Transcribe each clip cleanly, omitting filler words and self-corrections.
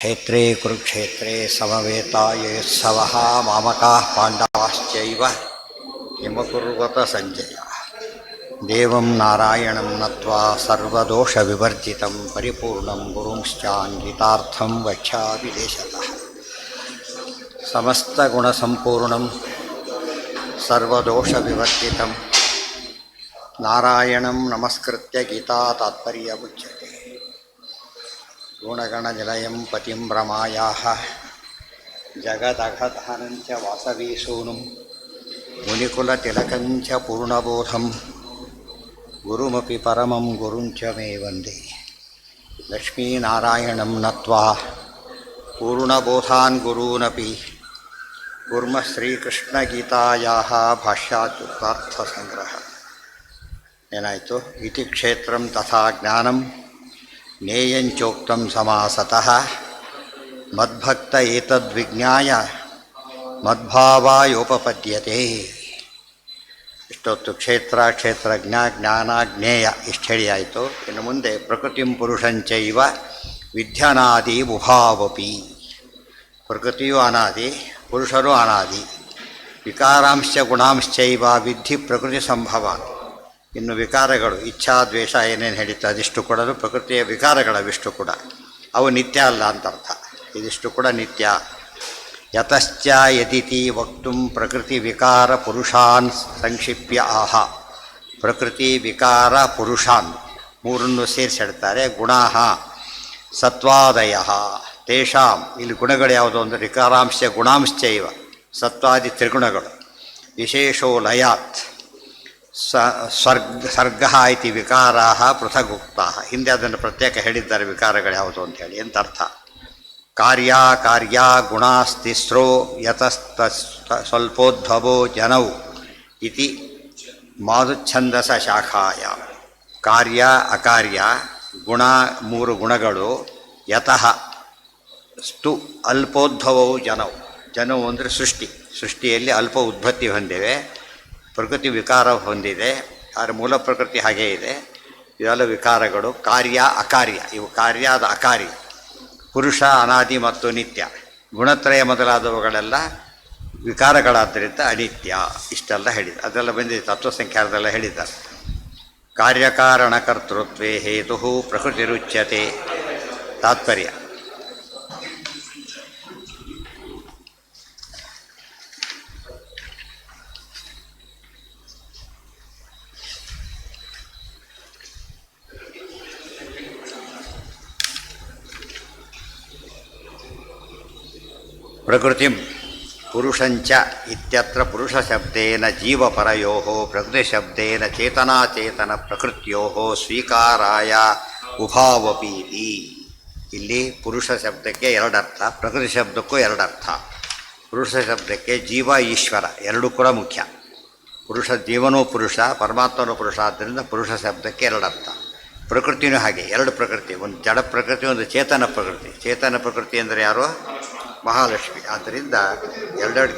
ಕ್ಷೇತ್ರೇ ಕುರುಕ್ಷೇತ್ರೇ ಸಮವೇತಾಯೇತ್ಸವಃ ಮಾಮಕಾಃ ಪಾಂಡವಾಶ್ಚೈವ ಹಿಮಕುರ್ವತ ಸಂಜಯ ದೇವಂ ನಾರಾಯಣಂ ನತ್ವಾ ಸರ್ವದೋಷವಿವರ್ಜಿತಂ ಪರಿಪೂರ್ಣಂ ಗುರುಂಶ್ಚಾನ್ವಿತಾರ್ಥಂ ವಕ್ಷ್ಯಾಮಿ ದೇಶತಃ ಸಮಸ್ತಗುಣಸಂಪೂರ್ಣಂ ಸರ್ವದೋಷವಿವರ್ಜಿತಂ ನಾರಾಯಣಂ ನಮಸ್ಕೃತ್ಯ ಗೀತಾ ತಾತ್ಪರ್ಯಮುಚ್ಯತೆ ಗುಣಗಣನಿಲಯಂ ಪತಿಂ ರಮಾಯಾಃ ಜಗದಘಧಾನಂಚ ವಾಸವೀಸೂನುಂ ಮುನಿಕುಲತಿಲಕಂಚ ಪೂರ್ಣಬೋಧಂ ಗುರುಮಪಿ ಪರಮಂ ಗುರುಂಚ ಮೇ ವಂದೇ ಲಕ್ಷ್ಮೀನಾರಾಯಣಂ ನತ್ವಾ ಪೂರ್ಣಬೋಧಾನ್ ಗುರೂನಪಿ ಕುರ್ಮಃ ಶ್ರೀಕೃಷ್ಣಗೀತಾಯಾಃ ಭಾಷ್ಯಾತ್ಯುಕ್ತಾರ್ಥಸಂಗ್ರಹ. ಏನಾಯಿತು? ಇತಿ ಕ್ಷೇತ್ರಂ ತಥಾ ಜ್ಞಾನಂ ಜ್ಞೇಯಂಚೋಕ್ತಂ ಸಮಾಸತಃ ಮದ್ಭಕ್ತ ಏತದ್ವಿಜ್ಞಾಯ ಮದ್ಭಾವಾಯೋಪಪದ್ಯತೆ. ಇಷ್ಟೊತ್ತು ಕ್ಷೇತ್ರ, ಕ್ಷೇತ್ರಜ್ಞ, ಜ್ಞಾನ, ಜ್ಞೇಯ ಇಷ್ಟು ಹೇಳಿ ಆಯಿತು. ಇನ್ನು ಮುಂದೆ ಪ್ರಕೃತಿಂ ಪುರುಷಂಚೈವ ವಿದ್ಯನಾದಿ ಉಭಾವಪಿ. ಪ್ರಕೃತಿಯೂ ಅನಾದಿ, ಪುರುಷರೂ ಅನಾದಿ. ವಿಕಾರಾಂಶ ಗುಣಾಂಶ್ಚೈವ ವಿಧಿ ಪ್ರಕೃತಿ ಸಂಭವ. ಇನ್ನು ವಿಕಾರಗಳು ಇಚ್ಛಾ ದ್ವೇಷ ಏನೇನು ಹೇಳಿತ್ತು ಅದಿಷ್ಟು ಕೂಡ ಪ್ರಕೃತಿಯ ವಿಕಾರಗಳವಿಷ್ಟು ಕೂಡ ಅವು ನಿತ್ಯ ಅಲ್ಲ ಅಂತ ಅರ್ಥ. ಇದಿಷ್ಟು ಕೂಡ ನಿತ್ಯ. ಯತಶ್ಚ ಯದಿತಿ ವಕ್ತುಂ ಪ್ರಕೃತಿ ವಿಕಾರ ಪುರುಷಾನ್ ಸಂಕ್ಷಿಪ್ಯ ಆಹ. ಪ್ರಕೃತಿ ವಿಕಾರ ಪುರುಷಾನ್ ಮೂರನ್ನು ಸೇರಿಸಿ ಹೇಳ್ತಾರೆ. ಗುಣಾಃ ಸತ್ವಾದಯಃ ತೇಷಾಂ. ಇಲ್ಲಿ ಗುಣಗಳು ಯಾವುದು ಅಂದರೆ ವಿಕಾರಾಂಶ ಗುಣಾಂಶ್ಚೈವ ಸತ್ವಾದಿ ತ್ರಿಗುಣಗಳು. ವಿಶೇಷೋ ಲಯಾತ್ ಸರ್ಗ ಇತಿ ವಿಕಾರಾ ಪೃಥಗುಕ್ತಾ. ಹಿಂದೆ ಅದನ್ನು ಪ್ರತ್ಯೇಕ ಹೇಳಿದ್ದಾರೆ ವಿಕಾರಗಳು ಯಾವುದು ಅಂಥೇಳಿ. ಎಂತ ಅರ್ಥ? ಕಾರ್ಯ ಕಾರ್ಯ ಗುಣಾಸ್ತಿಸ್ರೋ ಯತಸ್ತ ಸ್ವಲ್ಪೋದ್ಭವೋ ಜನೌ ಇತಿ ಮಾಧುಚ್ಛಂದಸ ಶಾಖಾಯ. ಕಾರ್ಯ ಅಕಾರ್ಯ ಗುಣ ಮೂರು ಗುಣಗಳು. ಯತಃ ಸ್ತು ಅಲ್ಪೋದ್ಭವವು ಜನವು. ಜನವು ಅಂದರೆ ಸೃಷ್ಟಿ. ಸೃಷ್ಟಿಯಲ್ಲಿ ಅಲ್ಪ ಉದ್ಭತ್ತಿ ಹೊಂದಿವೆ. ಪ್ರಕೃತಿ ವಿಕಾರ ಹೊಂದಿದೆ. ಆದರೆ ಮೂಲ ಪ್ರಕೃತಿ ಹಾಗೇ ಇದೆ. ಇವೆಲ್ಲ ವಿಕಾರಗಳು. ಕಾರ್ಯ ಅಕಾರ್ಯ ಇವು ಕಾರ್ಯ, ಅದು ಅಕಾರ್ಯ. ಪುರುಷ ಅನಾದಿ ಮತ್ತು ನಿತ್ಯ. ಗುಣತ್ರಯ ಮೊದಲಾದವುಗಳೆಲ್ಲ ವಿಕಾರಗಳಾದ್ದರಿಂದ ಅನಿತ್ಯ. ಇಷ್ಟೆಲ್ಲ ಹೇಳಿದೆ. ಅದೆಲ್ಲ ಬಂದಿದೆ ತತ್ವಸಂಖ್ಯಾರದೆಲ್ಲ ಹೇಳಿದ್ದಾರೆ. ಕಾರ್ಯಕಾರಣಕರ್ತೃತ್ವೇ ಹೇತು ಪ್ರಕೃತಿರುಚ್ಯತೆ. ತಾತ್ಪರ್ಯ: ಪ್ರಕೃತಿಂ ಪುರುಷಂಚ ಇತ್ಯತ್ರ ಪುರುಷಶಬ್ದೇನ ಜೀವಪರಯೋಃ ಪ್ರಕೃತಿಶಬ್ದೇನ ಚೇತನಾಚೇತನ ಪ್ರಕೃತ್ಯೋಃ ಸ್ವೀಕಾರಾಯ ಉಭಾವಪೀತಿ. ಇಲ್ಲಿ ಪುರುಷ ಶಬ್ದಕ್ಕೆ ಎರಡರ್ಥ, ಪ್ರಕೃತಿ ಶಬ್ದಕ್ಕೂ ಎರಡರ್ಥ. ಪುರುಷ ಶಬ್ದಕ್ಕೆ ಜೀವ ಈಶ್ವರ ಎರಡೂ ಕೂಡ ಮುಖ್ಯ. ಪುರುಷ ಜೀವನೂ ಪುರುಷ, ಪರಮಾತ್ಮನೂ ಪುರುಷ. ಆದ್ದರಿಂದ ಪುರುಷ ಶಬ್ದಕ್ಕೆ ಎರಡರ್ಥ. ಪ್ರಕೃತಿಯೂ ಹಾಗೆ ಎರಡು ಪ್ರಕೃತಿ. ಒಂದು ಜಡ ಪ್ರಕೃತಿ, ಒಂದು ಚೇತನ ಪ್ರಕೃತಿ. ಚೇತನ ಪ್ರಕೃತಿ ಅಂದರೆ ಯಾರು? ಮಹಾಲಕ್ಷ್ಮಿ. ಆದ್ದರಿಂದ ಎರಡೆರಡು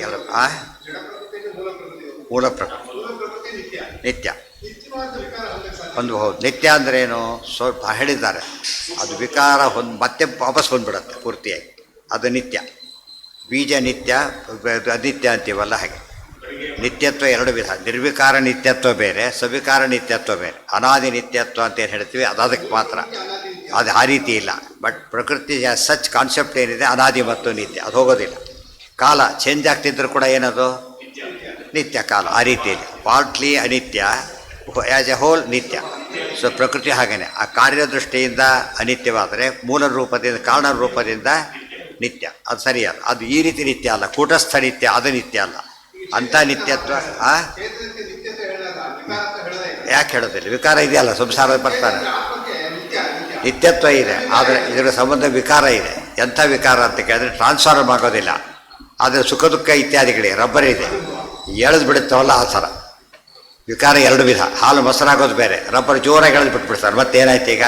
ಮೂಲ ಪ್ರಕೃತಿ ನಿತ್ಯ ಹೊಂದಬಹುದು. ನಿತ್ಯ ಅಂದ್ರೇನು? ಸ್ವಲ್ಪ ಹೇಳಿದ್ದಾರೆ. ಅದು ವಿಕಾರ ಮತ್ತೆ ವಾಪಸ್ ಬಂದ್ಬಿಡುತ್ತೆ ಪೂರ್ತಿಯಾಗಿ. ಅದು ನಿತ್ಯ. ಬೀಜ ನಿತ್ಯ, ಅನಿತ್ಯ ಅಂತೀವಲ್ಲ ಹಾಗೆ. ನಿತ್ಯತ್ವ ಎರಡು ವಿಧ. ನಿರ್ವಿಕಾರ ನಿತ್ಯತ್ವ ಬೇರೆ, ಸವಿಕಾರ ನಿತ್ಯತ್ವ ಬೇರೆ. ಅನಾದಿ ನಿತ್ಯತ್ವ ಅಂತ ಏನು ಹೇಳ್ತೀವಿ ಅದು ಅದಕ್ಕೆ ಮಾತ್ರ. ಅದು ಆ ರೀತಿ ಇಲ್ಲ. ಬಟ್ ಪ್ರಕೃತಿ ಸಚ್ ಕಾನ್ಸೆಪ್ಟ್ ಏನಿದೆ ಅನಾದಿ ಮತ್ತು ನಿತ್ಯ, ಅದು ಹೋಗೋದಿಲ್ಲ. ಕಾಲ ಚೇಂಜ್ ಆಗ್ತಿದ್ರು ಕೂಡ ಏನದು? ನಿತ್ಯ ಕಾಲ. ಆ ರೀತಿ ಇದೆ. ಪಾರ್ಟ್ಲಿ ಅನಿತ್ಯ, ಆ್ಯಸ್ ಎ ಹೋಲ್ ನಿತ್ಯ. ಸೊ ಪ್ರಕೃತಿ ಹಾಗೇನೆ. ಆ ಕಾರ್ಯದೃಷ್ಟಿಯಿಂದ ಅನಿತ್ಯವಾದರೆ ಮೂಲ ರೂಪದಿಂದ, ಕಾರಣ ರೂಪದಿಂದ ನಿತ್ಯ. ಅದು ಸರಿಯಲ್ಲ. ಅದು ಈ ರೀತಿ ನಿತ್ಯ ಅಲ್ಲ. ಕೂಟಸ್ಥ ನಿತ್ಯ, ಅದು ನಿತ್ಯ ಅಲ್ಲ. ಅಂಥ ನಿತ್ಯತ್ವ ಯಾಕೆ ಹೇಳೋದಿಲ್ಲ? ವಿಕಾರ ಇದೆಯಲ್ಲ, ಸಂಸಾರ ಬರ್ತಾನೆ. ನಿತ್ಯತ್ವ ಇದೆ, ಆದರೆ ಇದರ ಸಂಬಂಧ ವಿಕಾರ ಇದೆ. ಎಂಥ ವಿಕಾರ ಅಂತ ಕೇಳಿದ್ರೆ ಟ್ರಾನ್ಸ್ಫಾರ್ಮ್ ಆಗೋದಿಲ್ಲ. ಆದರೆ ಸುಖ ದುಃಖ ಇತ್ಯಾದಿಗಳಿಗೆ ರಬ್ಬರ್ ಇದೆ, ಎಳೆದು ಬಿಡುತ್ತವಲ್ಲ ಆ ಥರ. ವಿಕಾರ ಎರಡು ವಿಧ. ಹಾಲು ಮೊಸರಾಗೋದು ಬೇರೆ, ರಬ್ಬರ್ ಜೋರಾಗಿ ಎಳೆದು ಬಿಟ್ಬಿಡ್ತಾರೆ. ಮತ್ತೇನಾಯ್ತು ಈಗ?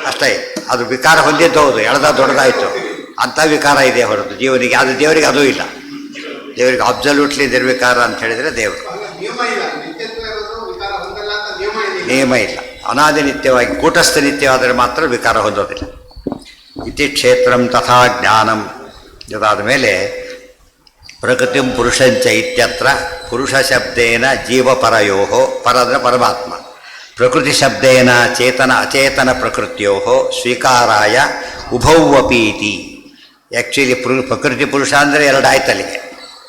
ಅಷ್ಟೇ. ಅದು ವಿಕಾರ ಹೊಂದಿದ್ದು ಹೌದು, ಎಳೆದ ದೊಡ್ಡದಾಯಿತು. ಅಂಥ ವಿಕಾರ ಇದೆ ಹೊರತು ಜೀವನಿಗೆ ಅದು, ದೇವರಿಗೆ ಅದೂ ಇಲ್ಲ. ದೇವರಿಗೆ ಅಬ್ಸಲ್ಯೂಟ್ಲಿ ನಿರ್ವಿಕಾರ ಅಂತ ಹೇಳಿದರೆ ದೇವರು ನಿಯಮ ಇಲ್ಲ. ಅನಾದಿ ನಿತ್ಯವಾಗಿ ಕೂಟಸ್ಥ ನಿತ್ಯವಾದರೆ ಮಾತ್ರ ವಿಕಾರ ಹೊಂದೋದಿಲ್ಲ. ಇತಿ ಕ್ಷೇತ್ರಂ ತಥಾ ಜ್ಞಾನಂ. ಇದಾದ ಮೇಲೆ ಪ್ರಕೃತಿಂ ಪುರುಷಂಚ ಇತ್ಯತ್ರ ಪುರುಷ ಶಬ್ದೇನ ಜೀವಪರಯೋ, ಪರ ಅಂದರೆ ಪರಮಾತ್ಮ, ಪ್ರಕೃತಿ ಶಬ್ದೇನ ಚೇತನ ಅಚೇತನ ಪ್ರಕೃತ್ಯೋ ಸ್ವೀಕಾರಾಯ ಉಭೌವಪೀತಿ. ಆ್ಯಕ್ಚುಲಿ ಪ್ರಕೃತಿ ಪುರುಷ ಅಂದರೆ ಎರಡು ಆಯ್ತಲ್ಲಿಗೆ,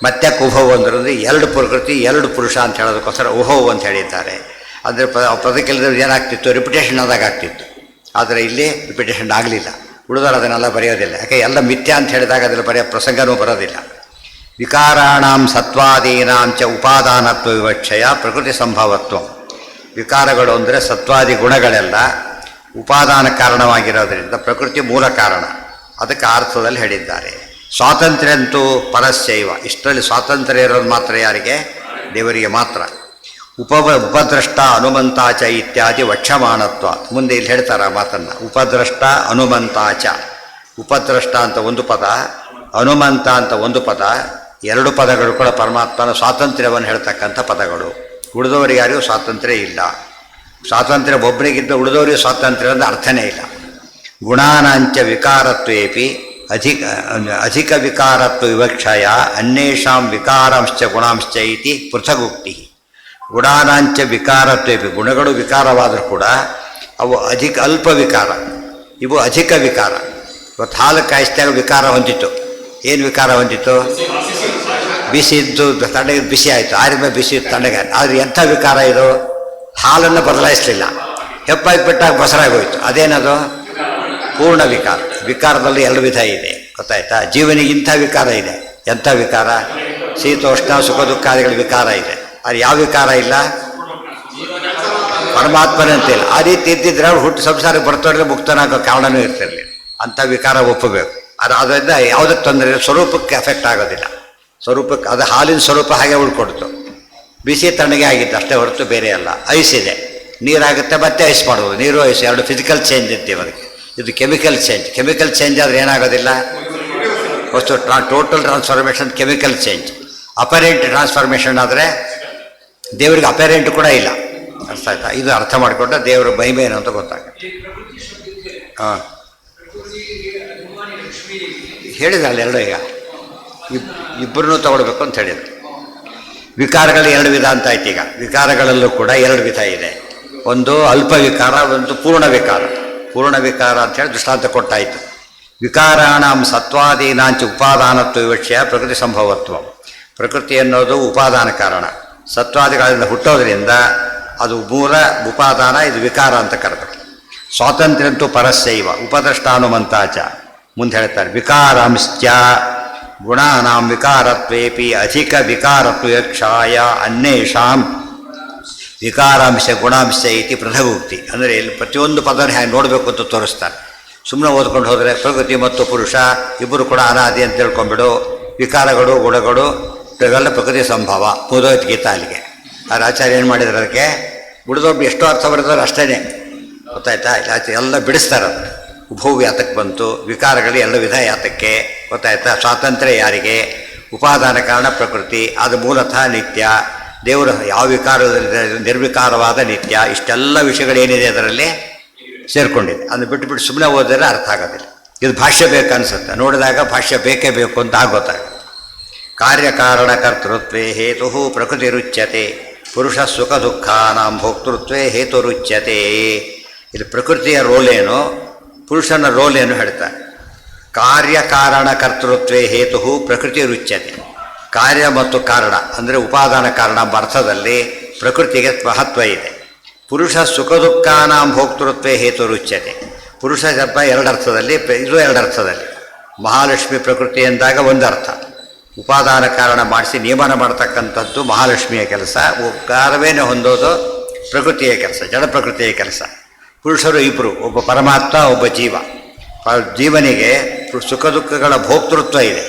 ಮತ್ತೆ ಉಭೌ ಅಂದ್ರೆ ಎರಡು ಪ್ರಕೃತಿ ಎರಡು ಪುರುಷ ಅಂತ ಹೇಳೋದಕ್ಕೋಸ್ಕರ ಉಭೌ ಅಂತ ಹೇಳಿದ್ದಾರೆ. ಅಂದರೆ ಪದಕ್ಕೆಲ್ಲದ್ರೆ ಏನಾಗ್ತಿತ್ತು, ರಿಪಿಟೇಷನ್ ಆದಾಗ ಆಗ್ತಿತ್ತು. ಆದರೆ ಇಲ್ಲಿ ರಿಪಿಟೇಷನ್ ಆಗಲಿಲ್ಲ. ಉಳಿದವರು ಅದನ್ನೆಲ್ಲ ಬರೆಯೋದಿಲ್ಲ, ಯಾಕೆ ಎಲ್ಲ ಮಿಥ್ಯ ಅಂತ ಹೇಳಿದಾಗ ಅದರಲ್ಲಿ ಬರೆಯೋ ಪ್ರಸಂಗನೂ ಬರೋದಿಲ್ಲ. ವಿಕಾರಾಣಾಂ ಸತ್ವಾದೀನಾಂ ಚ ಉಪಾದಾನತ್ವ ವಿವಕ್ಷಯ ಪ್ರಕೃತಿ ಸಂಭವತ್ವ. ವಿಕಾರಗಳು ಅಂದರೆ ಸತ್ವಾದಿ ಗುಣಗಳೆಲ್ಲ ಉಪಾದಾನ ಕಾರಣವಾಗಿರೋದರಿಂದ ಪ್ರಕೃತಿ ಮೂಲ ಕಾರಣ, ಅದಕ್ಕೆ ಅರ್ಥದಲ್ಲಿ ಹೇಳಿದ್ದಾರೆ. ಸ್ವಾತಂತ್ರ್ಯ ಅಂತೂ ಪರಸ್ಯೈವ, ಇಷ್ಟರಲ್ಲಿ ಸ್ವಾತಂತ್ರ್ಯ ಇರೋದು ಮಾತ್ರ ಯಾರಿಗೆ, ದೇವರಿಗೆ ಮಾತ್ರ. ಉಪದ್ರಷ್ಟ ಅನುಮಂತಾಚ ಇತ್ಯಾದಿ ವಕ್ಷಮಾಣತ್ವ. ಮುಂದೆ ಇಲ್ಲಿ ಹೇಳ್ತಾರೆ ಆ ಮಾತನ್ನು. ಉಪದ್ರಷ್ಟ ಅನುಮಂತಾಚ, ಉಪದ್ರಷ್ಟ ಅಂತ ಒಂದು ಪದ, ಹನುಮಂತ ಅಂತ ಒಂದು ಪದ, ಎರಡು ಪದಗಳು ಕೂಡ ಪರಮಾತ್ಮನ ಸ್ವಾತಂತ್ರ್ಯವನ್ನು ಹೇಳ್ತಕ್ಕಂಥ ಪದಗಳು. ಉಳಿದವರಿಗೆ ಯಾರಿಗೂ ಸ್ವಾತಂತ್ರ್ಯ ಇಲ್ಲ. ಸ್ವಾತಂತ್ರ್ಯ ಒಬ್ಬರಿಗಿದ್ದ ಉಳಿದವರಿಗೆ ಸ್ವಾತಂತ್ರ್ಯ ಅಂದರೆ ಅರ್ಥನೇ ಇಲ್ಲ. ಗುಣಾನಾಂಚ ವಿಕಾರತ್ವೇಪಿ ಅಧಿಕ ವಿಕಾರತ್ವ ವಿವಕ್ಷಯ ಅನ್ಯೇಷಾಂ ವಿಕಾರಾಂಶ್ಚ ಗುಣಾಂಶ್ಚ ಇತಿ ಪೃಥಗುಕ್ತಿ. ಗುಣಾನಾಂಚ ವಿಕಾರತ್ವೇಪಿ, ಗುಣಗಳು ವಿಕಾರವಾದರೂ ಕೂಡ ಅವು ಅಲ್ಪ ವಿಕಾರ, ಇವು ಅಧಿಕ ವಿಕಾರ. ಇವತ್ತು ಹಾಲು ಕಾಯಿಸಿದಾಗ ವಿಕಾರ ಹೊಂದಿತ್ತು. ಏನು ವಿಕಾರ ಹೊಂದಿತ್ತು? ಬಿಸಿ ಇದ್ದು ತಣ್ಣಗೆ ಬಿಸಿ ಆಯಿತು, ಆರಿದ ಬಿಸಿ ಇತ್ತು ತಣ್ಣಗೆ. ಆದರೆ ಎಂಥ ವಿಕಾರ ಇದು? ಹಾಲನ್ನು ಬದಲಾಯಿಸಲಿಲ್ಲ, ಹೆಪ್ಪಾಗಿ ಬಿಟ್ಟಾಗ ಬಸರಾಗೋಯ್ತು. ಅದೇನದು? ಪೂರ್ಣ ವಿಕಾರ. ವಿಕಾರದಲ್ಲಿ ಎರಡು ವಿಧ ಇದೆ, ಗೊತ್ತಾಯ್ತಾ? ಜೀವನಿಗೆ ಇಂಥ ವಿಕಾರ ಇದೆ. ಎಂಥ ವಿಕಾರ? ಶೀತೋಷ್ಣ ಸುಖ ದುಃಖಾದಿಗಳ ವಿಕಾರ ಇದೆ. ಅದು ಯಾವ ವಿಕಾರ ಇಲ್ಲ? ಪರಮಾತ್ಮನಂತಿಲ್ಲ. ಆ ರೀತಿ ಇದ್ದಿದ್ರೆ ಅವ್ರು ಹುಟ್ಟು ಸಂಸಾರಕ್ಕೆ ಬರ್ತವ್ರಿಗೆ ಮುಕ್ತನಾಗೋ ಕಾರಣನೂ ಇರ್ತಿರಲಿಲ್ಲ. ಅಂಥ ವಿಕಾರ ಒಪ್ಪಬೇಕು. ಅದರಿಂದ ಯಾವುದಕ್ಕೆ ತೊಂದರೆ ಇಲ್ಲ, ಸ್ವರೂಪಕ್ಕೆ ಎಫೆಕ್ಟ್ ಆಗೋದಿಲ್ಲ. ಸ್ವರೂಪಕ್ಕೆ ಅದು ಹಾಲಿನ ಸ್ವರೂಪ ಹಾಗೆ ಉಳ್ಕೊಡ್ತು, ಬಿಸಿ ತಣ್ಣಗೆ ಆಗಿತ್ತು ಅಷ್ಟೇ ಹೊರತು ಬೇರೆ ಅಲ್ಲ. ಐಸ್ ಇದೆ, ನೀರಾಗುತ್ತೆ ಮತ್ತೆ ಐಸ್ ಮಾಡ್ಬೋದು. ನೀರು ಐಸ್ ಎರಡು ಫಿಸಿಕಲ್ ಚೇಂಜ್ ಇರ್ತೀವಿ ಅದಕ್ಕೆ. ಇದು ಕೆಮಿಕಲ್ ಚೇಂಜ್. ಕೆಮಿಕಲ್ ಚೇಂಜ್ ಆದರೆ ಏನಾಗೋದಿಲ್ಲ, ವಸ್ತು total transformation chemical change. Apparent transformation ಆದರೆ ದೇವರಿಗೆ ಅಪರೆಂಟ್ ಕೂಡ ಇಲ್ಲ. ಅರ್ಥ ಆಯ್ತಾ? ಇದು ಅರ್ಥ ಮಾಡಿಕೊಂಡ್ರೆ ದೇವರ ಮಹಿಮೆ ಏನು ಅಂತ ಗೊತ್ತಾಗುತ್ತೆ. ಹಾಂ, ಹೇಳಿದ್ರಲ್ಲ ಎರಡು, ಈಗ ಇಬ್ಬರನ್ನೂ ತಗೊಳ್ಬೇಕು ಅಂತ ಹೇಳಿದ್ರು. ವಿಕಾರಗಳು ಎರಡು ವಿಧ ಅಂತ ಆಯ್ತು. ಈಗ ವಿಕಾರಗಳಲ್ಲೂ ಕೂಡ ಎರಡು ವಿಧ ಇದೆ. ಒಂದು ಅಲ್ಪ ವಿಕಾರ, ಒಂದು ಪೂರ್ಣ ವಿಕಾರ. ಪೂರ್ಣ ವಿಕಾರ ಅಂತೇಳಿ ದೃಷ್ಟಾಂತ ಕೊಟ್ಟಾಯಿತು. ವಿಕಾರಾಣಾಂ ಸತ್ವಾದೀನಾಂಚ ಉಪಾದಾನತ್ವ ವಿವಕ್ಷಯ ಪ್ರಕೃತಿ ಸಂಭವತ್ವ. ಪ್ರಕೃತಿ ಅನ್ನೋದು ಉಪಾದಾನ ಕಾರಣ, ಸತ್ವಾದಿಗಳಿಂದ ಹುಟ್ಟೋದ್ರಿಂದ ಅದು ಮೂಲ ಉಪಾದಾನ, ಇದು ವಿಕಾರ ಅಂತ ಕರೆದರು. ಸ್ವಾತಂತ್ರ್ಯ ಅಂತೂ ಪರಸ್ಯೈವ ಉಪದ್ರಷ್ಟಾನುಮಂತಾಚ. ಮುಂದೆ ಹೇಳ್ತಾರೆ ವಿಕಾರಾಂಶ್ಚ ಗುಣಾನಾಂ ವಿಕಾರತ್ವೇಪಿ ಅಧಿಕ ವಿಕಾರತ್ವ ವಿವಕ್ಷಾಯ ಅನ್ಯೇಷಾಂ ವಿಕಾರಾಂಶ ಗುಣಾಂಶ ಇತಿ ಪೃಥಗುಕ್ತಿ. ಅಂದರೆ ಇಲ್ಲಿ ಪ್ರತಿಯೊಂದು ಪದನ ಹೇಗೆ ನೋಡಬೇಕು ಅಂತ ತೋರಿಸ್ತಾರೆ. ಸುಮ್ಮನೆ ಓದ್ಕೊಂಡು ಹೋದರೆ ಪ್ರಕೃತಿ ಮತ್ತು ಪುರುಷ ಇಬ್ಬರು ಕೂಡ ಅನಾದಿ ಅಂತ ತಿಳ್ಕೊಂಡ್ಬಿಡು. ವಿಕಾರಗಳು ಗುಣಗಳು ಇವೆಲ್ಲ ಪ್ರಕೃತಿ ಸಂಭವ. ಮುದೋಯ್ತು ಗೀತಾ ಅಲ್ಲಿಗೆ. ಆ ಆಚಾರ್ಯ ಏನು ಮಾಡಿದ್ರು, ಅದಕ್ಕೆ ಬಿಡಿದೊಬ್ಬರು ಎಷ್ಟೋ ಅರ್ಥ ಬರೆದವ್ರು ಅಷ್ಟೇ, ಗೊತ್ತಾಯ್ತಾ? ಎಲ್ಲ ಬಿಡಿಸ್ತಾರೆ. ಅದು ಉಭವು ಯಾತಕ್ಕೆ ಬಂತು, ವಿಕಾರಗಳು ಎಲ್ಲ ವಿಧ ಯಾತಕ್ಕೆ, ಗೊತ್ತಾಯ್ತಾ? ಸ್ವಾತಂತ್ರ್ಯ ಯಾರಿಗೆ? ಉಪಾದಾನ ಕಾರಣ ಪ್ರಕೃತಿ, ಅದು ಮೂಲತಃ ನಿತ್ಯ. ದೇವರು ಯಾವ ವಿಕಾರದಲ್ಲಿ ನಿರ್ವಿಕಾರವಾದ ನಿತ್ಯ. ಇಷ್ಟೆಲ್ಲ ವಿಷಯಗಳೇನಿದೆ ಅದರಲ್ಲಿ ಸೇರಿಕೊಂಡಿದೆ. ಅದನ್ನು ಬಿಟ್ಟು ಸುಮ್ಮನೆ ಓದಿದ್ರೆ ಅರ್ಥ ಆಗೋದಿಲ್ಲ. ಇದು ಭಾಷ್ಯ ಬೇಕನ್ಸುತ್ತೆ, ನೋಡಿದಾಗ ಭಾಷ್ಯ ಬೇಕೇ ಬೇಕು ಅಂತ ಗೊತ್ತಾಗುತ್ತೆ. ಕಾರ್ಯಕಾರಣ ಕರ್ತೃತ್ವೇ ಹೇತು ಪ್ರಕೃತಿ ರುಚ್ಯತೆ ಪುರುಷ ಸುಖ ದುಃಖಾನಾಂ ಭೋಕ್ತೃತ್ವೇ ಹೇತು ರುಚ್ಯತೆ. ಇದು ಪ್ರಕೃತಿಯ ರೋಲೇನು, ಪುರುಷನ ರೋಲೇನು ಹೇಳ್ತಾರೆ. ಕಾರ್ಯಕಾರಣ ಕರ್ತೃತ್ವೇ ಹೇತು ಪ್ರಕೃತಿ ರುಚ್ಯತೆ. ಕಾರ್ಯ ಮತ್ತು ಕಾರಣ ಅಂದರೆ ಉಪಾದಾನ ಕಾರಣ ಎಂಬ ಅರ್ಥದಲ್ಲಿ ಪ್ರಕೃತಿಗೆ ಮಹತ್ವ ಇದೆ. ಪುರುಷ ಸುಖ ದುಃಖಾನಾಂ ಭೋಕ್ತೃತ್ವೇ ಹೇತು ರುಚ್ಯತೆ. ಪುರುಷ ಶಬ್ದ ಎರಡು ಅರ್ಥದಲ್ಲಿ, ಇದು ಎರಡು ಅರ್ಥದಲ್ಲಿ. ಮಹಾಲಕ್ಷ್ಮಿ ಪ್ರಕೃತಿ ಎಂದಾಗ ಒಂದು ಅರ್ಥ, ಉಪಾದಾನ ಕಾರಣ ಮಾಡಿಸಿ ನಿಯಮನ ಮಾಡ್ತಕ್ಕಂಥದ್ದು ಮಹಾಲಕ್ಷ್ಮಿಯ ಕೆಲಸ. ಉಪಕಾರವೇನೆ ಹೊಂದೋದು ಪ್ರಕೃತಿಯ ಕೆಲಸ, ಜಡ ಪ್ರಕೃತಿಯ ಕೆಲಸ. ಪುರುಷರು ಇಬ್ಬರು, ಒಬ್ಬ ಪರಮಾತ್ಮ, ಒಬ್ಬ ಜೀವ. ಜೀವನಿಗೆ ಸುಖ ದುಃಖಗಳ ಭೋಕ್ತೃತ್ವ ಇದೆ.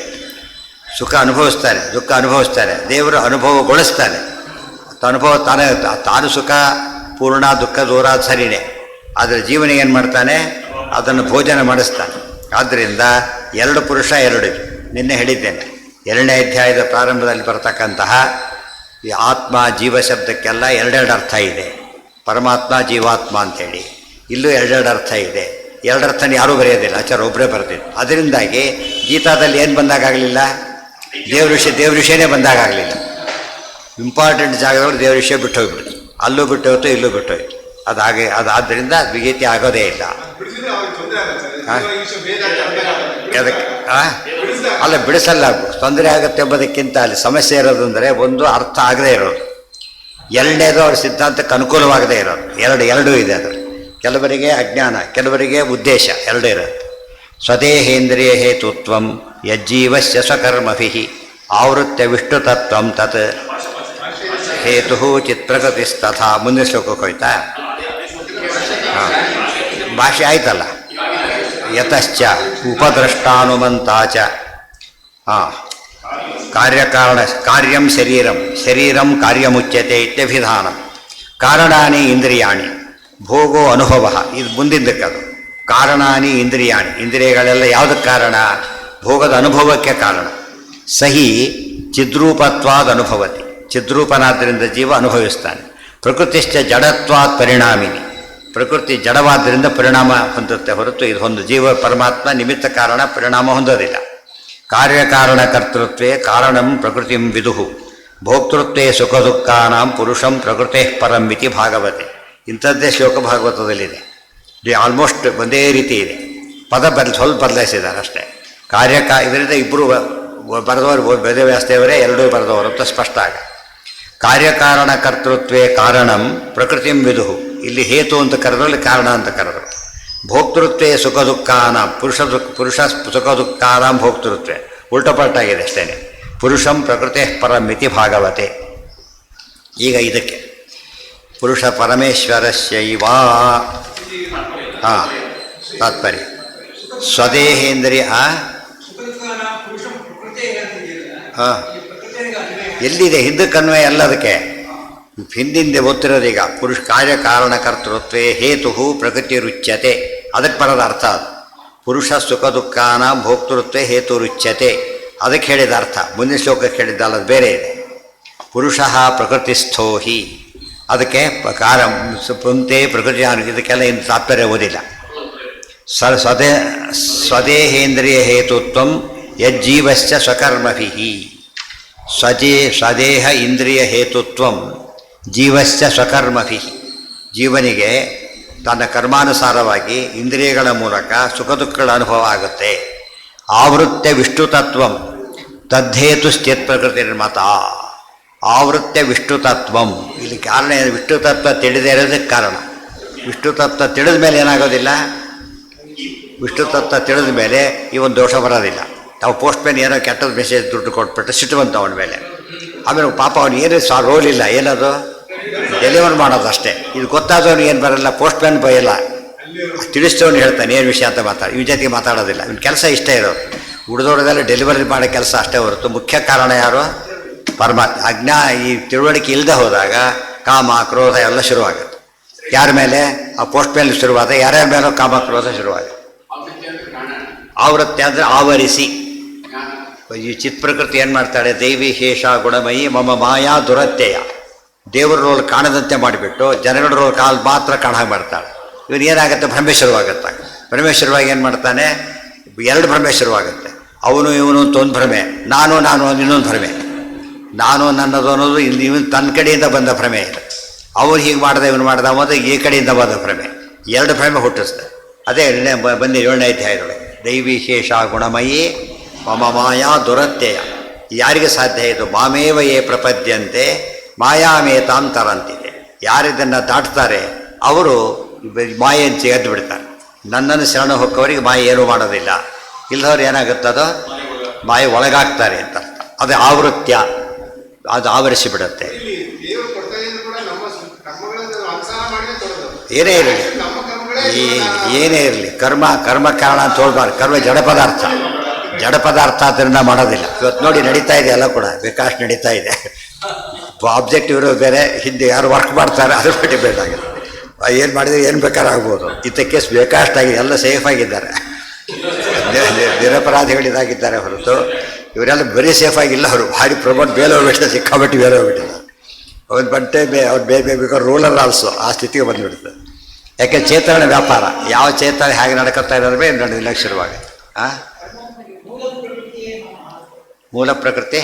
ಸುಖ ಅನುಭವಿಸ್ತಾನೆ, ದುಃಖ ಅನುಭವಿಸ್ತಾನೆ, ದೇವರು ಅನುಭವಗೊಳಿಸ್ತಾನೆ. ಅನುಭವ ತಾನು ಸುಖ ಪೂರ್ಣ, ದುಃಖ ದೂರ ಸರಿನೇ. ಆದರೆ ಜೀವನಿಗೆ ಏನು ಮಾಡ್ತಾನೆ, ಅದನ್ನು ಭೋಜನ ಮಾಡಿಸ್ತಾನೆ. ಆದ್ದರಿಂದ ಎರಡು ಪುರುಷ ಎರಡು. ನಿನ್ನೆ ಹೇಳಿದ್ದೇನೆ, 2ನೇ ಅಧ್ಯಾಯದ ಪ್ರಾರಂಭದಲ್ಲಿ ಬರ್ತಕ್ಕಂತಹ ಈ ಆತ್ಮ ಜೀವ ಶಬ್ದಕ್ಕೆಲ್ಲ ಎರಡೆರಡು ಅರ್ಥ ಇದೆ. ಪರಮಾತ್ಮ ಜೀವಾತ್ಮ ಅಂಥೇಳಿ ಇಲ್ಲೂ ಎರಡೆರಡು ಅರ್ಥ ಇದೆ. ಎರಡರ್ಥನ ಯಾರೂ ಬರೆಯೋದಿಲ್ಲ, ಆಚಾರ್ಯ ಒಬ್ಬರೇ ಬರೆದಿದ್ದು. ಅದರಿಂದಾಗಿ ಗೀತಾದಲ್ಲಿ ಏನು ಬಂದಾಗಲಿಲ್ಲ, ದೇವ್ರ ವಿಷಯನೇ ಬಂದಾಗಲಿಲ್ಲ. ಇಂಪಾರ್ಟೆಂಟ್ ಜಾಗಗಳು ದೇವ್ರ ವಿಷಯ ಬಿಟ್ಟು ಹೋಗ್ಬಿಡ್ತು, ಅಲ್ಲೂ ಬಿಟ್ಟು ಹೋಯ್ತು ಇಲ್ಲೂ ಬಿಟ್ಟು ಹೋಯ್ತು. ಆದ್ದರಿಂದ ಗೀತೆ ಆಗೋದೇ ಇಲ್ಲ. ಅದಕ್ಕೆ ಅಲ್ಲ, ಬಿಡಿಸಲ್ಲ, ತೊಂದರೆ ಆಗುತ್ತೆ ಎಂಬುದಕ್ಕಿಂತ ಅಲ್ಲಿ ಸಮಸ್ಯೆ ಇರೋದು ಅಂದರೆ ಒಂದು ಅರ್ಥ ಆಗದೇ ಇರೋದು, ಎರಡನೇದು ಅವ್ರ ಸಿದ್ಧಾಂತಕ್ಕೆ ಅನುಕೂಲವಾಗದೇ ಇರೋದು. ಎರಡೂ ಇದೆ ಅದರಲ್ಲಿ. ಕೆಲವರಿಗೆ ಅಜ್ಞಾನ, ಕೆಲವರಿಗೆ ಉದ್ದೇಶ, ಎರಡೂ ಇರೋದು. ಸ್ವದೇಹೇಂದ್ರಿಯ ಹೇತುತ್ವಂ ಯಜ್ಜೀವಸ್ಯ ಸ್ವಕರ್ಮಭಿ ಆವೃತ್ಯ ವಿಷ್ಣುತತ್ವಂ ತತ್ ಹೇತು ಚಿತ್ಪ್ರಕೃತಿಸ್ತಥಾ. ಮುಂದಿನ ಶ್ಲೋಕಕ್ಕೆ ಹೋಯ್ತಾ? ಹಾಂ, ಭಾಷೆ ಆಯ್ತಲ್ಲ. ಯತಶ್ಚ ಉಪದ್ರಷ್ಟಾನುಮಂತಾಚ. ಹಾಂ, ಕಾರ್ಯಂ ಶರೀರಂ ಕಾರ್ಯಮುಚ್ಯತೆ ಇತ್ಯಭಿಧಾನ. ಕಾರಣಾನಿ ಇಂದ್ರಿಯಾಣಿ ಭೋಗೋ ಅನುಭವ. ಇದು ಮುಂದಿದ್ದಕ್ಕದು. ಕಾರಣಾನಿ ಇಂದ್ರಿಯಾಣಿ, ಇಂದ್ರಿಯಗಳೆಲ್ಲ ಯಾವುದಕ್ಕೆ ಕಾರಣ? ಭೋಗದ ಅನುಭವಕ್ಕೆ ಕಾರಣ. ಸಹಿ ಚಿದ್ರೂಪತ್ವಾದ ಅನುಭವತಿ, ಚಿದ್ರೂಪನಾದ್ದರಿಂದ ಜೀವ ಅನುಭವಿಸ್ತಾನೆ. ಪ್ರಕೃತಿಶ್ಚ ಜಡತ್ವಾತ್ ಪರಿಣಾಮಿನಿ, ಪ್ರಕೃತಿ ಜಡವಾದ್ದರಿಂದ ಪರಿಣಾಮ ಹೊಂದುತ್ತೆ ಹೊರತು ಇದು ಒಂದು ಜೀವ ಪರಮಾತ್ಮ ನಿಮಿತ್ತ ಕಾರಣ ಪರಿಣಾಮ ಹೊಂದೋದಿಲ್ಲ. ಕಾರ್ಯಕಾರಣ ಕರ್ತೃತ್ವೇ ಕಾರಣಂ ಪ್ರಕೃತಿಂ ವಿದುಹು ಭೋಕ್ತೃತ್ವೇ ಸುಖ ದುಃಖಾನಾಂ ಪುರುಷಂ ಪ್ರಕೃತೇ ಪರಂ ಇತಿ ಭಾಗವತೆ. ಇಂಥದ್ದೇ ಶ್ಲೋಕ ಭಾಗವತದಲ್ಲಿದೆ. ಆಲ್ಮೋಸ್ಟ್ ಒಂದೇ ರೀತಿ ಇದೆ, ಪದ ಸ್ವಲ್ಪ ಬದಲಾಯಿಸಿದ್ದಾರೆ ಅಷ್ಟೇ. ಇದರಿಂದ ಇಬ್ಬರು ಬರೆದವರು, ವೇದವ್ಯಾಸದೇವರೇ ಎರಡೂ ಬರೆದವರು ಅಂತ ಸ್ಪಷ್ಟ ಆಗ. ಕಾರ್ಯಕಾರಣ ಕರ್ತೃತ್ವೇ ಕಾರಣಂ ಪ್ರಕೃತಿಂ ವಿದುಹು, ಇಲ್ಲಿ ಹೇತು ಅಂತ ಕರೆದ್ರಲ್ಲಿ ಕಾರಣ ಅಂತ ಕರೆದರು. ಭೋಕ್ತೃತ್ವೇ ಸುಖ ದುಃಖಾನ ಪುರುಷ ಸುಖ ದುಃಖಾನಾಂ ಭೋಕ್ತೃತ್ವೇ ಉಲ್ಟಪಲ್ಟಾಗಿದೆ ಅಷ್ಟೇ. ಪುರುಷಂ ಪ್ರಕೃತೇ ಪರಂ ಇತಿ ಭಾಗವತೆ. ಈಗ ಇದಕ್ಕೆ ಪುರುಷ ಪರಮೇಶ್ವರಸ್ಯೈವ. ಹಾಂ, ತಾತ್ಪರ್ಯ ಸ್ವದೇಹೇಂದ್ರಿಯ. ಹಾಂ, ಎಲ್ಲಿದೆ ಹಿಂದಕ್ಕನ್ವಯ ಎಲ್ಲದಕ್ಕೆ ಹಿಂದಿಂದೆ ಓದ್ತಿರೋದೀಗ. ಪುರುಷ ಕಾರ್ಯಕಾರಣ ಕರ್ತೃತ್ವೇ ಹೇತು ಪ್ರಕೃತಿ ರುಚ್ಯತೆ, ಅದಕ್ಕೆ ಬರೋದ ಅರ್ಥ ಅದು. ಪುರುಷ ಸುಖ ದುಃಖಾನ ಭೋಕ್ತೃತ್ವೇ ಹೇತು ರುಚ್ಯತೆ, ಅದಕ್ಕೆ ಹೇಳಿದ ಅರ್ಥ. ಮುಂದಿನ ಶ್ಲೋಕಕ್ಕೆ ಹೇಳಿದ್ದಲ್ಲ, ಅದು ಬೇರೆ ಇದೆ. ಪುರುಷ ಪ್ರಕೃತಿಸ್ಥೋ ಹಿ, ಅದಕ್ಕೆ ಪುಂತೆ ಪ್ರಕೃತಿ. ಇದಕ್ಕೆಲ್ಲ ಇನ್ನು ತಾತ್ಪರ್ಯ ಓದಿಲ್ಲ. ಸ್ವದೇಹೇಂದ್ರಿಯ ಹೇತುತ್ವಂ ಯಜ್ಜೀವಶ್ಚ ಸ್ವಕರ್ಮಭಿ. ಸ್ವದೇಹ ಇಂದ್ರಿಯ ಹೇತುತ್ವಂ ಜೀವಶ್ಚ ಸ್ವಕರ್ಮಭಿ. ಜೀವನಿಗೆ ತನ್ನ ಕರ್ಮಾನುಸಾರವಾಗಿ ಇಂದ್ರಿಯಗಳ ಮೂಲಕ ಸುಖ ದುಃಖಗಳ ಅನುಭವ ಆಗುತ್ತೆ. ಆವೃತ್ಯ ವಿಷ್ಣುತತ್ವಂ ತದ್ಧೇತುಶ್ಚೇತ್ ಪ್ರಕೃತಿ ನಿರ್ಮತ. ಆವೃತ್ಯ ವಿಷ್ಣುತತ್ವಂ, ಇಲ್ಲಿ ಕಾರಣ ಏನು? ವಿಷ್ಣುತತ್ವ ತಿಳಿದೇ ಇರೋದಕ್ಕೆ ಕಾರಣ. ವಿಷ್ಣುತತ್ವ ತಿಳಿದ ಮೇಲೆ ಏನಾಗೋದಿಲ್ಲ, ವಿಷ್ಣುತತ್ವ ತಿಳಿದ ಮೇಲೆ ಈ ಒಂದು ದೋಷ ಬರೋದಿಲ್ಲ. ನಾವು ಪೋಸ್ಟ್ಮ್ಯಾನ್ ಏನೋ ಕೆಟ್ಟದ ಮೆಸೇಜ್ ದುಡ್ಡು ಕೊಟ್ಬಿಟ್ಟು ಸಿಟ್ಟುವಂತ ಅವನ ಮೇಲೆ. ಆಮೇಲೆ ಪಾಪ ಅವನು ಏನು ರೋಲ್ ಇಲ್ಲ, ಏನದು ಡೆಲಿವರ್ ಮಾಡೋದು ಅಷ್ಟೇ. ಇದು ಗೊತ್ತಾದವನು ಏನು ಬರಲ್ಲ, ಪೋಸ್ಟ್ಮ್ಯಾನ್ ಬೈಯಲ್ಲ, ತಿಳಿಸ್ತವನು ಹೇಳ್ತಾನೆ ಏನು ವಿಷಯ ಅಂತ ಇವ್ನ ಜೊತೆಗೆ ಮಾತಾಡೋದಿಲ್ಲ. ಇವ್ನ ಕೆಲಸ ಇಷ್ಟೇ ಇರೋದು, ಉಳಿದೋಡದೆಲ್ಲ ಡೆಲಿವರಿ ಮಾಡೋ ಕೆಲಸ ಅಷ್ಟೇ ಹೊರತು ಮುಖ್ಯ ಕಾರಣ ಯಾರು? ಪರಮಾತ್ಮ. ಈ ತಿಳುವಳಿಕೆ ಇಲ್ಲದೆ ಹೋದಾಗ ಕಾಮ ಕ್ರೋಧ ಎಲ್ಲ ಶುರುವಾಗುತ್ತೆ. ಯಾರ ಮೇಲೆ? ಆ ಪೋಸ್ಟ್ ಮೇಲೆ ಶುರುವಾದ, ಯಾರ್ಯಾರ ಮೇಲೂ ಕಾಮ ಕ್ರೋಧ ಶುರುವಾಗುತ್ತೆ. ಆವೃತ್ತಿ ಅಂದರೆ ಆವರಿಸಿ. ಈ ಚಿತ್ಪ್ರಕೃತಿ ಏನು ಮಾಡ್ತಾಳೆ? ದೈವಿ ಶೇಷ ಗುಣಮಯಿ ಮಮ ಮಾಯಾ ದುರತ್ಯಯ. ದೇವರ ರೋಲ್ ಕಾಣದಂತೆ ಮಾಡಿಬಿಟ್ಟು ಜನಗಳ ರೋಲ್ ಕಾಲ್ ಮಾತ್ರ ಕಾಣಾಗ ಮಾಡ್ತಾಳೆ. ಇವನು ಏನಾಗುತ್ತೆ? ಭ್ರಮೆ ಶುರುವಾಗುತ್ತೆ. ಭ್ರಮೆ ಶುರುವಾಗಿ ಏನು ಮಾಡ್ತಾನೆ? ಎರಡು ಭ್ರಮೆ ಶುರುವಾಗುತ್ತೆ. ಅವನು ಇವನು ಅಂತ ಒಂದು ಭ್ರಮೆ, ನಾನು ಇನ್ನೊಂದು ಭ್ರಮೆ. ನಾನು ನನ್ನದು ಅನ್ನೋದು ಇವನು ತನ್ನ ಕಡೆಯಿಂದ ಬಂದ ಭ್ರಮೆ ಇದೆ. ಅವನು ಹೀಗೆ ಮಾಡ್ದೆ ಇವನು ಮಾಡ್ದ ಅನ್ನೋದು ಈ ಕಡೆಯಿಂದ ಬಂದ ಭ್ರಮೆ. ಎರಡು ಭ್ರಮೆ ಹುಟ್ಟಿಸ್ದೆ. ಅದೇ ಬಂದು 7ನೇ ಅಧ್ಯಾಯದೊಳಗೆ ದೈವಿ ಶೇಷ ಗುಣಮಯಿ ಮಮ ಮಾಯಾ ದುರತ್ಯಯ. ಯಾರಿಗೆ ಸಾಧ್ಯ ಇದು? ಮಾಮೇವ ಯೇ ಪ್ರಪದ್ಯಂತೆ ಮಾಯಾಮೇತಾಂ ತರಂತಿದೆ. ಯಾರಿದನ್ನು ದಾಟ್ತಾರೆ ಅವರು ಮಾಯೆಯನ್ನು ತೆಗೆದು ಬಿಡ್ತಾರೆ. ನನ್ನನ್ನು ಶರಣ ಹೊಕ್ಕವರಿಗೆ ಮಾಯೆ ಏನೂ ಮಾಡೋದಿಲ್ಲ. ಇಲ್ಲದವ್ರು ಏನಾಗುತ್ತದೋ ಮಾಯೆ ಒಳಗಾಗ್ತಾರೆ ಅಂತ ಅರ್ಥ. ಅದು ಆವೃತ್ಯ, ಅದು ಆವರಿಸಿ ಬಿಡುತ್ತೆ. ಏನೇ ಇರಲಿ ಕರ್ಮ ಕಾರಣ ಅಂತ ಹೋಗ್ಬಾರ್ದು. ಕರ್ಮ ಜಡ ಪದಾರ್ಥ ಅದರಿಂದ ಮಾಡೋದಿಲ್ಲ. ಇವತ್ತು ನೋಡಿ ನಡೀತಾ ಇದೆ ಎಲ್ಲ ಕೂಡ, ವಿಕಾಸ್ ನಡೀತಾ ಇದೆ. ಆಬ್ಜೆಕ್ಟಿವ್ ಇರೋದು ಬೇರೆ, ಹಿಂದೆ ಯಾರು ವರ್ಕ್ ಮಾಡ್ತಾರೆ ಅದ್ರ ಬಗ್ಗೆ ಬೇಕಾಗಿದೆ. ಏನು ಮಾಡಿದ್ರೆ ಏನು ಬೇಕಾದ್ರೂ ಆಗ್ಬೋದು. ಇದಕ್ಕೆ ಬೇಕಾಷ್ಟಾಗಿದೆ, ಎಲ್ಲ ಸೇಫ್ ಆಗಿದ್ದಾರೆ, ನಿರಪರಾಧಿಗಳಿದಾಗಿದ್ದಾರೆ ಹೊರತು ಇವರೆಲ್ಲ ಬರೀ ಸೇಫ್ ಆಗಿಲ್ಲ. ಅವರು ಭಾರಿ ಪ್ರಮೋಟ್ ಬೇಲೆ ಹೋಗ್ಬಿಟ್ಟಿದೆ, ಸಿಕ್ಕಾಬಟ್ಟಿ ಬೇಲೆ ಹೋಗ್ಬಿಟ್ಟಿದೆ. ಅವ್ನು ಬಟ್ಟೆ ಅವ್ರು ಬೇಕಾದ್ರೆ ರೂಲರ್ ಆಲ್ಸೋ ಆ ಸ್ಥಿತಿಗೆ ಬಂದುಬಿಡ್ತದೆ. ಯಾಕೆ ಚೇತನ ವ್ಯಾಪಾರ, ಯಾವ ಚೇತನ ಹೇಗೆ ನಡ್ಕೊತಾ ಇರೋದ್ರೆ ನಡೆದಿಲ್ಲ ಶುರುವಾಗ. ಮೂಲ ಪ್ರಕೃತಿ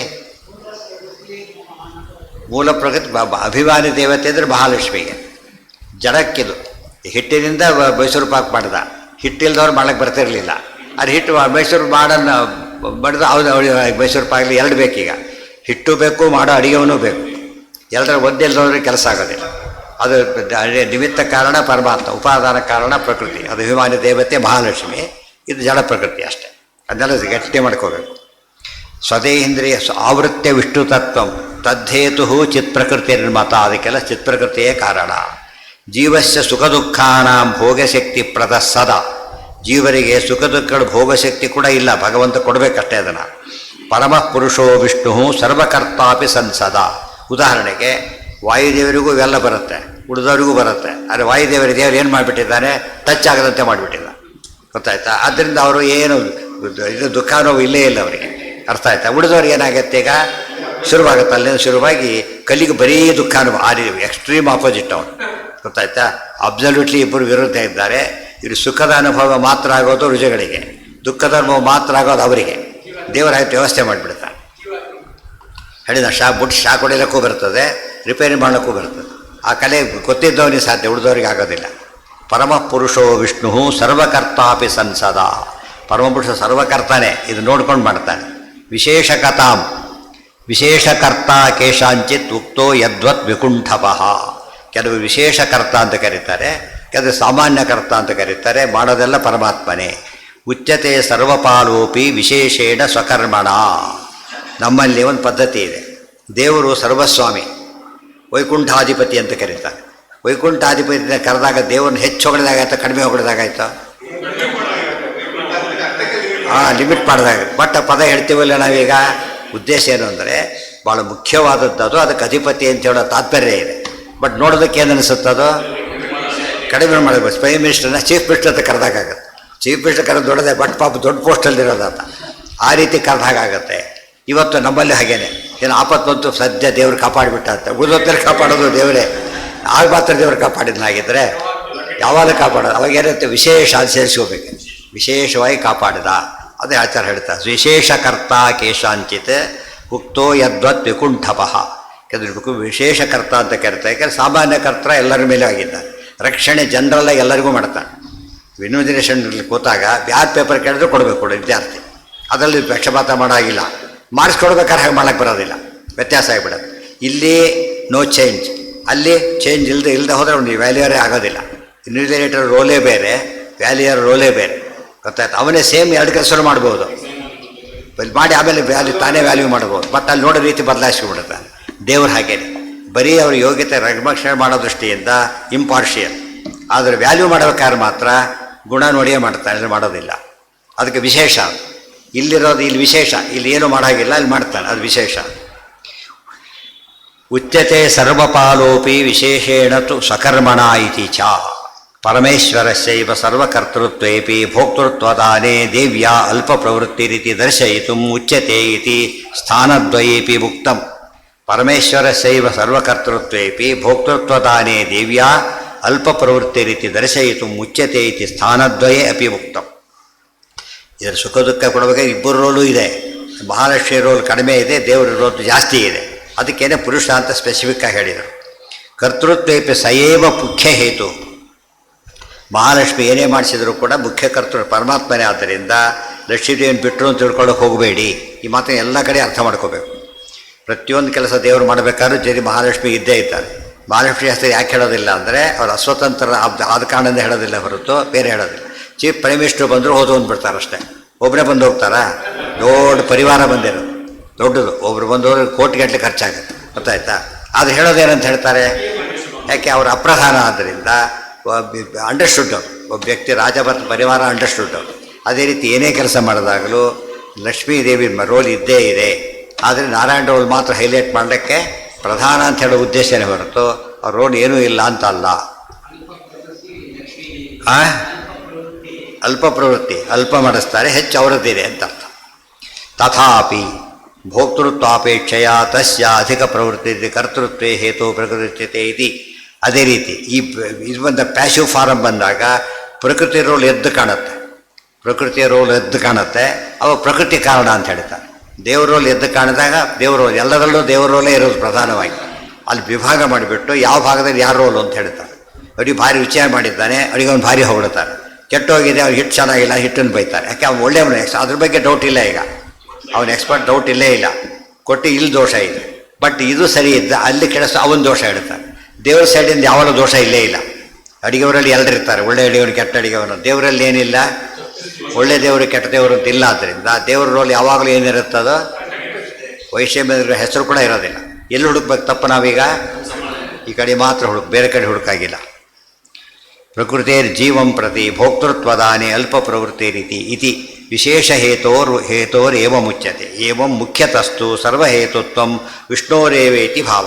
ಅಭಿಮಾನಿ ದೇವತೆ ಅಂದರೆ ಮಹಾಲಕ್ಷ್ಮಿಗೆ. ಜಡಕ್ಕಿದು ಹಿಟ್ಟಿನಿಂದ ಮೈಸೂರು ಪಾಕ್ ಮಾಡಿದ, ಹಿಟ್ಟಿಲ್ದವ್ರು ಮಾಡಕ್ಕೆ ಬರ್ತಿರಲಿಲ್ಲ. ಅದು ಹಿಟ್ಟು ಮೈಸೂರು ಮಾಡನ್ನು ಬಡ್ದು ಅವಳು ಮೈಸೂರು ಪಾಕ್ಲಿ ಎರಡು ಬೇಕೀಗ, ಹಿಟ್ಟು ಬೇಕು, ಮಾಡೋ ಅಡುಗೆವೂ ಬೇಕು. ಎಲ್ಲರ ಒಂದಿಲ್ದವ್ರಿಗೆ ಕೆಲಸ ಆಗೋದಿಲ್ಲ. ಅದು ನಿಮಿತ್ತ ಕಾರಣ ಪರಮಾತ್ಮ, ಉಪಾದಾನ ಕಾರಣ ಪ್ರಕೃತಿ. ಅದು ಅಭಿಮಾನಿ ದೇವತೆ ಮಹಾಲಕ್ಷ್ಮಿ, ಇದು ಜಡ ಪ್ರಕೃತಿ ಅಷ್ಟೇ. ಅದನ್ನೆಲ್ಲ ಗಟ್ಟಿ ಮಾಡ್ಕೋಬೇಕು. ಸ್ವದೇಹೇಂದ್ರಿಯ ಆವೃತ್ಯ ವಿಷ್ಣು ತತ್ವಂ ತದ್ದೇತು ಚಿತ್ಪ್ರಕೃತಿ ನಿರ್ಮಾತ. ಅದಕ್ಕೆಲ್ಲ ಚಿತ್ಪ್ರಕೃತಿಯೇ ಕಾರಣ. ಜೀವಸ್ಯ ಸುಖ ದುಃಖಾನಾಂ ಭೋಗಶಕ್ತಿ ಪ್ರದಸದ. ಜೀವರಿಗೆ ಸುಖ ದುಃಖಗಳ ಭೋಗಶಕ್ತಿ ಕೂಡ ಇಲ್ಲ, ಭಗವಂತ ಕೊಡಬೇಕಷ್ಟೇ ಅದನ್ನು. ಪರಮ ಪುರುಷೋ ವಿಷ್ಣು ಸರ್ವಕರ್ತಾಪಿ ಸಂಸದ. ಉದಾಹರಣೆಗೆ ವಾಯುದೇವರಿಗೂ ಇವೆಲ್ಲ ಬರುತ್ತೆ, ಉಳಿದವರಿಗೂ ಬರುತ್ತೆ. ಆದರೆ ವಾಯುದೇವರ ದೇವರು ಏನು ಮಾಡಿಬಿಟ್ಟಿದ್ದಾನೆ, ಟಚ್ ಆಗದಂತೆ ಮಾಡಿಬಿಟ್ಟಿಲ್ಲ, ಗೊತ್ತಾಯ್ತಾ? ಆದ್ದರಿಂದ ಅವರು ಏನು ಇದು ದುಃಖ ನೋವು ಇಲ್ಲೇ ಇಲ್ಲ ಅವರಿಗೆ, ಅರ್ಥ ಆಯ್ತಾ? ಉಳಿದವ್ರಿಗೆ ಏನಾಗುತ್ತೆ, ಈಗ ಶುರುವಾಗುತ್ತೆ, ಅಲ್ಲಿಂದ ಶುರುವಾಗಿ ಕಲಿಗೆ ಬರೀ ದುಃಖ ಅನುಭವ. ಎಕ್ಸ್ಟ್ರೀಮ್ ಆಪೋಸಿಟ್ ಅವನು, ಗೊತ್ತಾಯ್ತಾ? ಅಬ್ಸಲ್ಯೂಟ್ಲಿ ಇಬ್ಬರು ವಿರುದ್ಧ ಇದ್ದಾರೆ. ಇವರು ಸುಖದ ಅನುಭವ ಮಾತ್ರ ಆಗೋದು ರುಜುಗಳಿಗೆ, ದುಃಖದ ಅನುಭವ ಮಾತ್ರ ಆಗೋದು ಅವರಿಗೆ. ದೇವರಾಯ್ತು ವ್ಯವಸ್ಥೆ ಮಾಡಿಬಿಡ್ತಾನೆ. ಹೇಳಿದ ಶಾ ಹೊಡಿಯೋಕ್ಕೂ ಬರ್ತದೆ, ರಿಪೇರಿ ಮಾಡೋಕ್ಕೂ ಬರ್ತದೆ. ಆ ಕಲೆ ಗೊತ್ತಿದ್ದವನಿಗೆ ಸಾಧ್ಯ, ಉಳಿದವರಿಗೆ ಆಗೋದಿಲ್ಲ. ಪರಮ ಪುರುಷೋ ವಿಷ್ಣು ಸರ್ವಕರ್ತಾಪಿ ಸಂಸದ. ಪರಮಪುರುಷ ಸರ್ವಕರ್ತಾನೆ, ಇದು ನೋಡ್ಕೊಂಡು ಮಾಡ್ತಾನೆ. ವಿಶೇಷ ಕಥಾಂ ವಿಶೇಷಕರ್ತ ಕೇಶಾಂಚಿತ್ ಉಕ್ತೋ ಯದ್ವತ್ ವಿಕುಂಠಪಃ. ಕೆಲವು ವಿಶೇಷ ಕರ್ತ ಅಂತ ಕರೀತಾರೆ, ಕೆಲವು ಸಾಮಾನ್ಯ ಕರ್ತ ಅಂತ ಕರೀತಾರೆ. ಮಾಡೋದೆಲ್ಲ ಪರಮಾತ್ಮನೇ. ಉಚ್ಯತೆ ಸರ್ವಪಾಲೋಪಿ ವಿಶೇಷೇಣ ಸ್ವಕರ್ಮಣ. ನಮ್ಮಲ್ಲಿ ಒಂದು ಪದ್ಧತಿ ಇದೆ, ದೇವರು ಸರ್ವಸ್ವಾಮಿ, ವೈಕುಂಠಾಧಿಪತಿ ಅಂತ ಕರೀತಾರೆ. ವೈಕುಂಠಾಧಿಪತಿ ಕರೆದಾಗ ದೇವರನ್ನು ಹೆಚ್ಚು ಹೊಗಳಿದಾಗಾಯ್ತಾ ಕಡಿಮೆ ಹೊಗಳಿದಾಗಾಯ್ತಾ? ಲಿಮಿಟ್ ಮಾಡಿದಾಗ. ಬಟ್ ಪದ ಹೇಳ್ತೀವಲ್ಲ ನಾವೀಗ. ಉದ್ದೇಶ ಏನು ಅಂದರೆ ಭಾಳ ಮುಖ್ಯವಾದದ್ದು ಅದು, ಅದಕ್ಕೆ ಅಧಿಪತಿ ಅಂತ ಹೇಳೋ ತಾತ್ಪರ್ಯ ಇದೆ. ಬಟ್ ನೋಡೋದಕ್ಕೆ ಏನು ಅನಿಸುತ್ತದು, ಕಡಿಮೆ ಮಾಡಬೇಕು. ಪ್ರೈಮ್ ಮಿನಿಸ್ಟರ್ನ ಚೀಫ್ ಮಿನಿಸ್ಟರ್ ಅಂತ ಕರೆದಾಗುತ್ತೆ. ಚೀಫ್ ಮಿನಿಸ್ಟರ್ ಕರೆದು ದೊಡ್ಡದೇ, ಬಟ್ ಪಾಪ ದೊಡ್ಡ ಪೋಸ್ಟಲ್ಲಿರೋದಂತ ಆ ರೀತಿ ಕರೆದಾಗುತ್ತೆ. ಇವತ್ತು ನಮ್ಮಲ್ಲಿ ಹಾಗೇನೆ, ಏನು ಆಪತ್ತು ಬಂತು ಸದ್ಯ ದೇವ್ರು ಕಾಪಾಡಿಬಿಟ್ಟ ಅಂತ. ಉಳಿದೊತ್ತಲ್ಲಿ ಕಾಪಾಡೋದು ದೇವರೇ, ಆಗ ಮಾತ್ರ ದೇವ್ರು ಕಾಪಾಡಿದ್ನಾಗಿದ್ದರೆ ಯಾವಾಗ ಕಾಪಾಡೋದು? ಅವಾಗೇನಂತೆ ವಿಶೇಷ ಅದು ಸೇರಿಸ್ಕೋಬೇಕು, ವಿಶೇಷವಾಗಿ ಕಾಪಾಡಿದ. ಅದೇ ಆಚಾರ ಹೇಳ್ತಾರೆ, ವಿಶೇಷ ಕರ್ತ ಕೇಶಾಂಚಿತ್ ಉಕ್ತೋ ಯದ್ವತ್ ವಿಕುಂಠಪಃ. ಕೆಲವು ವಿಶೇಷ ಕರ್ತ ಅಂತ ಕರಿತಾರೆ, ಯಾಕಂದರೆ ಸಾಮಾನ್ಯ ಕರ್ತ ಎಲ್ಲರ ಮೇಲೆ ಆಗಿದ್ದಾರೆ. ರಕ್ಷಣೆ ಜನರಲ್ಲಾಗಿ ಎಲ್ಲರಿಗೂ ಮಾಡ್ತಾನೆ. ಇನ್ವಿಜಿಲೇಷನ್ನಲ್ಲಿ ಕೂತಾಗ ಯಾರು ಪೇಪರ್ ಕೇಳಿದ್ರು ಕೊಡಬೇಕು ವಿದ್ಯಾರ್ಥಿ, ಅದರಲ್ಲಿ ಪಕ್ಷಪಾತ ಮಾಡೋಂಗಿಲ್ಲ. ಮಾಡಿಸ್ಕೊಡ್ಬೇಕಾದ್ರೆ ಹಾಗೆ ಮಾಡೋಕ್ಕೆ ಬರೋದಿಲ್ಲ, ವ್ಯತ್ಯಾಸ ಆಗಿಬಿಡೋದು. ಇಲ್ಲಿ ನೋ ಚೇಂಜ್, ಅಲ್ಲಿ ಚೇಂಜ್ ಇಲ್ಲದೆ ಹೋದರೆ ಅವ್ನಿಗೆ ವ್ಯಾಲ್ಯೂರೇ ಆಗೋದಿಲ್ಲ. ಇನ್ವಿಜಿಲೇಟರ್ ರೋಲೇ ಬೇರೆ, ವ್ಯಾಲ್ಯೂಯರ್ ರೋಲೇ ಬೇರೆ, ಗೊತ್ತಾಯ್ತು? ಅವನೇ ಸೇಮ್ ಎರಡು ಕೆಲಸ ಮಾಡ್ಬೋದು, ಮಾಡಿ ಆಮೇಲೆ ವ್ಯಾಲ್ಯೂ ತಾನೇ ವ್ಯಾಲ್ಯೂ ಮಾಡ್ಬೋದು. ಬಟ್ ಅಲ್ಲಿ ನೋಡೋ ರೀತಿ ಬದಲಾಯಿಸ್ಬಿಡುತ್ತೆ. ದೇವ್ರು ಹಾಗೇನೆ, ಬರೀ ಅವ್ರ ಯೋಗ್ಯತೆ ರಕ್ಷಣೆ ಮಾಡೋ ದೃಷ್ಟಿಯಿಂದ ಇಂಪಾರ್ಷಿಯಲ್. ಆದರೆ ವ್ಯಾಲ್ಯೂ ಮಾಡಬೇಕಾದ್ರೆ ಮಾತ್ರ ಗುಣ ನೋಡಿಯೇ ಮಾಡ್ತಾನೆ, ಮಾಡೋದಿಲ್ಲ. ಅದಕ್ಕೆ ವಿಶೇಷ. ಇಲ್ಲಿರೋದು ಇಲ್ಲಿ ವಿಶೇಷ, ಇಲ್ಲಿ ಏನು ಮಾಡೋಂಗಿಲ್ಲ, ಅಲ್ಲಿ ಮಾಡ್ತಾನೆ, ಅದು ವಿಶೇಷ. ಉಚ್ಯತೆ ಸರ್ವಪಾಲೋಪಿ ವಿಶೇಷೇಣ ತು ಸ್ವಕರ್ಮಣ ಇತಿ ಚ. ಪರಮೇಶ್ವರಸ್ಯೈವ ಸರ್ವಕರ್ತೃತ್ವೇಪಿ ಭೋಕ್ತೃತ್ವದಾನೇ ದೇವ್ಯ ಅಲ್ಪ ಪ್ರವೃತ್ತಿರಿತಿ ದರ್ಶಯಿತು ಉಚ್ಯತೆ ಇತಿ ಸ್ಥಾನದ್ವಯೇಪಿ ಉಕ್ತಂ. ಪರಮೇಶ್ವರಸ್ಯೈವ ಸರ್ವಕರ್ತೃತ್ವೇಪಿ ಭೋಕ್ತೃತ್ವದಾನೇ ದೇವ್ಯ ಅಲ್ಪ ಪ್ರವೃತ್ತಿರಿತಿ ದರ್ಶಯಿತು ಉಚ್ಯತೆ ಇತಿ ಸ್ಥಾನದ್ವಯೇ ಅಪಿ ಉಕ್ತಂ. ಇದರ ಸುಖ ದುಃಖ ಕೊಡಬೇಕಾದ್ರೆ ಇಬ್ಬರು ರೋಲು ಇದೆ. ಮಹಾಲಕ್ಷ್ಮಿ ರೋಲ್ ಕಡಿಮೆ ಇದೆ, ದೇವರ ರೋಲ್ ಜಾಸ್ತಿ ಇದೆ. ಅದಕ್ಕೇನೆ ಪುರುಷ ಅಂತ ಸ್ಪೆಸಿಫಿಕ್ಕಾಗಿ ಹೇಳಿದರು. ಕರ್ತೃತ್ವೇಪಿ ಸಯೇವ ಮುಖ್ಯ ಹೇತು. ಮಹಾಲಕ್ಷ್ಮಿ ಏನೇ ಮಾಡಿಸಿದ್ರು ಕೂಡ ಮುಖ್ಯ ಕರ್ತೃ ಪರಮಾತ್ಮನೇ. ಆದ್ದರಿಂದ ಲಕ್ಷ್ಮೀದೇವಿಯನ್ನು ಬಿಟ್ಟರು ಅಂತ ತಿಳ್ಕೊಳ್ಳೋಕೆ ಹೋಗಬೇಡಿ. ಈ ಮಾತನ್ನು ಎಲ್ಲ ಕಡೆ ಅರ್ಥ ಮಾಡ್ಕೋಬೇಕು. ಪ್ರತಿಯೊಂದು ಕೆಲಸ ದೇವರು ಮಾಡಬೇಕಾದ್ರೂ ಜರಿ ಮಹಾಲಕ್ಷ್ಮಿ ಇದ್ದೇ ಇದ್ದಾರೆ. ಮಹಾಲಕ್ಷ್ಮಿ ಹೆಸರು ಯಾಕೆ ಹೇಳೋದಿಲ್ಲ ಅಂದರೆ ಅವರು ಅಸ್ವತಂತ್ರ ಆದ ಕಾರಣದಿಂದ ಹೇಳೋದಿಲ್ಲ ಹೊರತು ಬೇರೆ ಹೇಳೋದಿಲ್ಲ. ಚೀಫ್ ಪ್ರೈಮ್ ಮಿನಿಸ್ಟರ್ ಬಂದರೂ ಹೋದು ಅಂದ್ಬಿಡ್ತಾರೆ ಅಷ್ಟೇ. ಒಬ್ಬರೇ ಬಂದು ಹೋಗ್ತಾರಾ? ದೊಡ್ಡ ಪರಿವಾರ ಬಂದಿರೋದು, ದೊಡ್ಡದು. ಒಬ್ರು ಬಂದವರು ಕೋಟಿಗಟ್ಟಲೆ ಖರ್ಚಾಗುತ್ತೆ, ಗೊತ್ತಾಯ್ತಾ? ಅದು ಹೇಳೋದೇನಂತ ಹೇಳ್ತಾರೆ, ಯಾಕೆ ಅವರು ಅಪ್ರಧಾನ. ಆದ್ದರಿಂದ ಅಂಡರ್ಸ್ಟುಡ್, ಒಬ್ಬ ವ್ಯಕ್ತಿ ರಾಜಭರ್ತ ಪರಿವಾರ ಅಂಡರ್ಸ್ಟುಡ್. ಅದೇ ರೀತಿ ಏನೇ ಕೆಲಸ ಮಾಡಿದಾಗಲೂ ಲಕ್ಷ್ಮೀದೇವಿ ರೋಲ್ ಇದ್ದೇ ಇದೆ. ಆದರೆ ನಾರಾಯಣ ರೋಲ್ ಮಾತ್ರ ಹೈಲೈಟ್ ಮಾಡಲಿಕ್ಕೆ ಪ್ರಧಾನ ಅಂತ ಹೇಳೋ ಉದ್ದೇಶನೇ ಹೊರತು ಅವ್ರ ರೋಲ್ ಏನೂ ಇಲ್ಲ ಅಂತ ಅಲ್ಲ. ಅಲ್ಪ ಪ್ರವೃತ್ತಿ, ಅಲ್ಪ ಮಾಡಿಸ್ತಾರೆ, ಹೆಚ್ಚು ಅವರದ್ದಿದೆ ಅಂತ ಅರ್ಥ. ತಥಾಪಿ ಭೋಕ್ತೃತ್ವಾಪೇಕ್ಷೆಯ ತಸ್ಯ ಅಧಿಕ ಪ್ರವೃತ್ತಿ ಕರ್ತೃತ್ವೇ ಹೇತು ಪ್ರಕೃತ್ಯತೆ ಇತಿ ಅದೇ ರೀತಿ ಇದು ಬಂದ ಪ್ಯಾಸಿವ್ ಫಾರಮ್ ಬಂದಾಗ ಪ್ರಕೃತಿ ರೋಲ್ ಎದ್ದು ಕಾಣುತ್ತೆ, ಪ್ರಕೃತಿಯ ರೋಲ್ ಎದ್ದು ಕಾಣುತ್ತೆ, ಅವ ಪ್ರಕೃತಿ ಕಾರಣ ಅಂತ ಹೇಳ್ತಾರೆ. ದೇವ್ರ ರೋಲ್ ಎದ್ದು ಕಾಣಿದಾಗ ದೇವ್ರ ರೋಲ್, ಎಲ್ಲದರಲ್ಲೂ ದೇವ್ರ ರೋಲೇ ಇರೋದು ಪ್ರಧಾನವಾಗಿ. ಅಲ್ಲಿ ವಿಭಾಗ ಮಾಡಿಬಿಟ್ಟು ಯಾವ ಭಾಗದಲ್ಲಿ ಯಾರು ರೋಲು ಅಂತ ಹೇಳ್ತಾರೆ. ಅಡುಗೆ ಭಾರಿ ವಿಚಾರ ಮಾಡಿದ್ದಾನೆ, ಅಡುಗೆ ಅವ್ನು ಭಾರಿ ಹೊಗಳ್ತಾರೆ. ಕೆಟ್ಟೋಗಿದೆ, ಅವ್ನು ಹಿಟ್ಟು ಚೆನ್ನಾಗಿಲ್ಲ, ಹಿಟ್ಟನ್ನು ಬೈತಾರೆ. ಯಾಕೆ ಅವ್ನು ಒಳ್ಳೆಯವನು, ಅದ್ರ ಬಗ್ಗೆ ಡೌಟ್ ಇಲ್ಲ. ಈಗ ಅವನು ಎಕ್ಸ್ಪರ್ಟ್, ಡೌಟ್ ಇಲ್ಲೇ ಇಲ್ಲ. ಕೊಟ್ಟು ಇಲ್ಲಿ ದೋಷ ಇದೆ, ಬಟ್ ಇದು ಸರಿ ಇದ್ದ ಅಲ್ಲಿ ಕೆಡಿಸ ಅವನ ದೋಷ ಹೇಳ್ತಾರೆ. ದೇವ್ರ ಸೈಡಿಂದ ಯಾವಾಗಲೂ ದೋಷ ಇಲ್ಲೇ ಇಲ್ಲ. ಅಡಿಗೆವರಲ್ಲಿ ಎಲ್ಲರಿರ್ತಾರೆ, ಒಳ್ಳೆ ಅಡಿಗೆವನು ಕೆಟ್ಟ ಅಡಿಗೆವನು. ದೇವರಲ್ಲಿ ಏನಿಲ್ಲ, ಒಳ್ಳೆ ದೇವರು ಕೆಟ್ಟ ದೇವರು ಅಂತ ಇಲ್ಲ. ಆದ್ದರಿಂದ ದೇವ್ರ ರೋಲ್ ಯಾವಾಗಲೂ ಏನಿರುತ್ತದೋ ವೈಷಮ್ಯದ ಹೆಸರು ಕೂಡ ಇರೋದಿಲ್ಲ. ಎಲ್ಲಿ ಹುಡುಕ್ಬೇಕು ತಪ್ಪು ನಾವೀಗ? ಈ ಕಡೆ ಮಾತ್ರ ಬೇರೆ ಕಡೆ ಹುಡುಕಾಗಿಲ್ಲ. ಪ್ರಕೃತಿರ್ ಜೀವಂ ಪ್ರತಿ ಭೋಕ್ತೃತ್ವದಾನೆ ಅಲ್ಪ ಪ್ರವೃತ್ತಿ ರೀತಿ ಇತಿ ವಿಶೇಷ ಹೇತೋರೇವ ಮುಚ್ಯತೆ. ಏವಂ ಮುಖ್ಯತಸ್ತು ಸರ್ವಹೇತುತ್ವಂ ವಿಷ್ಣೋರೇವೇತಿ ಭಾವ.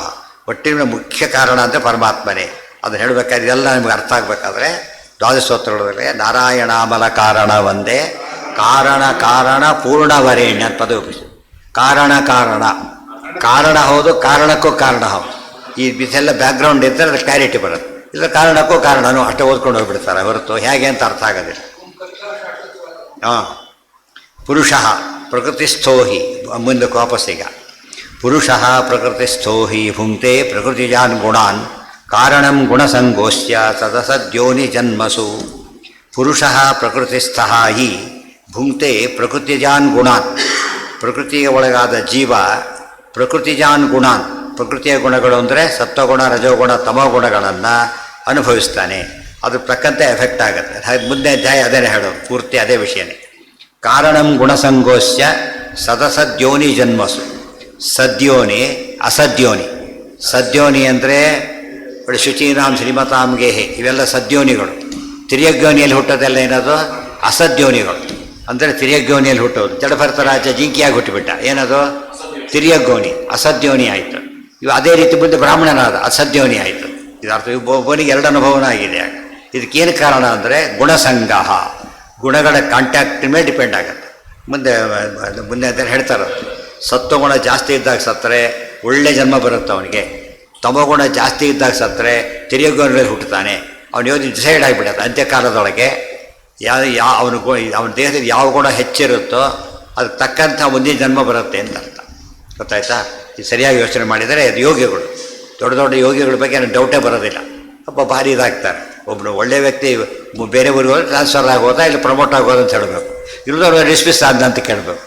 ಒಟ್ಟಿನ ಮುಖ್ಯ ಕಾರಣ ಅಂದರೆ ಪರಮಾತ್ಮನೇ. ಅದನ್ನು ಹೇಳಬೇಕಾದ್ರೆ ಇದೆಲ್ಲ ನಿಮಗೆ ಅರ್ಥ ಆಗಬೇಕಾದ್ರೆ ದ್ವಾದಶೋತ್ತರಗಳಲ್ಲಿ ನಾರಾಯಣಾಮಲ ಕಾರಣ ಒಂದೇ, ಕಾರಣ ಕಾರಣ ಪೂರ್ಣವರೇಣ್ಯ ಅಂತ ಪದ ಉಪಯೋಗಿಸಿ. ಕಾರಣ ಕಾರಣ ಕಾರಣ ಹೌದು, ಕಾರಣಕ್ಕೂ ಕಾರಣ ಹೌದು. ಈ ಇದೆಲ್ಲ ಬ್ಯಾಕ್ಗ್ರೌಂಡ್ ಇದ್ದರೆ ಅದು ಕ್ಲಾರಿಟಿ ಬರುತ್ತೆ. ಇಲ್ಲ ಕಾರಣಕ್ಕೂ ಕಾರಣನೂ ಅಷ್ಟೇ ಓದ್ಕೊಂಡು ಹೋಗ್ಬಿಡ್ತಾರೆ ಹೊರತು ಹೇಗೆ ಅಂತ ಅರ್ಥ ಆಗೋದಿಲ್ಲ. ಹಾಂ, ಪುರುಷ ಪ್ರಕೃತಿಸ್ಥೋ ಹಿ, ಮುಂದಕ್ಕೆ ವಾಪಸ್ಸೀಗ ಪುರುಷ ಪ್ರಕೃತಿಸ್ಥೋ ಹಿ ಭುಂಕ್ತೆ ಪ್ರಕೃತಿಜಾನ್ ಗುಣಾನ್ ಕಾರಣಂ ಗುಣಸಂಗೋಷ್ಯ ಸದಸದ್ಯೋನಿ ಜನ್ಮಸು. ಪುರುಷ ಪ್ರಕೃತಿಸ್ಥ ಹಿ ಭುಂಕ್ತೆ ಪ್ರಕೃತಿಜಾನ್ ಗುಣಾನ್. ಪ್ರಕೃತಿಗೆ ಒಳಗಾದ ಜೀವ ಪ್ರಕೃತಿಜಾನ್ ಗುಣಾನ್, ಪ್ರಕೃತಿಯ ಗುಣಗಳು ಅಂದರೆ ಸತ್ವಗುಣ, ರಜೋಗುಣ, ತಮೋಗುಣಗಳನ್ನು ಅನುಭವಿಸ್ತಾನೆ. ಅದ್ರ ತಕ್ಕಂತೆ ಎಫೆಕ್ಟ್ ಆಗುತ್ತೆ. ಮುಂದೆ ಅಧ್ಯಾಯ ಅದೇನೇ ಹೇಳೋದು, ಪೂರ್ತಿ ಅದೇ ವಿಷಯನೇ. ಕಾರಣಂ ಗುಣಸಂಗೋಷ್ಯ ಸದಸದ್ಯೋನಿ ಜನ್ಮಸು. ಸದ್ಯೋನಿ ಅಸದ್ಯೋನಿ. ಸದ್ಯೋನಿ ಅಂದರೆ ಶುಚೀನಾಂ ಶ್ರೀಮತಾಂಗೇಹೆ, ಇವೆಲ್ಲ ಸದ್ಯೋನಿಗಳು. ತಿರ್ಯಗ್ಯೋನಿಯಲ್ಲಿ ಹುಟ್ಟೋದೆಲ್ಲ ಏನದು ಅಸದ್ಯೋನಿಗಳು. ಅಂದರೆ ತಿರ್ಯಗ್ಯೋನಿಯಲ್ಲಿ ಹುಟ್ಟೋದು. ಜಡಭರತ ರಾಜ ಜಿಂಕಿಯಾಗಿ ಹುಟ್ಟುಬಿಟ್ಟ, ಏನದು ತಿರ್ಯಗ್ಯೋನಿ, ಅಸದ್ಯೋನಿ ಆಯಿತು. ಇವು ಅದೇ ರೀತಿ ಮುಂದೆ ಬ್ರಾಹ್ಮಣನಾದ, ಅಸದ್ಯೋನಿ ಆಯಿತು. ಇದರ್ಥ ಒಬ್ಬನಿಗೆ ಎರಡು ಅನುಭವನ ಆಗಿದೆ. ಇದಕ್ಕೇನು ಕಾರಣ ಅಂದರೆ ಗುಣಸಂಗಹ, ಗುಣಗಳ ಕಾಂಟ್ಯಾಕ್ಟ್ ಮೇಲೆ ಡಿಪೆಂಡ್ ಆಗುತ್ತೆ. ಮುಂದೆ ಅದನ್ನು ಹೇಳ್ತಾರೆ, ಸತ್ವಗುಣ ಜಾಸ್ತಿ ಇದ್ದಾಗ ಸತ್ತರೆ ಒಳ್ಳೆ ಜನ್ಮ ಬರುತ್ತೆ ಅವನಿಗೆ. ತಮೋಗುಣ ಜಾಸ್ತಿ ಇದ್ದಾಗ ಸತ್ತರೆ ತಿರ್ಯಗ್ಯೋನಿಯಲ್ಲಿ ಹುಟ್ಟುತ್ತಾನೆ. ಅವನು ಯೋಜನೆ ಡಿಸೈಡ್ ಆಗಿಬಿಡುತ್ತೆ ಅಂತ್ಯಕಾಲದೊಳಗೆ. ಅವನ ದೇಹದಲ್ಲಿ ಯಾವ ಗುಣ ಹೆಚ್ಚಿರುತ್ತೋ ಅದಕ್ಕೆ ತಕ್ಕಂಥ ಮುಂದಿನ ಜನ್ಮ ಬರುತ್ತೆ ಅಂತ ಅರ್ಥ. ಗೊತ್ತಾಯ್ತಾ? ಇದು ಸರಿಯಾಗಿ ಯೋಚನೆ ಮಾಡಿದರೆ ಅದು ಯೋಗಿಗಳು, ದೊಡ್ಡ ದೊಡ್ಡ ಯೋಗಿಗಳ ಬಗ್ಗೆ ನನಗೆ ಡೌಟೇ ಬರೋದಿಲ್ಲ. ಒಬ್ಬ ಭಾರಿ ಇದಾಗ್ತಾರೆ. ಒಬ್ಬನು ಒಳ್ಳೆಯ ವ್ಯಕ್ತಿ ಬೇರೆ ಊರಿಗೆ ಹೋದ್ರೆ ಟ್ರಾನ್ಸ್ಫರ್ ಆಗೋದಾ ಇಲ್ಲ ಪ್ರಮೋಟ್ ಆಗೋದು ಅಂತ ಹೇಳಬೇಕು. ಇಲ್ಲದವ್ರು ಡಿಸ್ಮಿಸ್ ಆದ ಅಂತ ಕೇಳಬೇಕು.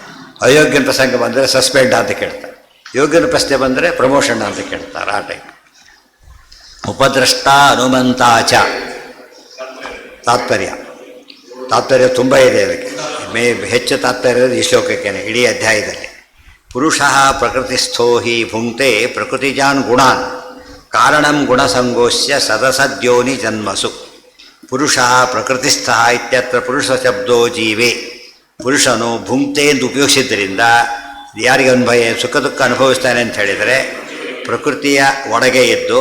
ಅಯೋಗ್ಯನ ಪ್ರಸಂಗ ಬಂದರೆ ಸಸ್ಪೆಂಡ್ ಅಂತ ಕೇಳ್ತಾರೆ. ಯೋಗ್ಯನ ಪ್ರಶ್ನೆ ಬಂದರೆ ಪ್ರಮೋಷನ್ ಅಂತ ಕೇಳ್ತಾರೆ. ಆ ಟೈಪ್. ಉಪದ್ರಷ್ಟ ಹನುಮಂತಾಚ ತಾತ್ಪರ್ಯ ತುಂಬ ಇದೆ ಅದಕ್ಕೆ. ಹೆಚ್ಚು ತಾತ್ಪರ್ಯ ಇರೋದು ಈ ಶ್ಲೋಕಕ್ಕೇನೆ, ಇಡೀ ಅಧ್ಯಾಯದಲ್ಲಿ. ಪುರುಷ ಪ್ರಕೃತಿಸ್ಥೋ ಹಿ ಭುಂಕ್ತೆ ಪ್ರಕೃತಿಜಾನ್ ಗುಣಾನ್ ಕಾರಣಂ ಗುಣಸಂಗೋಷ್ಯ ಸದಸದ್ಯೋನಿ ಜನ್ಮಸು. ಪುರುಷ ಪ್ರಕೃತಿಸ್ಥ ಇತ್ಯತ್ರ ಪುರುಷ ಶಬ್ದೋ ಜೀವೇ. ಪುರುಷನು ಭುಂಕ್ತೆ ಎಂದು ಉಪಯೋಗಿಸಿದ್ದರಿಂದ ಯಾರಿಗೆ ಸುಖ ದುಃಖ ಅನುಭವಿಸ್ತಾನೆ ಅಂತ ಹೇಳಿದರೆ ಪ್ರಕೃತಿಯ ಒಳಗೆ ಇದ್ದು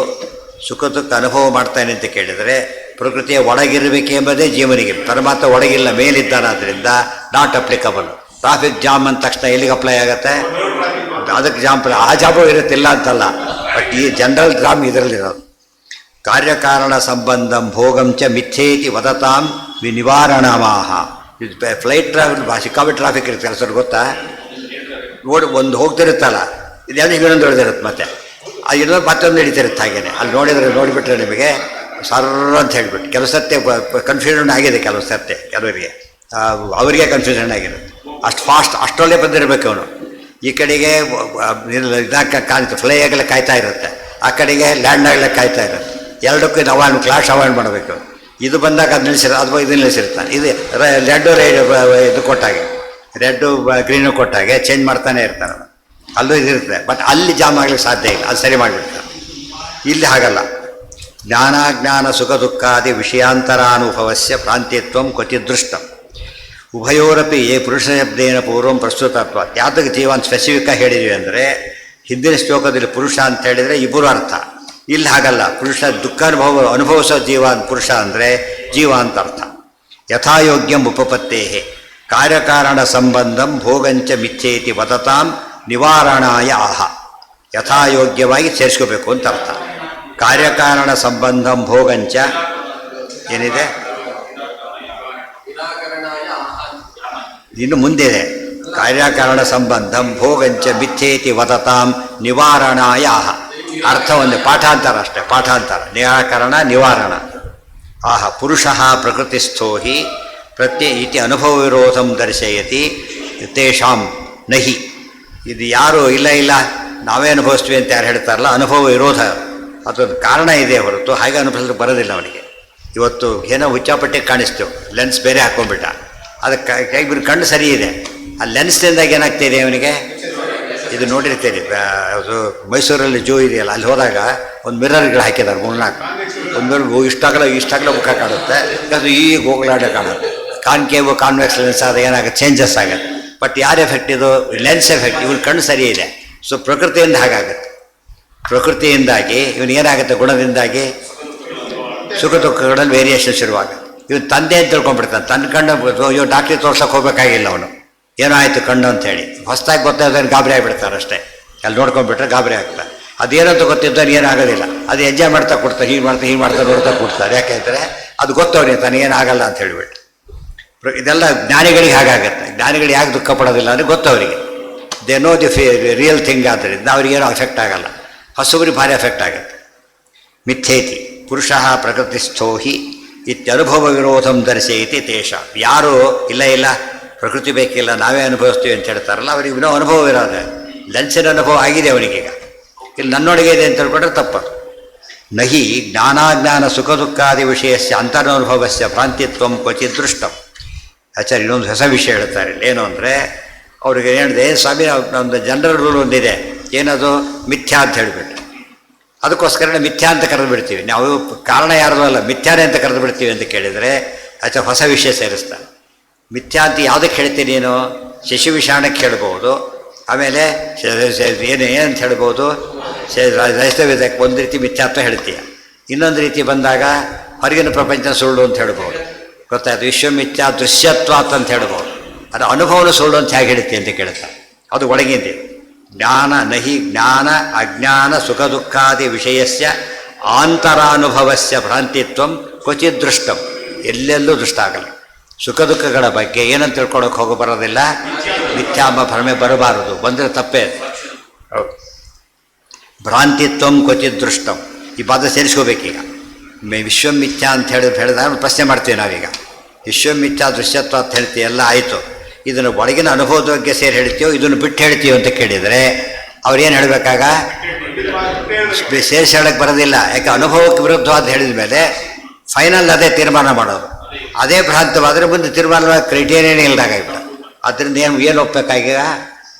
ಸುಖ ದುಃಖ ಅನುಭವ ಮಾಡ್ತಾನೆ ಅಂತ ಕೇಳಿದರೆ ಪ್ರಕೃತಿಯ ಒಳಗಿರಬೇಕೆಂಬುದೇ ಜೀವನಿಗೆ. ಪರಮಾತ್ಮ ಒಳಗಿಲ್ಲ, ಮೇಲಿದ್ದಾನಾದ್ದರಿಂದ ನಾಟ್ ಅಪ್ಲಿಕಬಲ್. ಟ್ರಾಫಿಕ್ ಜಾಮ್ ಅಂದ ತಕ್ಷಣ ಎಲ್ಲಿಗೆ ಅಪ್ಲೈ ಆಗುತ್ತೆ? ಅದಕ್ಕೆ ಜಾಮ್, ಆ ಜಾಬು ಇರುತ್ತಿಲ್ಲ ಅಂತಲ್ಲ, ಬಟ್ ಈ ಜನರಲ್ ಜಾಮ್ ಇದರಲ್ಲಿರೋದು. ಕಾರ್ಯಕಾರಣ ಸಂಬಂಧಂ ಭೋಗಂ ಚ ಮಿಥ್ಯೇತಿ ವದತಾಂ ನಿವಾರಣಮಾಹ. ಇದು ಫ್ಲೈಟ್ ಸಿಕ್ಕಾಬಿಟ್ಟು ಟ್ರಾಫಿಕ್ ಇರುತ್ತೆ ಕೆಲಸ ಗೊತ್ತಾ? ಒಂದು ಹೋಗ್ತಿರುತ್ತಲ್ಲ, ಇದ್ಯಾವುದು ಇನ್ನೊಂದು ಹೊಡೆದಿರುತ್ತೆ, ಮತ್ತೆ ಆ ಇನ್ನೊಂದು ಮತ್ತೊಂದು ನಡೀತಿರುತ್ತೆ. ಹಾಗೇನೆ ಅಲ್ಲಿ ನೋಡಿಬಿಟ್ರೆ ನಿಮಗೆ ಸರ್ರ ಅಂತ ಹೇಳಿಬಿಟ್ಟು ಕೆಲವು ಸತ್ಯ ಕನ್ಫ್ಯೂಷನ್ ಆಗಿದೆ. ಕೆಲವು ಸತ್ಯ ಕೆಲವರಿಗೆ ಅವರಿಗೆ ಕನ್ಫ್ಯೂಷನ್ ಆಗಿರುತ್ತೆ. ಅಷ್ಟು ಫಾಸ್ಟ್ ಅಷ್ಟರಲ್ಲೇ ಬಂದಿರಬೇಕು ಅವನು. ಈ ಕಡೆಗೆ ಕಾಣ್ತು ಫ್ಲೈ ಆಗಲಿಕ್ಕೆ ಕಾಯ್ತಾ ಇರುತ್ತೆ, ಆ ಕಡೆಗೆ ಲ್ಯಾಂಡ್ ಆಗಲಿಕ್ಕೆ ಕಾಯ್ತಾ ಇರುತ್ತೆ. ಎರಡಕ್ಕೂ ಇದು ಕ್ಲಾಶ್ ಅವಾಯ್ಡ್ ಮಾಡಬೇಕು. ಇದು ಬಂದಾಗ ಅದು ನಿಲ್ಲಿಸಿರೋ ಅಥವಾ ಇದು ನಿಲ್ಲಿಸಿರ್ತಾನೆ. ಇದು ರೆಡ್ಡು ಇದು ಕೊಟ್ಟಾಗೆ, ರೆಡ್ಡು ಗ್ರೀನು ಕೊಟ್ಟಾಗೆ ಚೇಂಜ್ ಮಾಡ್ತಾನೆ ಇರ್ತಾನೆ. ಅಲ್ಲೂ ಇದಿರುತ್ತೆ, ಬಟ್ ಅಲ್ಲಿ ಜಾಮ್ ಆಗ್ಲಿಕ್ಕೆ ಸಾಧ್ಯ ಇಲ್ಲ, ಅದು ಸರಿ ಮಾಡಿಬಿಡ್ತಾರೆ. ಇಲ್ಲಿ ಹಾಗಲ್ಲ. ಜ್ಞಾನಾಜ್ಞಾನ ಸುಖ ದುಃಖಾದಿ ವಿಷಯಾಂತರಾನುಭವಸ್ಯ ಪ್ರಾಂತ್ಯತ್ವಂ ಕ್ವಚಿದೃಷ್ಟಂ ಉಭಯೋರಪಿ ಪುರುಷ ಶಬ್ದೇನ ಪೂರ್ವಂ ಪ್ರಸ್ತುತತ್ವ. ಯಾತಕ್ಕೆ ಜೀವ ಸ್ಪೆಸಿಫಿಕ್ಕಾಗಿ ಹೇಳಿದ್ವಿ ಅಂದರೆ ಹಿಂದಿನ ಶ್ಲೋಕದಲ್ಲಿ ಪುರುಷ ಅಂತ ಹೇಳಿದರೆ ಇಬ್ಬರು ಅರ್ಥ. ಇಲ್ಲಿ ಹಾಗಲ್ಲ, ಪುರುಷ ದುಃಖ ಅನುಭವಿಸೋ ಜೀವ ಪುರುಷ ಅಂದರೆ ಜೀವ ಅಂತ ಅರ್ಥ. ಯಥಾಯೋಗ್ಯಂ ಉಪಪತ್ತೇಹೆ ಕಾರ್ಯಕಾರಣ ಸಂಬಂಧಂ ಭೋಗಂಚ ಮಿಥ್ಯೇತಿ ವದತಾಂ ನಿವಾರಣಾಯ ಆಹ. ಯಥಾಯೋಗ್ಯವಾಗಿ ಸೇರಿಸ್ಕೋಬೇಕು ಅಂತ ಅರ್ಥ. ಕಾರ್ಯಕಾರಣ ಸಂಬಂಧಂ ಭೋಗಂಚ ಏನಿದೆ ಇನ್ನು ಮುಂದಿದೆ. ಕಾರ್ಯಕಾರಣ ಸಂಬಂಧಂ ಭೋಗಂಚ ಮಿಥ್ಯೇತಿ ವದತಾಂ ನಿವಾರಣಾಯ ಅರ್ಥ ಒಂದು ಪಾಠಾಂತರ ಅಷ್ಟೇ, ಪಾಠಾಂತರ. ನಿರಾಕರಣ ನಿವಾರಣ. ಆಹ ಪುರುಷಃ ಪ್ರಕೃತಿಸ್ಥೋ ಹಿ ಪ್ರತ್ಯೇ ಇತಿ ಅನುಭವ ವಿರೋಧಂ ದರ್ಶಯತಿ ತೇಷಾಂ ನಹಿ. ಇದು ಯಾರು ಇಲ್ಲ ಇಲ್ಲ ನಾವೇ ಅನುಭವಿಸ್ತೀವಿ ಅಂತ ಯಾರು ಹೇಳ್ತಾರಲ್ಲ, ಅನುಭವ ವಿರೋಧ ಅದೊಂದು ಕಾರಣ ಇದೆ ಹೊರತು ಹಾಗೆ ಅನುಭವಿಸಲು ಬರೋದಿಲ್ಲ ಅವನಿಗೆ. ಇವತ್ತು ಏನೋ ಹುಚ್ಚಾಪಟ್ಟಿಗೆ ಕಾಣಿಸ್ತೇವೆ, ಲೆನ್ಸ್ ಬೇರೆ ಹಾಕ್ಕೊಂಡ್ಬಿಟ್ಟ, ಅದಕ್ಕೆ ಕೈಬಿಟ್ಟು ಕಣ್ಣು ಸರಿ ಇದೆ, ಆ ಲೆನ್ಸ್ನಿಂದಾಗಿ ಏನಾಗ್ತಿದೆ ಅವನಿಗೆ. ಇದು ನೋಡಿರ್ತೀರಿ, ಅದು ಮೈಸೂರಲ್ಲಿ ಜೂ ಇದೆಯಲ್ಲ, ಅಲ್ಲಿ ಹೋದಾಗ ಒಂದು ಮಿರರ್ಗಳು ಹಾಕಿದ್ದಾರೆ 3-4. ಒಂದು ಮಿರರ್ ಇಷ್ಟಾಗಲ ಮುಖ ಕಾಣುತ್ತೆ, ಅದು ಈ ಗೋಗ್ಲಾಡ ಕಾಣುತ್ತೆ. ಕಾನ್ಕೇವ್ ಕಾನ್ವೆಕ್ಸ್ ಲೆನ್ಸ್ ಆದ ಏನಾಗುತ್ತೆ, ಚೇಂಜಸ್ ಆಗುತ್ತೆ. ಬಟ್ ಯಾರು ಎಫೆಕ್ಟ್ ಇದು, ಲೆನ್ಸ್ ಎಫೆಕ್ಟ್. ಇವನು ಕಣ್ಣು ಸರಿ ಇದೆ, ಸೊ ಪ್ರಕೃತಿಯಿಂದ ಹಾಗಾಗುತ್ತೆ. ಪ್ರಕೃತಿಯಿಂದಾಗಿ ಇವನಿಗೇನಾಗುತ್ತೆ, ಗುಣದಿಂದಾಗಿ ಸುಖ ದುಃಖಗಳಲ್ಲಿ ವೇರಿಯೇಷನ್ ಶುರುವಾಗುತ್ತೆ. ಇವನು ತಂದೆ ಅಂತ ತಿಳ್ಕೊಂಡ್ಬಿಡ್ತಾನೆ. ತನ್ನ ಕಣ್ಣು ಅಯ್ಯೋ ಡಾಕ್ಟ್ರಿಗೆ ತೋರ್ಸೋಕೆ ಹೋಗ್ಬೇಕಾಗಿಲ್ಲ ಅವನು, ಏನೋ ಆಯಿತು ಕಣ್ಣು ಅಂತೇಳಿ. ಹೊಸದಾಗಿ ಗೊತ್ತಾದ್ರೆ ಗಾಬರಿ ಆಗಿಬಿಡ್ತಾರೆ ಅಷ್ಟೇ. ಅಲ್ಲಿ ನೋಡ್ಕೊಂಡ್ಬಿಟ್ರೆ ಗಾಬರಿ ಆಗ್ತಾರೆ. ಅದೇನಂತ ಗೊತ್ತಿದ್ದವ್ರು ಏನಾಗೋದಿಲ್ಲ, ಅದು ಎಂಜಾಯ್ ಮಾಡ್ತಾ ಕೊಡ್ತಾರೆ, ಹೀಗೆ ಮಾಡ್ತಾ ನೋಡ್ತಾ ಕೊಡ್ತಾರೆ. ಯಾಕೆಂದರೆ ಅದು ಗೊತ್ತವ್ರಿಗೆ ತನಗೇನಾಗಲ್ಲ ಅಂತ ಹೇಳಿಬಿಟ್ಟು. ಇದೆಲ್ಲ ಜ್ಞಾನಿಗಳಿಗೆ ಹಾಗಾಗತ್ತೆ. ಜ್ಞಾನಿಗಳು ಯಾಕೆ ದುಃಖ ಪಡೋದಿಲ್ಲ ಅಂದರೆ ಗೊತ್ತವರಿಗೆ, they know the real thing. ಆದ್ದರಿಂದ ಅವ್ರಿಗೇನೋ ಎಫೆಕ್ಟ್ ಆಗಲ್ಲ, ಹಸುಬರಿಗೆ ಭಾರಿ ಎಫೆಕ್ಟ್ ಆಗುತ್ತೆ. ಮಿಥ್ಯೇತಿ ಪುರುಷಃ ಪ್ರಕೃತಿಸ್ಥೋ ಹಿ ಇತ್ಯನುಭವ ವಿರೋಧಂ ದರ್ಶಯತಿ ತೇಷ. ಯಾರು ಇಲ್ಲ ಇಲ್ಲ ಪ್ರಕೃತಿ ಬೇಕಿಲ್ಲ ನಾವೇ ಅನುಭವಿಸ್ತೀವಿ ಅಂತ ಹೇಳ್ತಾರಲ್ಲ, ಅವ್ರಿಗೆ ಇನ್ನೂ ಅನುಭವ ಇರೋದೆ. ಲೆನ್ಸಿನ ಅನುಭವ ಆಗಿದೆ ಅವನಿಗೀಗ, ಇಲ್ಲಿ ನನ್ನೊಳಗೆ ಇದೆ ಅಂತ ಹೇಳ್ಕೊಂಡ್ರೆ ತಪ್ಪದು. ನಹಿ ಜ್ಞಾನಾಜ್ಞಾನ ಸುಖ ದುಃಖಾದಿ ವಿಷಯಸ್ಯ ಅಂತರನುಭವಸ್ಯ ಭ್ರಾಂತಿತ್ವಂ ಕ್ವಚಿತ್ ದೃಷ್ಟಂ. ಆಚಾರ್ಯ ಇನ್ನೊಂದು ಹೊಸ ವಿಷಯ ಹೇಳ್ತಾರೆ. ಏನು ಅಂದರೆ ಅವ್ರಿಗೆ ಹೇಳಿದೆ, ಸ್ವಾಮಿ ಒಂದು ಜನರಲ್ ರೂಲ್ ಒಂದಿದೆ, ಏನದು ಮಿಥ್ಯಾ ಅಂತ ಹೇಳಿಬಿಟ್ಟು. ಅದಕ್ಕೋಸ್ಕರ ಮಿಥ್ಯಾ ಅಂತ ಕರೆದು ಬಿಡ್ತೀವಿ ನಾವು. ಕಾರಣ ಯಾರ್ದು ಅಲ್ಲ, ಮಿಥ್ಯಾನೇ ಅಂತ ಕರೆದು ಬಿಡ್ತೀವಿ ಅಂತ ಕೇಳಿದರೆ ಆಚಾರ್ಯ ಹೊಸ ವಿಷಯ ಸೇರಿಸ್ತಾರೆ. ಮಿಥ್ಯಾ ಅಂತ ಯಾವುದಕ್ಕೆ ಹೇಳ್ತೀನಿ ನೀನು, ಶಶಿ ವಿಷಾಣಕ್ಕೆ ಹೇಳ್ಬೋದು, ಆಮೇಲೆ ಏನಂತ ಹೇಳ್ಬೋದು, ರೈತವ್ಯದಕ್ಕೆ ಒಂದು ರೀತಿ ಮಿಥ್ಯಾತ್ವ ಹೇಳ್ತೀಯ. ಇನ್ನೊಂದು ರೀತಿ ಬಂದಾಗ ಹೊರಗಿನ ಪ್ರಪಂಚ ಸುಳ್ಳು ಅಂತ ಹೇಳ್ಬೋದು, ಗೊತ್ತಾಯ್ತು. ವಿಶ್ವಮಿಥ್ಯಾ ದೃಶ್ಯತ್ವಾತ್ ಅಂತ ಹೇಳ್ಬೋದು. ಅದು ಅನುಭವನ ಸುಳ್ಳು ಅಂತ ಹೇಗೆ ಹೇಳ್ತೀವಿ ಅಂತ ಕೇಳ್ತಾರೆ. ಅದು ಒಳಗಿದೆ. ಜ್ಞಾನ ನಹಿ ಜ್ಞಾನ ಅಜ್ಞಾನ ಸುಖ ದುಃಖಾದಿ ವಿಷಯಸ್ಯ ಆಂತರಾನುಭವಸ್ಯ ಭ್ರಾಂತಿತ್ವಂ ಕ್ವಚಿತ್ ದೃಷ್ಟಂ. ಎಲ್ಲೆಲ್ಲೂ ದೃಷ್ಟ ಆಗಲ್ಲ. ಸುಖ ದುಃಖಗಳ ಬಗ್ಗೆ ಏನಂತ ತಿಳ್ಕೊಳಕ್ಕೆ ಹೋಗೋ ಬರೋದಿಲ್ಲ. ಮಿಥ್ಯಾಮ ಭ್ರಮೆ ಬರಬಾರದು, ಬಂದರೆ ತಪ್ಪೇ. ಭ್ರಾಂತಿತ್ವಂ ಕ್ವಚಿತ್ ದೃಷ್ಟಂ. ಈ ಪದ ಸೇರಿಸ್ಕೋಬೇಕೀಗ. ವಿಶ್ವಮಿಥ್ಯಾ ಅಂತ ಹೇಳಿದಾಗ ಪ್ರಶ್ನೆ ಮಾಡ್ತೀವಿ ನಾವೀಗ. ವಿಶ್ವಮಿಥ್ಯಾ ದೃಶ್ಯತ್ವ ಅಂತ ಹೇಳ್ತೀವಿ, ಎಲ್ಲ ಆಯಿತು. ಇದನ್ನು ಒಳಗಿನ ಅನುಭವದ ಬಗ್ಗೆ ಸೇರಿ ಹೇಳ್ತೀವೋ ಇದನ್ನು ಬಿಟ್ಟು ಹೇಳ್ತೀವೋ ಅಂತ ಕೇಳಿದರೆ ಅವ್ರೇನು ಹೇಳಬೇಕಾಗ, ಸೇರಿಸಿ ಹೇಳಕ್ಕೆ ಬರೋದಿಲ್ಲ. ಯಾಕೆ ಅನುಭವಕ್ಕೆ ವಿರುದ್ಧವಾದ ಹೇಳಿದ ಮೇಲೆ ಫೈನಲ್ ಅದೇ ತೀರ್ಮಾನ ಮಾಡೋದು. ಅದೇ ಭ್ರಾಂತವಾದರೆ ಮುಂದೆ ತೀರ್ಮಾನ ಕ್ರೈಟೇರಿಯನೇ ಇಲ್ದಾಗಿಬಿಡ. ಅದರಿಂದ ಏನು ಒಪ್ಪಬೇಕಾಗ,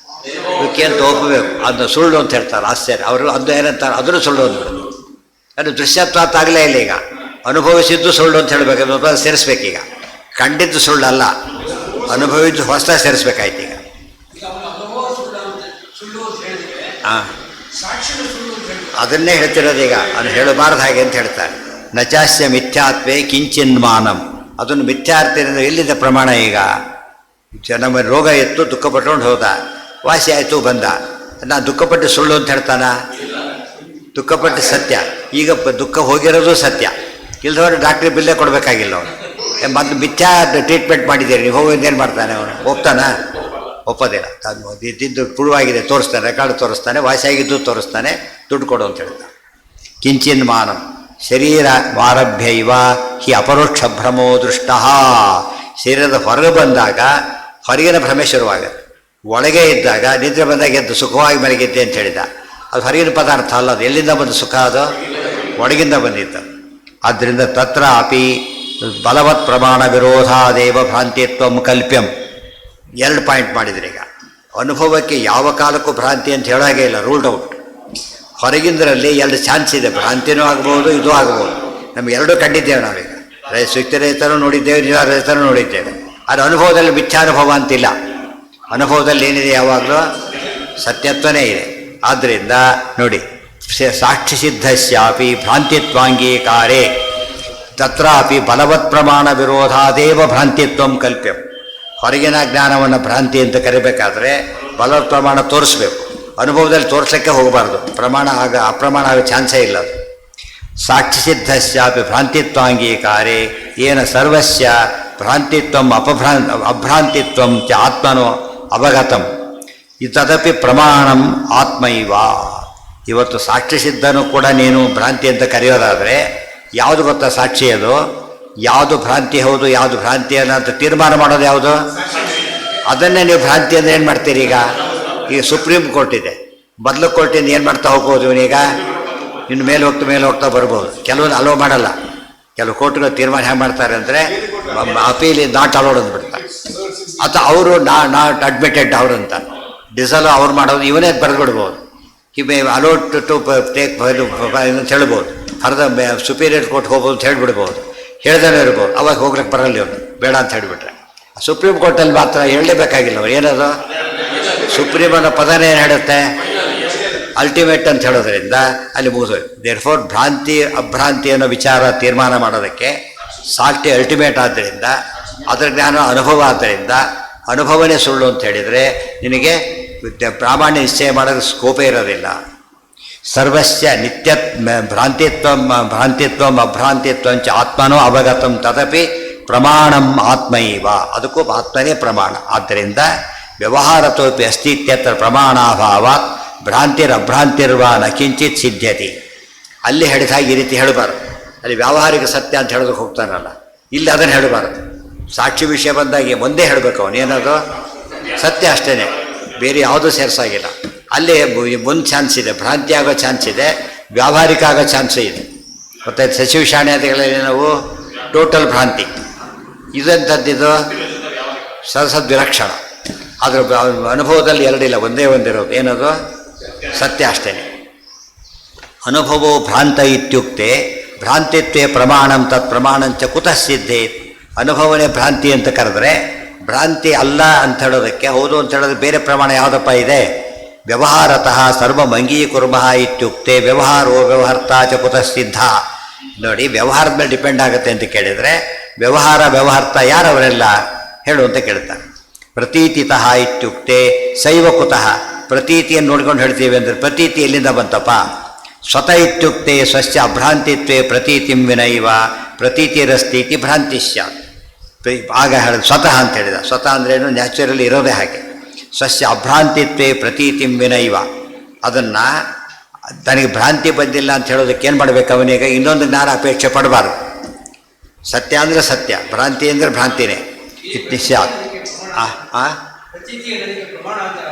ಇದಕ್ಕೇನು ಒಪ್ಪಬೇಕು. ಅದನ್ನು ಸುಳ್ಳು ಅಂತ ಹೇಳ್ತಾರೆ. ಆಶ್ಚರ್ಯ. ಅವರು ಅದು ಏನಂತಾರೆ, ಅದನ್ನು ಸುಳ್ಳು ಅಂದ್ಬಿಡೋದು. ಅದು ದೃಶ್ಯತ್ವಾಗಲೇ ಇಲ್ಲ. ಈಗ ಅನುಭವಿಸಿದ್ದು ಸುಳ್ಳು ಅಂತ ಹೇಳಬೇಕು, ಸೇರಿಸ್ಬೇಕೀಗ. ಕಂಡಿದ್ದು ಸುಳ್ಳಲ್ಲ, ಅನುಭವಿದ್ದು ಹೊಸದಾಗಿ ಸೇರಿಸ್ಬೇಕಾಯ್ತು ಈಗ. ಹಾಂ, ಅದನ್ನೇ ಹೇಳ್ತಿರೋದು ಈಗ. ಅದು ಹೇಳಬಾರ್ದು ಹಾಗೆ ಅಂತ ಹೇಳ್ತಾರೆ. ನಚಾಸ್ಯ ಮಿಥ್ಯಾತ್ವೇ ಕಿಂಚಿನ್ಮಾನಂ. ಅದನ್ನು ಮಿಥ್ಯಾರ್ಥದಿಂದ ಎಲ್ಲಿದೆ ಪ್ರಮಾಣ? ಈಗ ನಮ್ಮ ರೋಗ ಇತ್ತು, ದುಃಖಪಟ್ಕೊಂಡು ಹೋದ, ವಾಸಿ ಆಯಿತು, ಬಂದ. ನಾನು ದುಃಖಪಟ್ಟು ಸುಳ್ಳು ಅಂತ ಹೇಳ್ತಾನ? ದುಃಖಪಟ್ಟು ಸತ್ಯ. ಈಗ ದುಃಖ ಹೋಗಿರೋದು ಸತ್ಯ. ಇಲ್ದವರು ಡಾಕ್ಟ್ರಿಗೆ ಬಿಲ್ಲೇ ಕೊಡಬೇಕಾಗಿಲ್ಲ ಅವನು. ಮೊದಲು ಮಿಥ್ಯಾ ಟ್ರೀಟ್ಮೆಂಟ್ ಮಾಡಿದ್ದೀರಿ ನೀವು, ಹೋಗೋದೇನು ಮಾಡ್ತಾನೆ ಅವನು? ಒಪ್ತಾನ? ಒಪ್ಪೋದಿಲ್ಲ. ಇದ್ದಿದ್ದು ಪುಳುವಾಗಿದೆ ತೋರಿಸ್ತಾನೆ, ರೆಕಾರ್ಡ್ ತೋರಿಸ್ತಾನೆ, ವಾಸಿಯಾಗಿದ್ದು ತೋರಿಸ್ತಾನೆ, ದುಡ್ಡು ಕೊಡು ಅಂತ ಹೇಳ್ತಾನೆ. ಕಿಂಚಿನ್ ಮಾನಂ ಶರೀರ ವಾರಭ್ಯ ಇವ ಹಿ ಅಪರೋಕ್ಷ ಭ್ರಮೋ ದೃಷ್ಟ. ಶರೀರದ ಹೊರಗೆ ಬಂದಾಗ ಹೊರಗಿನ ಭ್ರಮೆ ಶುರುವಾಗುತ್ತೆ. ಒಳಗೆ ಇದ್ದಾಗ ನಿದ್ರೆ ಬಂದಾಗ ಎದ್ದು ಸುಖವಾಗಿ ಮಲಗಿದ್ದೆ ಅಂತ ಹೇಳಿದ. ಅದು ಹೊರಗಿನ ಪದಾರ್ಥ ಅಲ್ಲ. ಅದು ಎಲ್ಲಿಂದ ಬಂದ ಸುಖ? ಅದು ಒಳಗಿಂದ ಬಂದಿತ್ತು. ಆದ್ದರಿಂದ ತತ್ರ ಅಪಿ ಬಲವತ್ ಪ್ರಮಾಣ ವಿರೋಧಾದೇವ ಭ್ರಾಂತಿತ್ವಂ ಕಲ್ಪ್ಯಂ. 2 ಪಾಯಿಂಟ್ ಮಾಡಿದ್ರಿ. ಈಗ ಅನುಭವಕ್ಕೆ ಯಾವ ಕಾಲಕ್ಕೂ ಭ್ರಾಂತಿ ಅಂತ ಹೇಳೋಂಗೇ ಇಲ್ಲ, ರೂಲ್ಡ್ ಔಟ್. ಹೊರಗಿಂದರಲ್ಲಿ 2 ಚಾನ್ಸ್ ಇದೆ, ಭ್ರಾಂತಿನೂ ಆಗ್ಬೋದು, ಇದು ಆಗ್ಬೋದು. ನಮ್ಗೆ ಎರಡೂ ಕಂಡಿದ್ದೇವೆ ನಾವೀಗ. ಸುಕ್ತಿರಹಿತನೂ ನೋಡಿದ್ದೇವೆ, ನಿರಾರಹಿತನೂ ನೋಡಿದ್ದೇವೆ. ಆದರೆ ಅನುಭವದಲ್ಲಿ ಮಿಥ್ಯಾನುಭವ ಅಂತಿಲ್ಲ. ಅನುಭವದಲ್ಲಿ ಏನಿದೆ, ಯಾವಾಗಲೂ ಸತ್ಯತ್ವನೇ ಇದೆ. ಆದ್ದರಿಂದ ನೋಡಿ, ಸಾಕ್ಷಿ ಸಿದ್ಧಸ್ಯಾಪಿ ಭ್ರಾಂತಿತ್ವಾಂಗೀಕಾರೇ ತತ್ರಾಪಿ ಬಲವತ್ ಪ್ರಮಾಣ ವಿರೋಧಾದೇವ ಭ್ರಾಂತಿತ್ವಂ ಕಲ್ಪ್ಯಂ. ಹೊರಗಿನ ಜ್ಞಾನವನ್ನು ಭ್ರಾಂತಿ ಅಂತ ಕರಿಬೇಕಾದ್ರೆ ಬಲವತ್ ಪ್ರಮಾಣ ತೋರಿಸ್ಬೇಕು. ಅನುಭವದಲ್ಲಿ ತೋರಿಸಲಿಕ್ಕೆ ಹೋಗಬಾರ್ದು. ಪ್ರಮಾಣ ಅಪ್ರಮಾಣ ಆಗೋ ಚಾನ್ಸೇ ಇಲ್ಲ. ಅದು ಸಾಕ್ಷಿಸಿದ್ಧಸ್ಯಾಪಿ ಭ್ರಾಂತಿತ್ವಾಂಗೀಕಾರೆ ಏನ ಸರ್ವಸ್ಯ ಭ್ರಾಂತಿತ್ವಂ ಅಭ್ರಾಂತಿತ್ವಂ ಚ ಆತ್ಮನೋ ಅವಗತಂ ತದಪಿ ಪ್ರಮಾಣಂ ಆತ್ಮೈವ. ಇವತ್ತು ಸಾಕ್ಷಿಸಿದ್ಧನೂ ಕೂಡ ನೀನು ಭ್ರಾಂತಿ ಅಂತ ಕರೆಯೋದಾದರೆ ಯಾವುದು ಗೊತ್ತಾ ಸಾಕ್ಷಿ? ಅದು ಯಾವುದು ಭ್ರಾಂತಿ ಹೌದು ಯಾವುದು ಭ್ರಾಂತಿ ಅಲ್ಲ ಅಂತ ತೀರ್ಮಾನ ಮಾಡೋದು ಯಾವುದು? ಅದನ್ನೇ ನೀವು ಭ್ರಾಂತಿ ಅಂದರೆ ಏನು ಮಾಡ್ತೀರಿ? ಈಗ ಸುಪ್ರೀಂ ಕೋರ್ಟ್ ಇದೆ, ಬದಲು ಕೋರ್ಟಿಂದ ಏನು ಮಾಡ್ತಾ ಹೋಗ್ಬೋದು ಇವನೀಗ? ಇನ್ನು ಮೇಲೆ ಹೋಗ್ತಾ ಬರ್ಬೋದು. ಕೆಲವೊಂದು ಅಲೋ ಮಾಡಲ್ಲ. ಕೆಲವು ಕೋರ್ಟ್ಗಳು ತೀರ್ಮಾನ ಹೇಗೆ ಮಾಡ್ತಾರೆ ಅಂದರೆ ಅಪೀಲ್ ನಾಟ್ ಅಲೋಡ್ ಅಂದ್ಬಿಡ್ತಾರೆ, ಅಥವಾ ಅವರು ನಾಟ್ ಅಡ್ಮಿಟೆಡ್ ಅವ್ರಂತ ಡಿಸಲೋ ಅವ್ರು ಮಾಡೋದು ಇವನೇ ಬರೆದು ಬಿಡ್ಬೋದು. ಹಿ ಮೇ ಅಲೋಡ್ ಟು ಟೇಕ್ ಅಂತ ಹೇಳ್ಬೋದು. ಫರ್ದರ್ ಸುಪೀರಿಯರ್ ಕೋರ್ಟ್ ಹೋಗ್ಬೋದು ಅಂತ ಹೇಳಿಬಿಡ್ಬೋದು. ಹೇಳ್ದೇ ಇರ್ಬೋದು, ಅವಾಗ ಹೋಗ್ಲಿಕ್ಕೆ ಬರಲ್ಲ ಇವನು ಬೇಡ ಅಂತ ಹೇಳಿಬಿಟ್ರೆ. ಸುಪ್ರೀಂ ಕೋರ್ಟಲ್ಲಿ ಮಾತ್ರ ಹೇಳಲೇಬೇಕಾಗಿಲ್ಲ ಅವ್ರು. ಏನದು ಸುಪ್ರೀಂ ಅನ್ನೋ ಪದನೇ ಏನು ಹೇಳುತ್ತೆ? ಅಲ್ಟಿಮೇಟ್ ಅಂತ ಹೇಳೋದ್ರಿಂದ ಅಲ್ಲಿ ಮುಗಿದೋಯ್ತು. ದೇರ್ಫೋರ್ ಭ್ರಾಂತಿ ಅಭ್ರಾಂತಿ ಅನ್ನೋ ವಿಚಾರ ತೀರ್ಮಾನ ಮಾಡೋದಕ್ಕೆ ಸಾಕ್ಷಿ ಅಲ್ಟಿಮೇಟ್ ಆದ್ದರಿಂದ, ಅದರ ಜ್ಞಾನ ಅನುಭವ ಆದ್ದರಿಂದ, ಅನುಭವನೇ ಸುಳ್ಳು ಅಂತ ಹೇಳಿದರೆ ನಿನಗೆ ಪ್ರಾಮಾಣ್ಯ ನಿಶ್ಚಯ ಮಾಡೋದು ಸ್ಕೋಪೇ ಇರೋದಿಲ್ಲ. ಸರ್ವಸ್ಯ ನಿತ್ಯ ಭ್ರಾಂತಿತ್ವಂ ಅಭ್ರಾಂತಿತ್ವಂಚ ಆತ್ಮನೋ ಅವಗತಂ ತದಪಿ ಪ್ರಮಾಣಂ ಆತ್ಮೈವ. ಅದಕ್ಕೂ ಆತ್ಮನೇ ಪ್ರಮಾಣ. ಆದ್ದರಿಂದ ವ್ಯವಹಾರತೋಪಿ ಅಸ್ತಿತ್ಯತ್ರ ಪ್ರಮಾಣಾಭಾವಾತ್ ಭ್ರಾಂತಿರಭ್ರಾಂತಿರ್ವಾ ನ ಕಿಂಚಿತ್ ಸಿದ್ಧ್ಯತಿ. ಅಲ್ಲಿ ಹೇಳಿದ ಹಾಗೆ ಈ ರೀತಿ ಹೇಳಬಾರ್ದು. ಅಲ್ಲಿ ವ್ಯಾವಹಾರಿಕ ಸತ್ಯ ಅಂತ ಹೇಳೋದಕ್ಕೆ ಹೋಗ್ತಾನಲ್ಲ, ಇಲ್ಲಿ ಅದನ್ನು ಹೇಳಬಾರ್ದು. ಸಾಕ್ಷಿ ವಿಷಯ ಬಂದಾಗೆ ಒಂದೇ ಹೇಳಬೇಕು ಅವನು, ಏನದು ಸತ್ಯ ಅಷ್ಟೇ, ಬೇರೆ ಯಾವುದೂ ಸೇರಿಸಾಗಿಲ್ಲ. ಅಲ್ಲಿ ಒಂದು ಚಾನ್ಸ್ ಇದೆ, ಭ್ರಾಂತಿ ಆಗೋ ಚಾನ್ಸ್ ಇದೆ, ವ್ಯಾವಹಾರಿಕ ಆಗೋ ಚಾನ್ಸೇ ಇದೆ. ಮತ್ತು ಸಚಿವಶಾಣ್ಯತೆಗಳಲ್ಲಿ ನಾವು ಟೋಟಲ್ ಭ್ರಾಂತಿ ಇದಂಥದ್ದಿದು ಸದ್ವಿಲಕ್ಷಣ. ಅದರ ಅನುಭವದಲ್ಲಿ ಎರಡಿಲ್ಲ, ಒಂದೇ ಒಂದಿರೋದು. ಏನದು ಸತ್ಯ ಅಷ್ಟೇ. ಅನುಭವೋ ಭ್ರಾಂತ ಇತ್ಯುಕ್ತೆ ಭ್ರಾಂತಿತ್ವೇ ಪ್ರಮಾಣಂ ತತ್ ಪ್ರಮಾಣಂಚ ಕುತಃ ಸಿದ್ಧೇತ್. ಅನುಭವನೇ ಭ್ರಾಂತಿ ಅಂತ ಕರೆದ್ರೆ ಭ್ರಾಂತಿ ಅಲ್ಲ ಅಂತ ಹೇಳೋದಕ್ಕೆ, ಹೌದು ಅಂತ ಹೇಳೋದಕ್ಕೆ ಬೇರೆ ಪ್ರಮಾಣ ಯಾವುದಪ್ಪ ಇದೆ? ವ್ಯವಹಾರತಃ ಸರ್ವಮಂಗೀಕುರ್ಮಃ ಇತ್ಯುಕ್ತೆ ವ್ಯವಹಾರೋ ವ್ಯವಹರ್ತ ಚ ಕುತಃ ಸಿದ್ಧ. ನೋಡಿ, ವ್ಯವಹಾರದ ಮೇಲೆ ಡಿಪೆಂಡ್ ಆಗುತ್ತೆ ಅಂತ ಕೇಳಿದರೆ ವ್ಯವಹಾರ ಯಾರವರೆಲ್ಲ ಹೇಳು ಅಂತ ಕೇಳ್ತಾರೆ. ಪ್ರತೀತಿತಃ ಇತ್ಯುಕ್ತೆ ಶೈವ ಕುತಃ. ಪ್ರತೀತಿಯನ್ನು ನೋಡ್ಕೊಂಡು ಹೇಳ್ತೀವಿ ಅಂದರೆ ಪ್ರತೀತಿ ಎಲ್ಲಿಂದ ಬಂತಪ್ಪ? ಸ್ವತಃ ಇತ್ಯುಕ್ತೆ ಸ್ವಸ್ಯ ಅಭ್ರಾಂತಿತ್ವೇ ಪ್ರತೀತಿಂ ವಿನೈವ ಪ್ರತೀತಿರಸ್ತೀತಿ ಭ್ರಾಂತಿಶ್ಯ. ಆಗ ಹೇಳಿದ ಸ್ವತಃ ಅಂತ ಹೇಳಿದ. ಸ್ವತಃ ಅಂದ್ರೇನು? ನ್ಯಾಚುರಲಿ ಇರೋದೇ ಹಾಗೆ. ಸ್ವಸ್ಯ ಅಭ್ರಾಂತಿತ್ವೇ ಪ್ರತೀತಿಂ ವಿನೈವ. ಅದನ್ನು ತನಗೆ ಭ್ರಾಂತಿ ಬಂದಿಲ್ಲ ಅಂತ ಹೇಳೋದಕ್ಕೆ ಏನು ಮಾಡಬೇಕು ಅವನಿಗ? ಇನ್ನೊಂದು ಜ್ಞಾನ ಅಪೇಕ್ಷೆ ಪಡಬಾರ್ದು. ಸತ್ಯ ಅಂದರೆ ಸತ್ಯ, ಭ್ರಾಂತಿ ಅಂದರೆ ಭ್ರಾಂತಿನೇ. ಇತ್ನಿಶ್ಯಾತ್.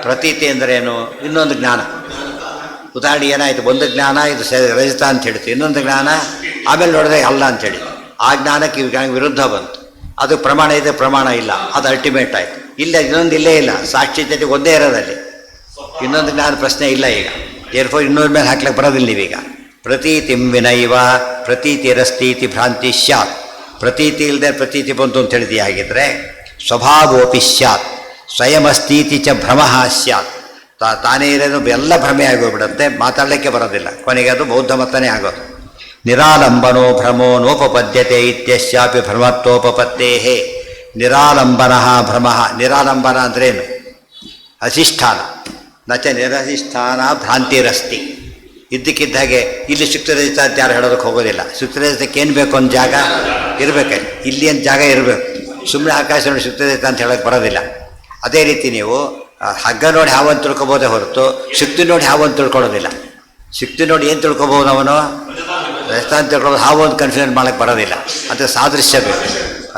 ಪ್ರತೀತಿ ಅಂದ್ರೇನು? ಇನ್ನೊಂದು ಜ್ಞಾನ. ಉದಾಹರಣೆ ಏನಾಯಿತು? ಒಂದು ಜ್ಞಾನ ಇದು ರಜತ ಅಂತ ಹೇಳ್ತೀವಿ, ಇನ್ನೊಂದು ಜ್ಞಾನ ಆಮೇಲೆ ನೋಡಿದ್ರೆ ಅಲ್ಲ ಅಂಥೇಳಿ ಆ ಜ್ಞಾನಕ್ಕೆ ವಿರುದ್ಧ ಬಂತು. ಅದು ಪ್ರಮಾಣ ಇದೆ, ಪ್ರಮಾಣ ಇಲ್ಲ, ಅದು ಅಲ್ಟಿಮೇಟ್ ಆಯಿತು. ಇಲ್ಲ, ಇನ್ನೊಂದು ಇಲ್ಲೇ ಇಲ್ಲ, ಸಾಕ್ಷಿ ಜೊತೆಗೆ ಒಂದೇ ಇರೋದಲ್ಲಿ. ಇನ್ನೊಂದು ಜ್ಞಾನ ಪ್ರಶ್ನೆ ಇಲ್ಲ ಈಗ. ಏರ್ಫೋರ್ ಇನ್ನೊಂದು ಮೇಲೆ ಹಾಕ್ಲಿಕ್ಕೆ ಬರೋದಿಲ್ಲ ನೀವೀಗ. ಪ್ರತೀತಿಂ ವಿನೈವ ಪ್ರತೀತಿರಸ್ತೀತಿ ಭ್ರಾಂತಿ ಸ್ಯಾತ್. ಪ್ರತೀತಿ ಇಲ್ಲದೆ ಪ್ರತೀತಿ ಬಂತು ಅಂತ ಹೇಳಿದಿ. ಹಾಗಿದ್ರೆ ಸ್ವಭಾವೋಪಿ ಸ್ಯಾತ್ ಸ್ವಯಮಸ್ತೀತಿ ಚ ಭ್ರಮಃ ಸ್ಯಾತ್. ತಾನೇ ಇರೋದು ಎಲ್ಲ ಭ್ರಮೆ ಆಗೋಗ್ಬಿಡುತ್ತೆ, ಮಾತಾಡಲಿಕ್ಕೆ ಬರೋದಿಲ್ಲ. ಕೊನೆಗೆ ಅದು ಬೌದ್ಧ ಮತನೇ ಆಗೋದು. ನಿರಾಲಂಬನೋ ಭ್ರಮೋ ನೋಪಪದ್ಯತೆ ಇತ್ಯಸ್ಯಾಪಿ ಭ್ರಮತ್ವೋಪಪತ್ತೇಹೇ. ನಿರಾಲಂಬನಃ ಭ್ರಮಃ. ನಿರಾಲಂಬನ ಅಂದ್ರೇನು? ಅಧಿಷ್ಠಾನ. ನಚ ನಿರಧಿಷ್ಠಾನ ಭ್ರಾಂತಿರಸ್ತಿ. ಇದ್ದಕ್ಕಿದ್ದ ಹಾಗೆ ಇಲ್ಲಿ ಶುಕ್ತರಹಿತ ಅಂತ ಯಾರು ಹೇಳೋದಕ್ಕೆ ಹೋಗೋದಿಲ್ಲ. ಶುಕ್ತರಹಿತಕ್ಕೆ ಏನು ಬೇಕು? ಒಂದು ಜಾಗ ಇರಬೇಕಲ್ಲಿ. ಇಲ್ಲಿ ಒಂದು ಜಾಗ ಇರಬೇಕು. ಸುಮ್ಮನೆ ಆಕಾಶ ನೋಡಿ ಶುಕ್ತರಹಿತ ಅಂತ ಹೇಳೋಕ್ಕೆ ಬರೋದಿಲ್ಲ. ಅದೇ ರೀತಿ ನೀವು ಹಗ್ಗ ನೋಡಿ ಹಾವಂತ ತಿಳ್ಕೊಬೋದೇ ಹೊರತು ಶಕ್ತಿ ನೋಡಿ ಹಾವಂತ ತಿಳ್ಕೊಳ್ಳೋದಿಲ್ಲ. ಶಕ್ತಿ ನೋಡಿ ಏನು ತಿಳ್ಕೊಬೋದು ಅವನು? ರಸ್ತ ಅಂತ ತಿಳ್ಕೊಳ್ಳೋದು. ಹಾವು ಅಂತ ಕನ್ಫ್ಯೂಷನ್ ಮಾಡೋಕ್ಕೆ ಬರೋದಿಲ್ಲ. ಅಂತ ಸಾದೃಶ್ಯ ಬೇಕು.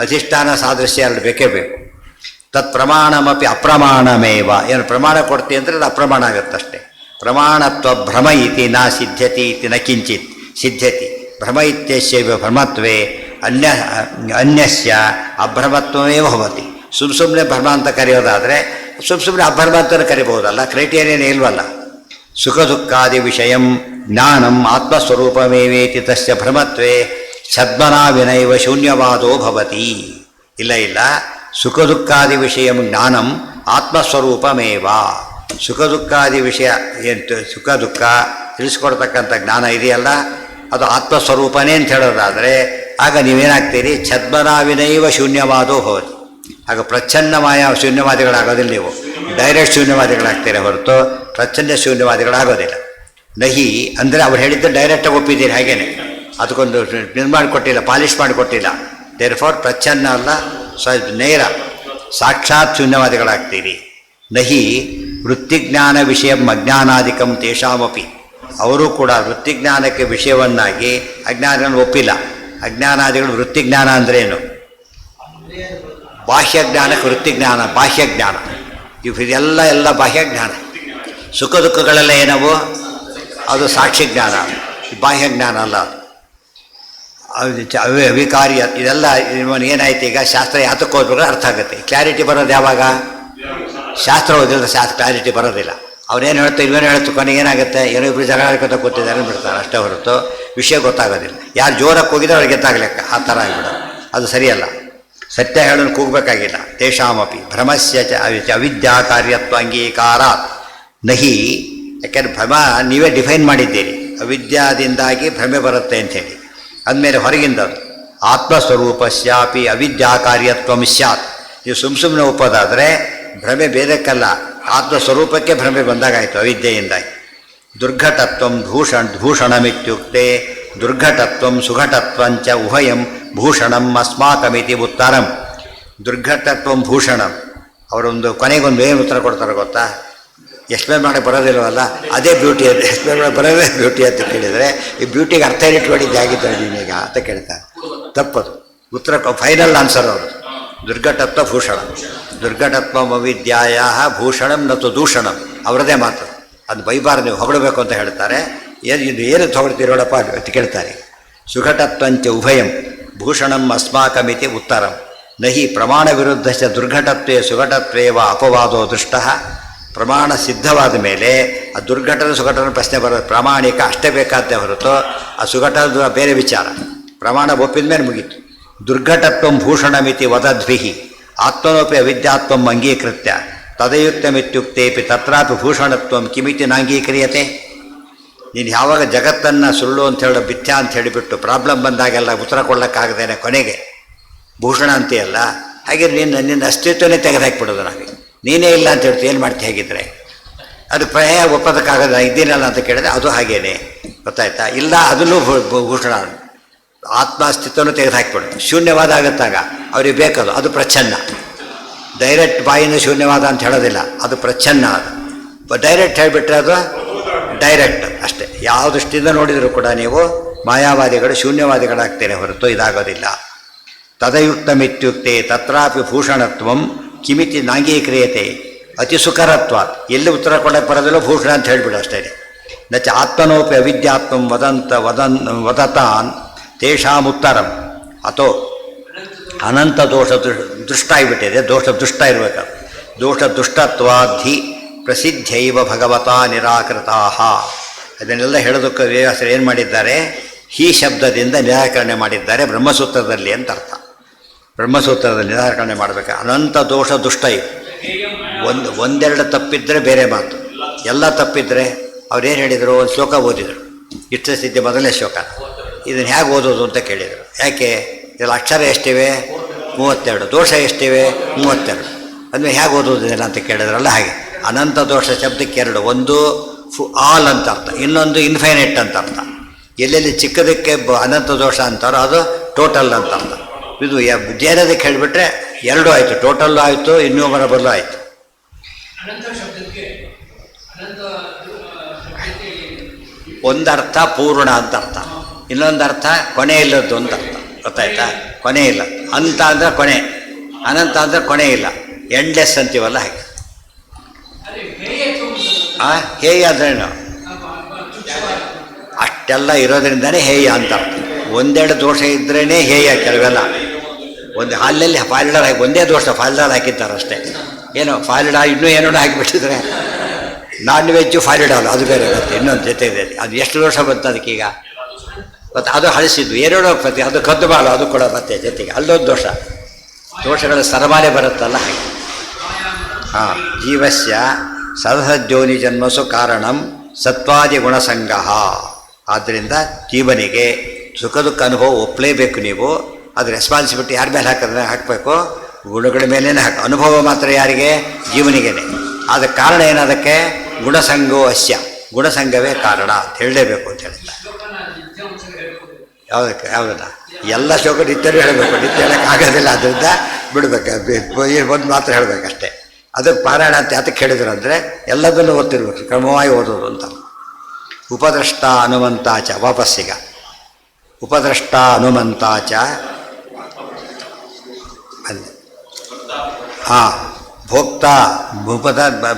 ಅಧಿಷ್ಠಾನ ಸಾದೃಶ್ಯ ಎರಡು ಬೇಕೇ ಬೇಕು. ತತ್ ಪ್ರಮಾಣಮಪಿ ಅಪ್ರಮಾಣಮೇವ. ಏನು ಪ್ರಮಾಣ ಕೊಡ್ತೀವಿ ಅಂದರೆ ಅದು ಅಪ್ರಮಾಣ ಆಗುತ್ತಷ್ಟೇ. ಪ್ರಮಾಣತ್ವ ಭ್ರಮ ಇತಿ ನಾ ಸಿದ್ಧ್ಯತಿ ಇತಿ ನ ಕಿಂಚಿತ್ ಸಿದ್ಧ್ಯತಿ. ಭ್ರಮ ಇತ್ಯಸ್ಯೈವ ಭ್ರಮತ್ವೇ ಅನ್ಯಸ್ಯ ಅಭ್ರಮತ್ವವೇ ಭವತಿ. ಸುಮ್ಮನೆ ಭ್ರಮ ಅಂತ ಕರೆಯೋದಾದರೆ ಸುಮ್ಮನೆ ಅಭ್ರಮ ಅಂತ ಕರಿಬಹುದಲ್ಲ, ಕ್ರೈಟೀರಿಯನ್ ಇಲ್ವಲ್ಲ. ಸುಖ ದುಃಖಾದಿ ವಿಷಯಂ ಜ್ಞಾನಂ ಆತ್ಮಸ್ವರೂಪಮೇವೇತಿ ತಸ್ಯ ಭ್ರಮತ್ವೇ ಛದ್ಮನಾ ವಿನೈವ ಶೂನ್ಯವಾದೋ ಭವತಿ. ಇಲ್ಲ, ಸುಖ ದುಃಖಾದಿ ವಿಷಯಂ ಜ್ಞಾನಂ ಆತ್ಮಸ್ವರೂಪಮೇವ. ಸುಖ ದುಃಖಾದಿ ವಿಷಯ ಏನು ಸುಖ ದುಃಖ ತಿಳಿಸ್ಕೊಡ್ತಕ್ಕಂಥ ಜ್ಞಾನ ಇದೆಯಲ್ಲ, ಅದು ಆತ್ಮಸ್ವರೂಪನೇ ಅಂತ ಹೇಳೋದಾದರೆ ಆಗ ನೀವೇನಾಗ್ತೀರಿ? ಛದ್ಮನಾ ವಿನೈವ ಶೂನ್ಯವಾದೋ ಭವತಿ. ಆಗ ಪ್ರಚ್ಛನ್ನಮಯ ಶೂನ್ಯವಾದಿಗಳಾಗೋದಿಲ್ಲ. ನೀವು ಡೈರೆಕ್ಟ್ ಶೂನ್ಯವಾದಿಗಳಾಗ್ತೀರ ಹೊರತು ಪ್ರಚ್ಛನ್ನ ಶೂನ್ಯವಾದಿಗಳಾಗೋದಿಲ್ಲ. ನಹಿ ಅಂದರೆ ಅವ್ರು ಹೇಳಿದ್ದು ಡೈರೆಕ್ಟಾಗಿ ಒಪ್ಪಿದ್ದೀರಿ. ಹಾಗೇನೆ ಅದಕ್ಕೊಂದು ಮಾಡಿಕೊಟ್ಟಿಲ್ಲ, ಪಾಲಿಷ್ ಮಾಡಿಕೊಟ್ಟಿಲ್ಲ. ದೇರ್ ಫಾರ್ ಪ್ರಚ್ಛನ್ನ ಅಲ್ಲ, ನೇರ ಸಾಕ್ಷಾತ್ ಶೂನ್ಯವಾದಿಗಳಾಗ್ತೀರಿ. ನಹಿ ವೃತ್ತಿಜ್ಞಾನ ವಿಷಯ ಅಜ್ಞಾನಾದಿಕಂ ತೇಷಾಮಪಿ, ಅವರು ಕೂಡ ವೃತ್ತಿಜ್ಞಾನಕ್ಕೆ ವಿಷಯವನ್ನಾಗಿ ಅಜ್ಞಾನಗಳನ್ನು ಒಪ್ಪಿಲ್ಲ. ಅಜ್ಞಾನಾದಿಗಳು ವೃತ್ತಿಜ್ಞಾನ ಅಂದ್ರೇನು? ಬಾಹ್ಯಜ್ಞಾನಕ್ಕೆ ವೃತ್ತಿಜ್ಞಾನ, ಬಾಹ್ಯಜ್ಞಾನ ಇದೆಲ್ಲ ಬಾಹ್ಯಜ್ಞಾನ. ಸುಖ ದುಃಖಗಳೆಲ್ಲ ಏನವು? ಅದು ಸಾಕ್ಷಿಜ್ಞಾನ, ಬಾಹ್ಯಜ್ಞಾನ ಅಲ್ಲ. ಅದು ಅವಿಕಾರ್ಯ. ಇದೆಲ್ಲ ಏನಾಯ್ತು ಈಗ? ಶಾಸ್ತ್ರ ಯಾತಕ್ಕೆ ಓದ್ಬೇಕು ಅರ್ಥ ಆಗುತ್ತೆ. ಕ್ಲಾರಿಟಿ ಬರೋದು ಯಾವಾಗ? ಶಾಸ್ತ್ರ ಓದಿದ್ರೆ ಕ್ಲಾರಿಟಿ ಬರೋದಿಲ್ಲ. ಅವ್ರೇನು ಹೇಳ್ತಾರೆ, ಇವೇನು ಹೇಳ್ತು, ಕೊನೆಗೆ ಏನಾಗುತ್ತೆ? ಏನೋ ಇಬ್ಬರು ಜಗಳ ಆಡ್ಕೊತ ಕೂತಿದ್ದಾರೆ ಬಿಡ್ತಾರೆ ಅಷ್ಟೇ ಹೊರತು ವಿಷಯ ಗೊತ್ತಾಗೋದಿಲ್ಲ. ಯಾರು ಜೋರಕ್ಕೆ ಹೋಗಿದ್ರೆ ಅವ್ರಿಗೆ ಗೆದ್ದಾಗಲೆಕ್ಕ, ಆ ಥರ ಆಗಿಬಿಡೋದು. ಅದು ಸರಿಯಲ್ಲ. ಸತ್ಯ ಹೇಳೋನು ಕೂಗಬೇಕಾಗಿಲ್ಲ. ತೇಷಾಮಪಿ ಭ್ರಮಸ್ಯ ಅವಿದ್ಯಾ ಕಾರ್ಯತ್ವ ಅಂಗೀಕಾರ ನಹಿ. ಯಾಕೆಂದ್ರೆ ಭ್ರಮ ನೀವೇ ಡಿಫೈನ್ ಮಾಡಿದ್ದೀರಿ, ಅವಿದ್ಯಾದಿಂದಾಗಿ ಭ್ರಮೆ ಬರುತ್ತೆ ಅಂಥೇಳಿ. ಅಂದಮೇಲೆ ಹೊರಗಿಂದದು ಆತ್ಮಸ್ವರೂಪಸ್ಯಾಪಿ ಅವಿದ್ಯಾ ಕಾರ್ಯತ್ವ ಸ್ಯಾತ್. ನೀವು ಸುಮ್ಮನೆ ಒಪ್ಪೋದಾದರೆ ಭ್ರಮೆ ಬೇದಕ್ಕಲ್ಲ, ಆತ್ಮಸ್ವರೂಪಕ್ಕೆ ಭ್ರಮೆ ಬಂದಾಗಾಯಿತು ಅವಿದ್ಯೆಯಿಂದಾಗಿ. ದುರ್ಘಟತ್ವಂ ಭೂಷಣಮಿತ್ಯುಕ್ತೆ ದುರ್ಘಟತ್ವಂ ಸುಘಟತ್ವಂಚ ಉಭಯಂ ಭೂಷಣಂ ಅಸ್ಮಾಕಮಿತಿ ಉತ್ತರಂ. ದುರ್ಘಟತ್ವಂ ಭೂಷಣಂ. ಅವರೊಂದು ಕೊನೆಗೊಂದು ಏನು ಉತ್ತರ ಕೊಡ್ತಾರೆ ಗೊತ್ತಾ? ಎಕ್ಸ್ಪ್ಲೇನ್ ಮಾಡಿ ಬರೋದಿಲ್ವಲ್ಲ, ಅದೇ ಬ್ಯೂಟಿ ಅಂತ. ಎಕ್ಸ್ಪ್ಲೇನ್ ಮಾಡಿ ಬರೋದೇ ಬ್ಯೂಟಿ ಅಂತ ಕೇಳಿದರೆ, ಈ ಬ್ಯೂಟಿಗೆ ಅರ್ಥ ಇಟ್ಕೊಂಡಿದ್ದು ಆಗಿತ್ತು ನೀನೀಗ ಅಂತ ಕೇಳ್ತಾರೆ. ತಪ್ಪದು. ಉತ್ತರ ಫೈನಲ್ ಆನ್ಸರ್ ಅವರು. ದುರ್ಘಟತ್ವ ಭೂಷಣ. ದುರ್ಘಟತ್ವ ಅವಿದ್ಯಾಯ ಭೂಷಣಂ ನತು ದೂಷಣಂ. ಅವರದೇ ಮಾತು. ಅದು ಬೈಬಾರ್ದು, ನೀವು ಹೊಗಳಬೇಕು ಅಂತ ಹೇಳ್ತಾರೆ. ಏನು ಹೊಗಳ್ತೀರೋಡಪ್ಪ ಅಂತ ಕೇಳ್ತಾರೆ. ಸುಘಟತ್ವಂಚ ಉಭಯಂ ಭೂಷಣಂ ಅಸ್ಮಾಕಮಿತಿ ಉತ್ತರಂ. ನಹಿ ಪ್ರಮಾಣ ವಿರುದ್ಧಶ್ಚ ದುರ್ಘಟತ್ವೇ ಸುಘಟತ್ವೇವ ಅಪವಾದೋ ದೃಷ್ಟ. ಪ್ರಮಾಣ ಸಿದ್ಧವಾದ ಮೇಲೆ ಆ ದುರ್ಘಟನೆ ಸುಘಟನೆ ಪ್ರಶ್ನೆ ಬರೋದು ಪ್ರಾಮಾಣಿಕ ಅಷ್ಟೇ ಬೇಕಾದ್ದೇ ಹೊರತು ಆ ಸುಘಟದ ಬೇರೆ ವಿಚಾರ. ಪ್ರಮಾಣ ಒಪ್ಪಿದ ಮೇಲೆ ಮುಗೀತು. ದುರ್ಘಟತ್ವಂ ಭೂಷಣಮಿತಿ ವದದ್ಭಿಹಿ ಆತ್ಮನೋಪಿ ಅವಿದ್ಯಾತ್ವಂ ಅಂಗೀಕೃತ್ಯ ತದಯುಕ್ತಮಿತ್ಯುಕ್ತೇಪಿ ತತ್ರಾಪಿ ಭೂಷಣತ್ವಂ ಕಿಮಿತಿ ನಾಂಗೀಕ್ರಿಯತೆ. ನೀನು ಯಾವಾಗ ಜಗತ್ತನ್ನು ಸುಳ್ಳು ಅಂತ ಹೇಳೋ ಮಿಥ್ಯಾ ಅಂತ ಹೇಳಿಬಿಟ್ಟು ಪ್ರಾಬ್ಲಮ್ ಬಂದಾಗೆಲ್ಲ ಉತ್ತರ ಕೊಡೋಕ್ಕಾಗದೇನೆ ಕೊನೆಗೆ ಭೂಷಣ ಅಂತೆಯಲ್ಲ, ಹಾಗೆ ನಿನ್ನ ಅಸ್ತಿತ್ವನೇ ತೆಗೆದುಹಾಕಿಬಿಡೋದು. ನಾವೀಗ ನೀನೇ ಇಲ್ಲ ಅಂತ ಹೇಳ್ತೀವಿ, ಏನು ಮಾಡ್ತೀವಿ? ಹೇಗಿದ್ರೆ ಅದು ಪ್ರಯ ಒಪ್ಪೋದಕ್ಕಾಗದ ಇದ್ದೀನಲ್ಲ ಅಂತ ಕೇಳಿದ್ರೆ ಅದು ಹಾಗೇನೆ. ಗೊತ್ತಾಯ್ತಾ? ಇಲ್ಲ, ಅದನ್ನು ಭೂಷಣ. ಆತ್ಮ ಅಸ್ತಿತ್ವನೂ ತೆಗೆದುಹಾಕಿಬಿಡೋದು. ಶೂನ್ಯವಾದ ಆಗುತ್ತಾಗ ಅವ್ರಿಗೆ ಬೇಕದು. ಅದು ಪ್ರಚ್ಛನ್ನ. ಡೈರೆಕ್ಟ್ ಬಾಯಿಂದ ಶೂನ್ಯವಾದ ಅಂತ ಹೇಳೋದಿಲ್ಲ, ಅದು ಪ್ರಚ್ಛನ್ನ. ಅದು ಡೈರೆಕ್ಟ್ ಹೇಳಿಬಿಟ್ರೆ ಅದು ಡೈರೆಕ್ಟ್ ಅಷ್ಟೇ. ಯಾವ ದೃಷ್ಟಿಯಿಂದ ನೋಡಿದರೂ ಕೂಡ ನೀವು ಮಾಯಾವಾದಿಗಳು ಶೂನ್ಯವಾದಿಗಳಾಗ್ತೇನೆ ಹೊರತು ಇದಾಗೋದಿಲ್ಲ. ತದಯುಕ್ತಮಿತ್ಯುಕ್ತೆ ತತ್ರಾಪಿ ಭೂಷಣತ್ವಂ ಕಿಮಿತಿ ನಾಂಗೀಕ್ರಿಯತೆ ಅತಿ ಸುಕರತ್ವ. ಎಲ್ಲಿ ಉತ್ತರ ಕೊಡಕ್ಕೆ ಬರೋದಿಲ್ಲ ಭೂಷಣ ಅಂತ ಹೇಳಿಬಿಡು ಅಷ್ಟೇ. ನಚ ಆತ್ಮನೋಪಿ ಅವಿದ್ಯಾತ್ವಂ ವದತಾನ್ ತೇಷಾಮುತ್ತರಂ. ಅಥೋ ಅನಂತ ದೋಷ ದುಷ್ಟ ಆಗಿಬಿಟ್ಟಿದೆ. ದೋಷ ದುಷ್ಟ ಇರಬೇಕು. ದೋಷ ದುಷ್ಟತ್ವಾಧಿ ಪ್ರಸಿದ್ಧೈವ ಭಗವತಾ ನಿರಾಕೃತಾ. ಅದನ್ನೆಲ್ಲ ಹೇಳೋದಕ್ಕೆ ವ್ಯಾಸರು ಏನು ಮಾಡಿದ್ದಾರೆ? ಹಿ ಶಬ್ದದಿಂದ ನಿರಾಕರಣೆ ಮಾಡಿದ್ದಾರೆ ಬ್ರಹ್ಮಸೂತ್ರದಲ್ಲಿ ಅಂತ ಅರ್ಥ. ಬ್ರಹ್ಮಸೂತ್ರದಲ್ಲಿ ನಿರಾಕರಣೆ ಮಾಡಬೇಕು. ಅನಂತ ದೋಷ ದುಷ್ಟ ಇವು. ಒಂದೆರಡು ತಪ್ಪಿದ್ರೆ ಬೇರೆ ಮಾತು. ಎಲ್ಲ ತಪ್ಪಿದ್ರೆ ಅವ್ರೇನು ಹೇಳಿದರು? ಒಂದು ಶ್ಲೋಕ ಓದಿದರು. ಇಷ್ಟ ಸಿದ್ಧಿ ಮೊದಲನೇ ಶ್ಲೋಕ. ಇದನ್ನು ಹೇಗೆ ಓದೋದು ಅಂತ ಕೇಳಿದರು. ಯಾಕೆ? ಇದರಲ್ಲಿ ಅಕ್ಷರ ಎಷ್ಟಿವೆ? 32. ದೋಷ ಎಷ್ಟಿವೆ? 32. ಅಂದರೆ ಹೇಗೆ ಓದೋದಿಲ್ಲ ಅಂತ ಕೇಳಿದ್ರಲ್ಲ. ಹಾಗೆ ಅನಂತ ದೋಷ ಶಬ್ದಕ್ಕೆ ಎರಡು. ಒಂದು ಆಲ್ ಅಂತ ಅರ್ಥ, ಇನ್ನೊಂದು ಇನ್ಫೈನೈಟ್ ಅಂತ ಅರ್ಥ. ಎಲ್ಲೆಲ್ಲಿ ಚಿಕ್ಕದಕ್ಕೆ ಅನಂತ ದೋಷ ಅಂತಾರೋ ಅದು ಟೋಟಲ್ ಅಂತ ಅರ್ಥ. ಇದು ಬೇರೆದಕ್ಕೆ ಹೇಳಿಬಿಟ್ರೆ ಎರಡೂ ಆಯಿತು. ಟೋಟಲ್ಲು ಆಯಿತು, ಇನ್ನೂಮರಬಲ್ಲು ಆಯಿತು. ಒಂದರ್ಥ ಪೂರ್ಣ ಅಂತ ಅರ್ಥ, ಇನ್ನೊಂದು ಅರ್ಥ ಕೊನೆ ಇಲ್ಲದ್ದು ಅಂತ ಅರ್ಥ. ಗೊತ್ತಾಯ್ತಾ? ಕೊನೆ ಇಲ್ಲ ಅಂತ ಅಂದರೆ ಕೊನೆ, ಅನಂತ ಅಂದರೆ ಕೊನೆ ಇಲ್ಲ, ಎಂಡ್ಲೆಸ್ ಅಂತೀವಲ್ಲ ಹಾಗೆ. ಹೇಯ ಅಂದ್ರೇನು? ಅಷ್ಟೆಲ್ಲ ಇರೋದ್ರಿಂದನೇ ಹೇಯ ಅಂತ ಅರ್ಥ. ಒಂದೆರಡು ದೋಷ ಇದ್ರೇ ಹೇಯ. ಕೆಲವೆಲ್ಲ ಒಂದು ಹಾಲಲ್ಲಿ ಫಾಲಿಡರ್ ಹಾಕಿ ಒಂದೇ ದೋಷ ಫಾಲಿಡರ್ ಹಾಕಿದ್ದಾರೆ ಅಷ್ಟೇ. ಏನೋ ಫಾಲಿಡ ಇನ್ನೂ ಏನೋ ಹಾಕಿಬಿಟ್ಟಿದ್ರೆ ನಾನ್ ವೆಜ್ಜು ಫಾಲಿಡಾಲ್ ಅದು ಬೇರೆ ಬರುತ್ತೆ. ಇನ್ನೊಂದು ಜೊತೆ ಇದೆ. ಅದು ಎಷ್ಟು ದೋಷ ಬಂತು ಅದಕ್ಕೀಗ? ಮತ್ತು ಅದು ಹಳಿಸಿದ್ದು ಎರಡೋ ಪ್ರತಿ, ಅದು ಕದ್ದು ಬಾಳು ಅದು ಕೂಡ ಮತ್ತೆ ಜೊತೆಗೆ ಅಲ್ಲೊಂದು ದೋಷ. ದೋಷಗಳ ಸರಮಾಲೆ ಬರುತ್ತಲ್ಲ ಹಾಗೆ. ಹಾಂ. ಜೀವಸ್ಯ ಸದಸಜ್ಜೋನಿ ಜನ್ಮಸು ಕಾರಣಂ ಸತ್ವಾದಿ ಗುಣಸಂಗ. ಆದ್ದರಿಂದ ಜೀವನಿಗೆ ಸುಖ ದುಃಖ ಅನುಭವ ಒಪ್ಪಲೇಬೇಕು. ನೀವು ಅದು ರೆಸ್ಪಾನ್ಸಿಬಿಲಿಟಿ ಯಾರ ಮೇಲೆ ಹಾಕಬೇಕು? ಗುಣಗಳ ಮೇಲೇ ಅನುಭವ ಮಾತ್ರ ಯಾರಿಗೆ? ಜೀವನಿಗೇನೆ. ಆದ ಕಾರಣ ಏನದಕ್ಕೆ? ಗುಣಸಂಗೋ ಅಸ್ಯ. ಗುಣಸಂಗವೇ ಕಾರಣ ಅಂತ ಹೇಳಲೇಬೇಕು ಅಂತ ಹೇಳಿಲ್ಲ. ಯಾವುದನ್ನ ಎಲ್ಲ ಶ್ಲೋಕ ನಿತ್ಯನೂ ಹೇಳಬೇಕು, ನಿತ್ಯ ಹೇಳೋಕ್ಕಾಗೋದಿಲ್ಲ, ಅದರಿಂದ ಬಿಡಬೇಕು, ಒಂದು ಮಾತ್ರ ಹೇಳಬೇಕಷ್ಟೇ. ಅದಕ್ಕೆ ಪಾರಾಯಣ ಅಂತ ಯಾತಕ್ಕೆ ಹೇಳಿದ್ರು ಅಂದರೆ ಎಲ್ಲದನ್ನು ಓದ್ತಿರ್ಬೇಕು, ಕ್ರಮವಾಗಿ ಓದೋದು ಅಂತ. ಉಪದ್ರಷ್ಟ ಹನುಮಂತಾಚ, ವಾಪಸ್ಸೀಗ ಉಪದ್ರಷ್ಟ ಹನುಮಂತಾಚ ಅಲ್ಲಿ ಭೋಕ್ತಾ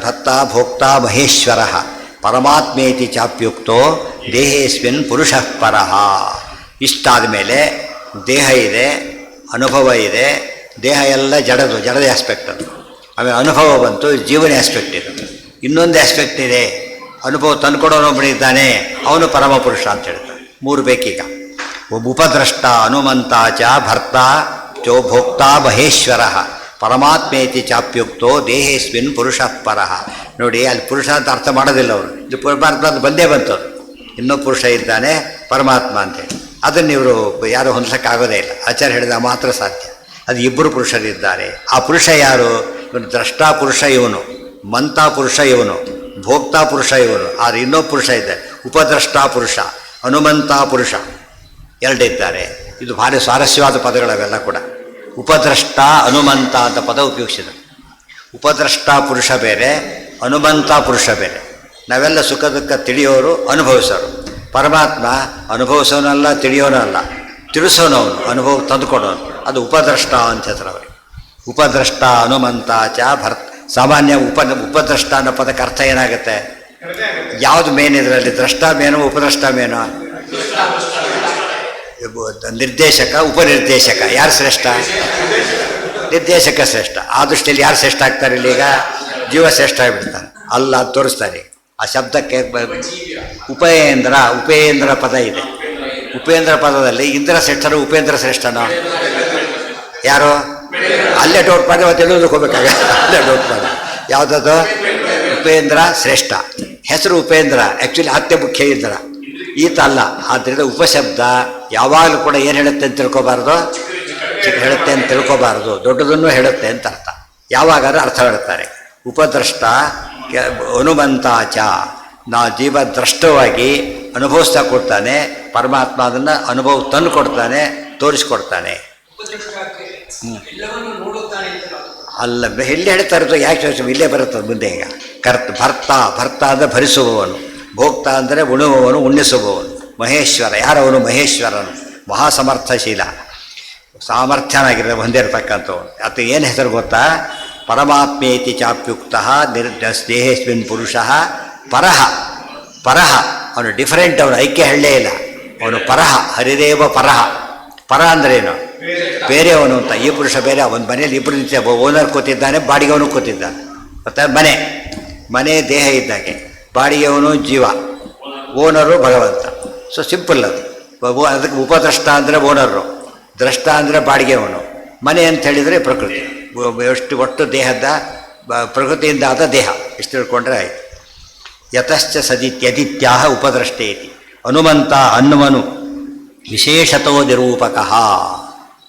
ಭತ್ತ ಭೋಕ್ತಾ ಮಹೇಶ್ವರ ಪರಮಾತ್ಮೇತಿ ಚಾಪ್ಯುಕ್ತೋ ದೇಹೇಸ್ಮಿನ್ ಪುರುಷಃ ಪರಃ. ಇಷ್ಟಾದ ಮೇಲೆ ದೇಹ ಇದೆ, ಅನುಭವ ಇದೆ. ದೇಹ ಎಲ್ಲ ಜಡದ ಆಸ್ಪೆಕ್ಟ್ ಅದು. ಆಮೇಲೆ ಅನುಭವ ಬಂತು, ಜೀವನ ಆಸ್ಪೆಕ್ಟ್ ಇದು. ಇನ್ನೊಂದು ಆಸ್ಪೆಕ್ಟ್ ಇದೆ, ಅನುಭವ ತಂದುಕೊಡೋನೊಬ್ಬನಿದ್ದಾನೆ, ಅವನು ಪರಮಪುರುಷ ಅಂತ ಹೇಳ್ತಾರೆ. ಮೂರು ಬೇಕೀಗ. ಉಪದ್ರಷ್ಟ ಹನುಮಂತಾಚ ಭರ್ತ ಚೋ ಭೋಕ್ತಾ ಮಹೇಶ್ವರ ಪರಮಾತ್ಮೇತಿ ಚಾಪ್ಯುಕ್ತೋ ದೇಹೇಸ್ಮಿನ್ ಪುರುಷಃ ಪರಃ. ನೋಡಿ, ಅಲ್ಲಿ ಪುರುಷ ಅಂತ ಅರ್ಥ ಮಾಡೋದಿಲ್ಲ ಅವರು. ಇದು ಪರಮಾತ್ಮ ಅಂತ ಬಂದೇ ಬಂತು, ಇನ್ನೂ ಪುರುಷ ಇದ್ದಾನೆ ಪರಮಾತ್ಮ ಅಂತೇಳಿ. ಅದನ್ನು ಇವರು ಯಾರು ಹೊಂದಲಿಕ್ಕಾಗೋದೇ ಇಲ್ಲ. ಆಚಾರ್ಯ ಹೇಳಿದ ಮಾತ್ರ ಸಾಧ್ಯ. ಅದು ಇಬ್ಬರು ಪುರುಷರಿದ್ದಾರೆ. ಆ ಪುರುಷ ಯಾರು? ಇವನು ದ್ರಷ್ಟಾ ಪುರುಷ ಇವನು, ಮಂತಾ ಪುರುಷ ಇವನು, ಭೋಕ್ತಾ ಪುರುಷ ಇವನು. ಆದರೆ ಇನ್ನೊಬ್ಬ ಪುರುಷ ಇದೆ, ಉಪದ್ರಷ್ಟಾ ಪುರುಷ, ಹನುಮಂತಾ ಪುರುಷ, ಎರಡಿದ್ದಾರೆ. ಇದು ಭಾರಿ ಸ್ವಾರಸ್ಯವಾದ ಪದಗಳವೆಲ್ಲ ಕೂಡ. ಉಪದ್ರಷ್ಟ ಹನುಮಂತ ಅಂತ ಪದ ಉಪಯೋಗಿಸಿದರು. ಉಪದ್ರಷ್ಟಾ ಪುರುಷ ಬೇರೆ, ಹನುಮಂತ ಪುರುಷ ಬೇರೆ. ನಾವೆಲ್ಲ ಸುಖ ದುಃಖ ತಿಳಿಯೋರು, ಅನುಭವಿಸೋರು. ಪರಮಾತ್ಮ ಅನುಭವಿಸೋನಲ್ಲ, ತಿಳಿಯೋನೂ ಅಲ್ಲ, ತಿಳಿಸೋನವನು, ಅನುಭವ ತಂದುಕೊಡೋನು. ಅದು ಉಪದ್ರಷ್ಟ ಅಂತ ಹೆಸರು ಅವರಿಗೆ. ಉಪದ್ರಷ್ಟ ಹನುಮಂತಾಚ ಭರ್ತ. ಸಾಮಾನ್ಯ ಉಪದ್ರಷ್ಟ ಅನ್ನೋ ಪದಕ್ಕೆ ಅರ್ಥ ಏನಾಗುತ್ತೆ? ಯಾವುದು ಮೇನ್ ಇದರಲ್ಲಿ? ದ್ರಷ್ಟ ಮೇನೋ ಉಪದ್ರಷ್ಟ ಮೇನೋ? ನಿರ್ದೇಶಕ ಉಪನಿರ್ದೇಶಕ ಯಾರು ಶ್ರೇಷ್ಠ? ನಿರ್ದೇಶಕ ಶ್ರೇಷ್ಠ. ಆ ದೃಷ್ಟಿಯಲ್ಲಿ ಯಾರು ಶ್ರೇಷ್ಠ ಆಗ್ತಾರೆ? ಇಲ್ಲೀಗ ಜೀವ ಶ್ರೇಷ್ಠ ಆಗಿಬಿಡ್ತಾರೆ. ಅಲ್ಲ ತೋರಿಸ್ತಾರೆ. ಆ ಶಬ್ದಕ್ಕೆ ಉಪೇಂದ್ರ ಪದ ಇದೆ. ಉಪೇಂದ್ರ ಪದದಲ್ಲಿ ಇಂದ್ರ ಶ್ರೇಷ್ಠನು ಉಪೇಂದ್ರ ಶ್ರೇಷ್ಠನೋ? ಯಾರು? ಅಲ್ಲೇ ಡೌಟ್ ಮಾಡಿ ಅವತ್ತು ಹೇಳೋದಕ್ಕೆ ಹೋಗ್ಬೇಕಾಗ ಅಲ್ಲೇ ಡೌಟ್ ಮಾಡಿ. ಯಾವುದದು? ಉಪೇಂದ್ರ ಶ್ರೇಷ್ಠ. ಹೆಸರು ಉಪೇಂದ್ರ, ಆ್ಯಕ್ಚುಲಿ ಹತ್ಯೆ ಮುಖ್ಯ ಇಂದ್ರ, ಈತ ಅಲ್ಲ. ಆದ್ದರಿಂದ ಉಪಶಬ್ದ ಯಾವಾಗಲೂ ಕೂಡ ಏನು ಹೇಳುತ್ತೆ ಅಂತ ತಿಳ್ಕೊಬಾರ್ದು, ಹೇಳುತ್ತೆ ಅಂತ ತಿಳ್ಕೊಬಾರ್ದು, ದೊಡ್ಡದನ್ನು ಹೇಳುತ್ತೆ ಅಂತ ಅರ್ಥ. ಯಾವಾಗಾದ್ರೂ ಅರ್ಥ ಹೇಳ್ತಾರೆ. ಉಪದ್ರಷ್ಟ ಹನುಮಂತಾಚ, ಜೀವ ದ್ರಷ್ಟವಾಗಿ ಅನುಭವಿಸ್ತಾ ಕೊಡ್ತಾನೆ, ಪರಮಾತ್ಮ ಅದನ್ನು ಅನುಭವ ತಂದು ಕೊಡ್ತಾನೆ, ತೋರಿಸ್ಕೊಡ್ತಾನೆ. ಅಲ್ಲ, ಎಲ್ಲಿ ಹೇಳ್ತಾ ಇರೋದು? ಯಾಕೆ ಇಲ್ಲೇ ಬರುತ್ತದೆ ಮುಂದೆ. ಈಗ ಭರ್ತ ಅಂದರೆ ಭರಿಸುವವನು, ಭೋಕ್ತ ಅಂದರೆ ಉಣುವವನು, ಉಣ್ಣಿಸುವವನು. ಮಹೇಶ್ವರ ಯಾರವನು? ಮಹೇಶ್ವರನು, ಮಹಾಸಮರ್ಥಶೀಲ, ಸಾಮರ್ಥ್ಯನಾಗಿರೋ ಹೊಂದಿರತಕ್ಕಂಥವನು. ಅದು ಏನು ಹೆಸರು ಗೊತ್ತಾ? ಪರಮಾತ್ಮೇತಿ ಚಾಪ್ಯುಕ್ತ ದೇಹೇಸ್ಮಿನ್ ಪುರುಷ ಪರಹ. ಪರಹ ಅವನು ಡಿಫರೆಂಟ್, ಅವನು ಐಕ್ಯ ಹೇಳಲೇ ಇಲ್ಲ. ಅವನು ಪರಹ, ಹರಿದೇವ ಪರಹ. ಪರ ಅಂದ್ರೇನು? ಬೇರೆಯವನು ಅಂತ. ಈ ಪುರುಷ ಬೇರೆ. ಒಂದು ಮನೇಲಿ ಇಬ್ಬರು ನಿಂತ, ಓನರ್ ಕೂತಿದ್ದಾನೆ, ಬಾಡಿಗೆವನು ಕೂತಿದ್ದಾನೆ. ಮತ್ತು ಮನೆ ದೇಹ ಇದ್ದಾಗೆ, ಬಾಡಿಗೆಯವನು ಜೀವ, ಓನರು ಭಗವಂತ. ಸೊ ಸಿಂಪಲ್ ಅದು. ಅದಕ್ಕೆ ಉಪದ್ರಷ್ಟ ಅಂದರೆ ಓನರು, ದ್ರಷ್ಟ ಅಂದರೆ ಬಾಡಿಗೆಯವನು, ಮನೆ ಅಂತ ಹೇಳಿದರೆ ಪ್ರಕೃತಿ. ಒಟ್ಟು ದೇಹದ ಪ್ರಕೃತಿಯಿಂದ ಆದ ದೇಹ ಇಷ್ಟು ತಿಳ್ಕೊಂಡ್ರೆ ಆಯಿತು. ಯತಶ್ಚ ಸದಿತ್ಯದಿತ್ಯಾಹ ಉಪದ್ರಷ್ಟೇತಿ. ಹನುಮಂತ ಅನ್ನುವನು ವಿಶೇಷತೋ ನಿರೂಪಕಃ.